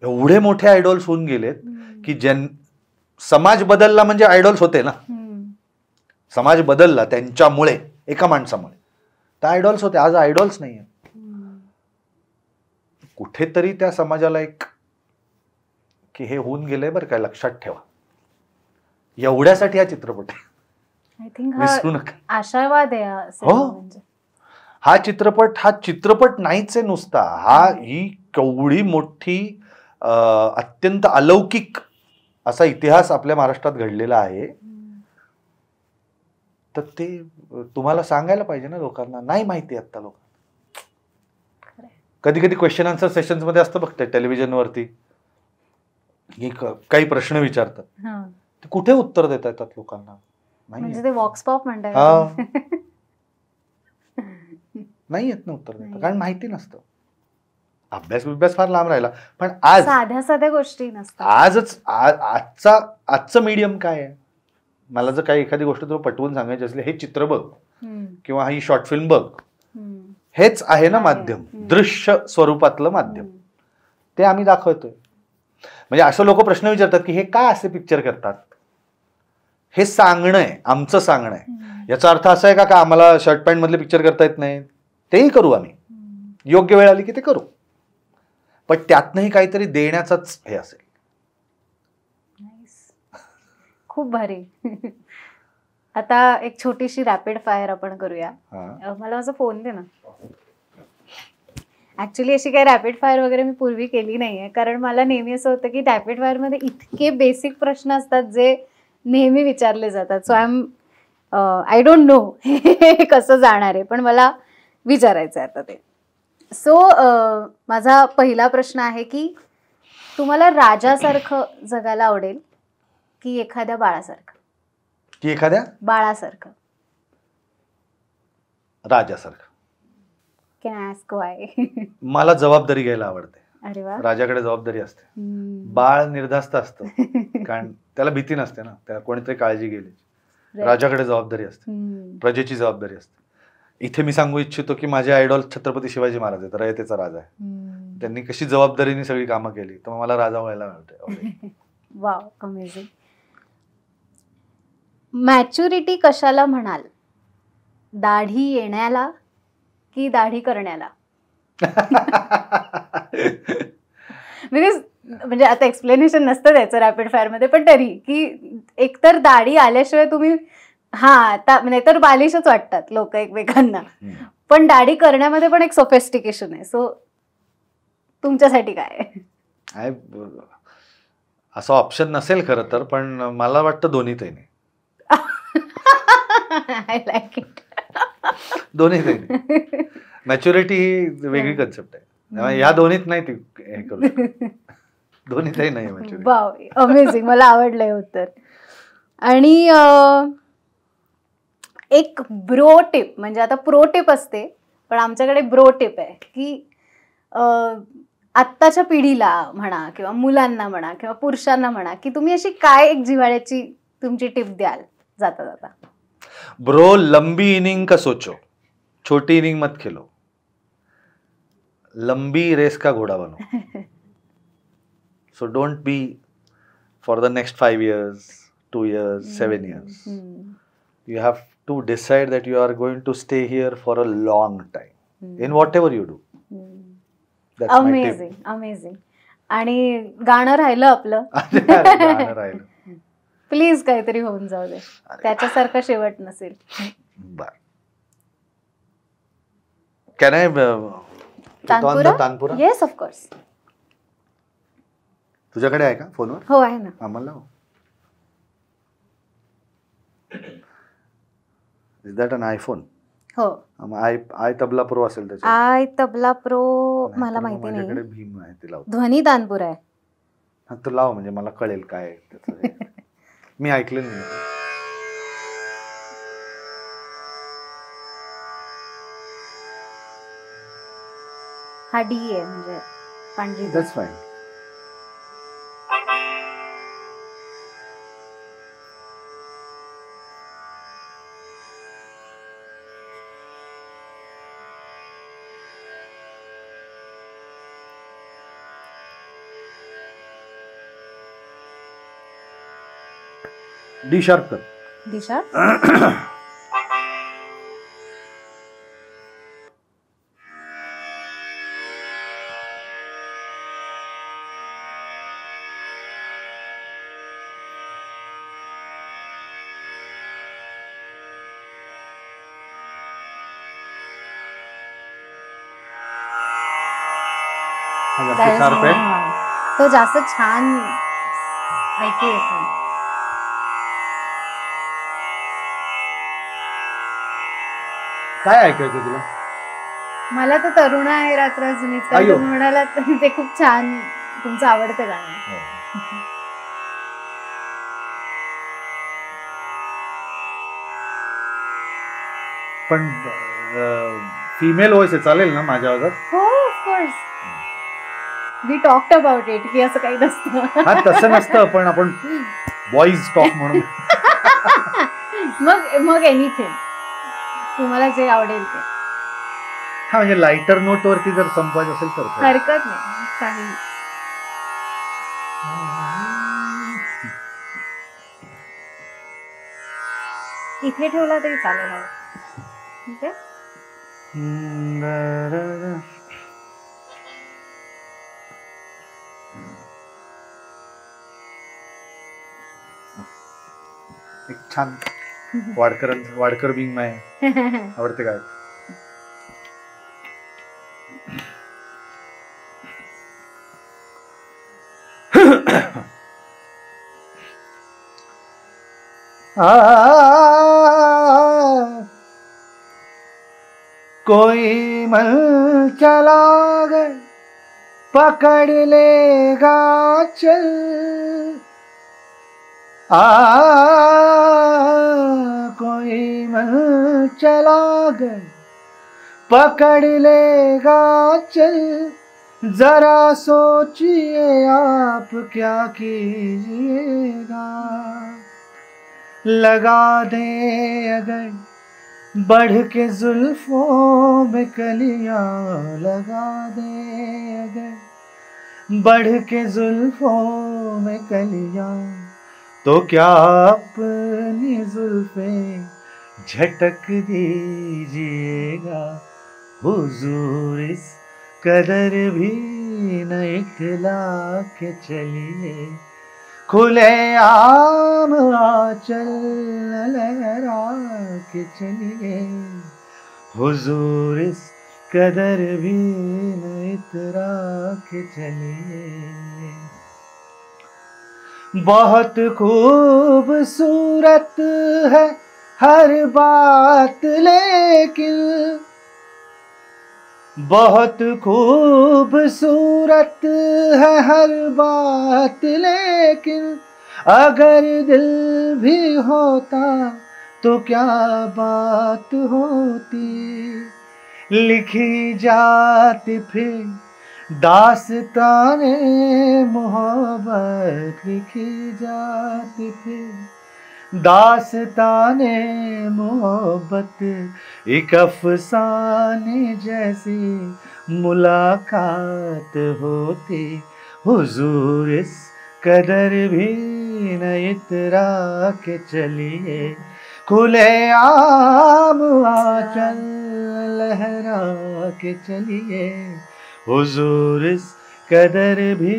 एवढे मोठे आयडॉल्स होऊन गेलेत की समाज बदलला म्हणजे आयडॉल्स होते ना. समाज बदलला त्यांच्यामुळे, एका माणसामुळे. तर आयडॉल्स होते. आज आयडॉल्स नाही आहेत. कुठेतरी त्या समाजाला एक की हे होऊन गेलंय बरं काय, लक्षात ठेवा. एवढ्यासाठी हा चित्रपट आहे. आय थिंक विसरू नका. आशावाद आहे हो. हा चित्रपट नाहीच आहे नुसता. ही केवढी मोठी अत्यंत अलौकिक असा इतिहास आपल्या महाराष्ट्रात घडलेला आहे. तर ते तुम्हाला सांगायला पाहिजे ना लोकांना. नाही माहिती आता लोकांना. कधी कधी क्वेश्चन आन्सर सेशन्स मध्ये असतं बघते टेलिव्हिजनवरती, काही प्रश्न विचारतात, ते कुठे उत्तर देता येतात लोकांना? म्हणजे ते वॉक्स पॉप म्हणतात. नाही येत ना उत्तर देता, कारण माहिती नसतं. अभ्यास फार लांब राहिला. पण आज साध्या गोष्टी नसतात. आजचं मीडियम काय आहे? मला जर काही एखादी गोष्ट तुला पटवून सांगायची असली, हे चित्र बघ किंवा ही शॉर्ट फिल्म बघ, हेच आहे ना माध्यम. दृश्य स्वरूपातलं माध्यम, ते आम्ही दाखवतोय. म्हणजे असं लोक प्रश्न विचारतात की हे का असे पिक्चर करतात. हे सांगणं आहे, आमचं सांगणं आहे. याचा अर्थ असा आहे का आम्हाला शर्ट पॅन्ट मधले पिक्चर करता येत नाही? तेही करू आम्ही, योग्य वेळ आली की ते करू. पण त्यातनंही काहीतरी देण्याचाच हे असेल. खूप भारी. आता एक छोटीशी रॅपिड फायर आपण करूया. मला माझा फोन दे ना. ऍक्च्युली अशी काही रॅपिड फायर वगैरे मी पूर्वी केली नाहीये, कारण मला नेहमी असं होतं की रॅपिड फायर मध्ये इतके बेसिक प्रश्न असतात जे नेहमी विचारले जातात. सो आय डोंट नो हे कसं जाणार आहे, पण मला विचारायचं आहे आता ते. सो माझा पहिला प्रश्न आहे की तुम्हाला राजासारखं जगायला आवडेल की एखाद्या बाळासारखं? की एखाद्या बाळासारखं. राजासारखं. कॅन आय आस्क व्हाय? मला जबाबदारी घ्यायला आवडते. अरे वा. राजाकडे जबाबदारी असते. बाळ निर्धास्त असतं, कारण त्याला भीती नसते ना, त्याला कोणीतरी काळजी गेली. राजाकडे जबाबदारी असते, प्रजेची जबाबदारी असते. इथे मी सांगू इच्छितो की माझे आयडॉल छत्रपती शिवाजी महाराज आहेत, रयतेचा राजा आहे. त्यांनी कशी जबाबदारीने सगळी कामं केली, तर मला राजा व्हायला मिळते. Wow, amazing. मॅच्युरिटी कशाला म्हणाल? दाढी येण्याला की दाढी करण्याला? बिकॉज म्हणजे आता एक्सप्लेनेशन नसतं त्याचं रॅपिड फायर मध्ये, पण तरी की एकतर दाढी आल्याशिवाय तुम्ही नाही तर बालिशच वाटतात लोक एकमेकांना, पण दाढी करण्यामध्ये पण एक सोफिस्टिकेशन आहे. सो तुमच्यासाठी काय आहे? असं ऑप्शन नसेल खरं तर, पण मला वाटतं दोन्हीतही नाही. I like it. दोन्हीतही नाही. मॅच्युरिटी ही वेगळी कन्सेप्ट आहे. या दोन्हीत नाही ती हे करू शकत. दोन्हीतही नाही मॅच्युरिटी. Wow, amazing. मला आवडलंय उत्तर. आणि एक ब्रो टिप, म्हणजे आता प्रो टिप असते, पण आमच्याकडे ब्रो टिप आहे की आत्ताच्या पिढीला म्हणा किंवा मुलांना म्हणा किंवा पुरुषांना म्हणा, की तुम्ही अशी काय एक जिव्हाळ्याची तुमची टिप द्याल जाता जाता? ब्रो, लंबी इनिंग का सोचो, छोटी इनिंग मत खेलो, लंबी रेस का घोड़ा बनो. So don't be for the next 5 years, 2 years, 7 years. You have to decide that you are going to stay here for a long time in whatever you do. That's my tip. Amazing, amazing. आणि गाणं राहिलं आपलं. गाणं राहिलं. Please काहीतरी होऊन जाऊ दे, त्याच्यासारखा शेवट नसेल. बर. Can I tanpura? Yes, of course. तुझ्याकडे आहे का फोनवर? हो, आहे ना. आम्हाला इज दॅट अन आयफोन? हो. आय तबला प्रो असेल त्याच्यात. आय तबला प्रो मला माहिती नाही. माझ्याकडे भीम आहे, ते लाव. ध्वनी तानपुरा आहे. हा, तो लाव म्हणजे मला कळेल काय त्याचं. मी ऐकलं नाही. हा डी आहे, म्हणजे पांढरी. That's fine. डी शार्प कर. D sharp. शार्प आहे. तो जास्त छान ऐकू येतो. काय ऐकायचं तुला? मला तर तरुण आहे रात्र जुनीच, तुम्ही म्हणालात ते खूप छान, तुमचं आवडतं गाणं. पण फिमेल व्हॉइस आहे, चालेल ना माझ्या आवाजात? हो, of course. We talked about it, की असं काही नसतं. हा, तसं नसतं, पण आपण बॉईज टॉक म्हणून. मग एनिथिंग तुम्हाला जे आवडेल ते. हा, म्हणजे लाइटर नोट वरती जर संपवायचं असेल तर हरकत नाही, काही. इथे ठेवला तरी चालेल. ठीक आहे. एक छान वाडकर बिंग आहे, आवडते काय? कोई मल चला गए पकड़ लेगा चल, कोई मल चला गए पकड़ लेगा चल, जरा सोचिए आप क्या कीजिएगा, लगा दे अगर बढ़ के जुल्फों में कलियां, लगा दे अगर बढ़ के जुल्फों में कलियां, तो क्या अपनी जुल्फे झटक दीजिएगा हुजूर, इस कदर भी न इखला के चलिए, खुले आम आंचल लहरा के चलिए, हुजूर इस कदर भी न इतरा के चलिए। बहुत खूबसूरत है हर बात लेकिन, बहुत खूबसूरत है हर बात लेकिन, अगर दिल भी होता तो क्या बात होती, लिखी जाती फिर दास्ताने मोहब्बत, लिखी जाती फिर दास्ताने मोहब्बत, एक अफसाने जैसी मुलाकात होती, हुजूर इस कदर भी न इतरा के चलिए, खुले आम आंचल लहरा के चलिए, हुजूर इस कदर भी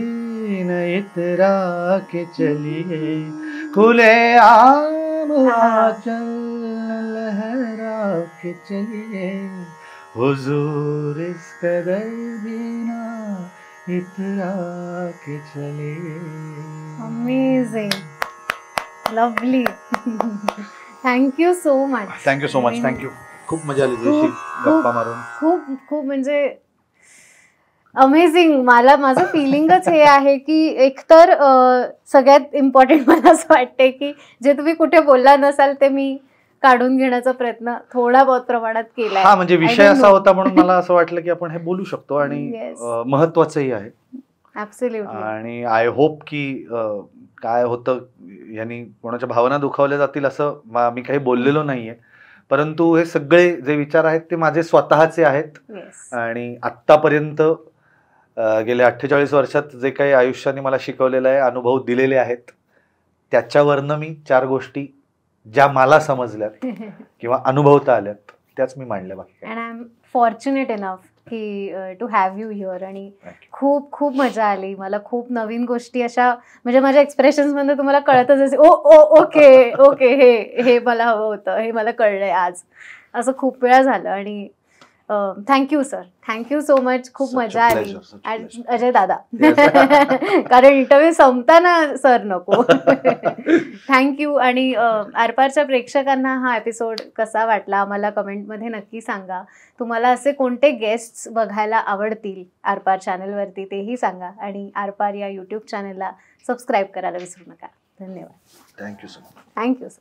न इतरा के चलिए, खुले आम आंचल लहरा के चलिए, हुजूर इस कदर भी न इतरा के चलिए। Amazing, lovely. Thank you so much. Thank you so much. Thank you. खूप मजा आली तुझ्याशी गप्पा मारून. खूप खूप म्हणजे अमेझिंग. माझं फिलिंगच हे आहे की एकतर सगळ्यात इम्पॉर्टंट मला असं वाटते की जे तुम्ही कुठे बोलला नसाल ते मी काढून घेण्याचा प्रयत्न थोडा बहुत प्रमाणात केलाय. हा म्हणजे विषय असा होता म्हणून मला असं वाटलं की आपण हे बोलू शकतो आणि महत्वाचंही आहे. ऍब्सोल्युटली. आणि आय होप की काय होतं यांनी कोणाच्या भावना दुखावल्या जातील असं मी काही बोललेलो नाहीये, परंतु हे सगळे जे विचार आहेत ते माझे स्वतःचे आहेत आणि आत्तापर्यंत गेल्या 48 वर्षात जे काही आयुष्याने मला शिकवलेलं आहे, अनुभव दिलेले आहेत, त्याच्यावरनं मी 4 गोष्टी ज्या मला समजल्यात किंवा अनुभवता आल्यात त्याच मी मांडल्या. बाकी and I am fortunate enough की टू हॅव यू हिअर. आणि खूप खूप मजा आली मला. खूप नवीन गोष्टी अशा म्हणजे माझ्या एक्सप्रेशन्स मध्ये तुम्हाला कळतच असेल, ओ ओ ओके ओके हे मला हवं होतं, हे मला कळलंय आज, असं खूप वेळा झालं. आणि thank you sir, thank you so much. खूप मजा आली अजय दादा. कारण इंटरव्ह्यू संपताना सर नको. थँक्यू. आणि आरपारच्या प्रेक्षकांना हा एपिसोड कसा वाटला आम्हाला कमेंटमध्ये नक्की सांगा. तुम्हाला असे कोणते गेस्ट्स बघायला आवडतील आरपार चॅनलवरती तेही सांगा. आणि आरपार या यूट्यूब चॅनलला सबस्क्राईब करायला विसरू नका. धन्यवाद. Thank you so much. Thank you sir.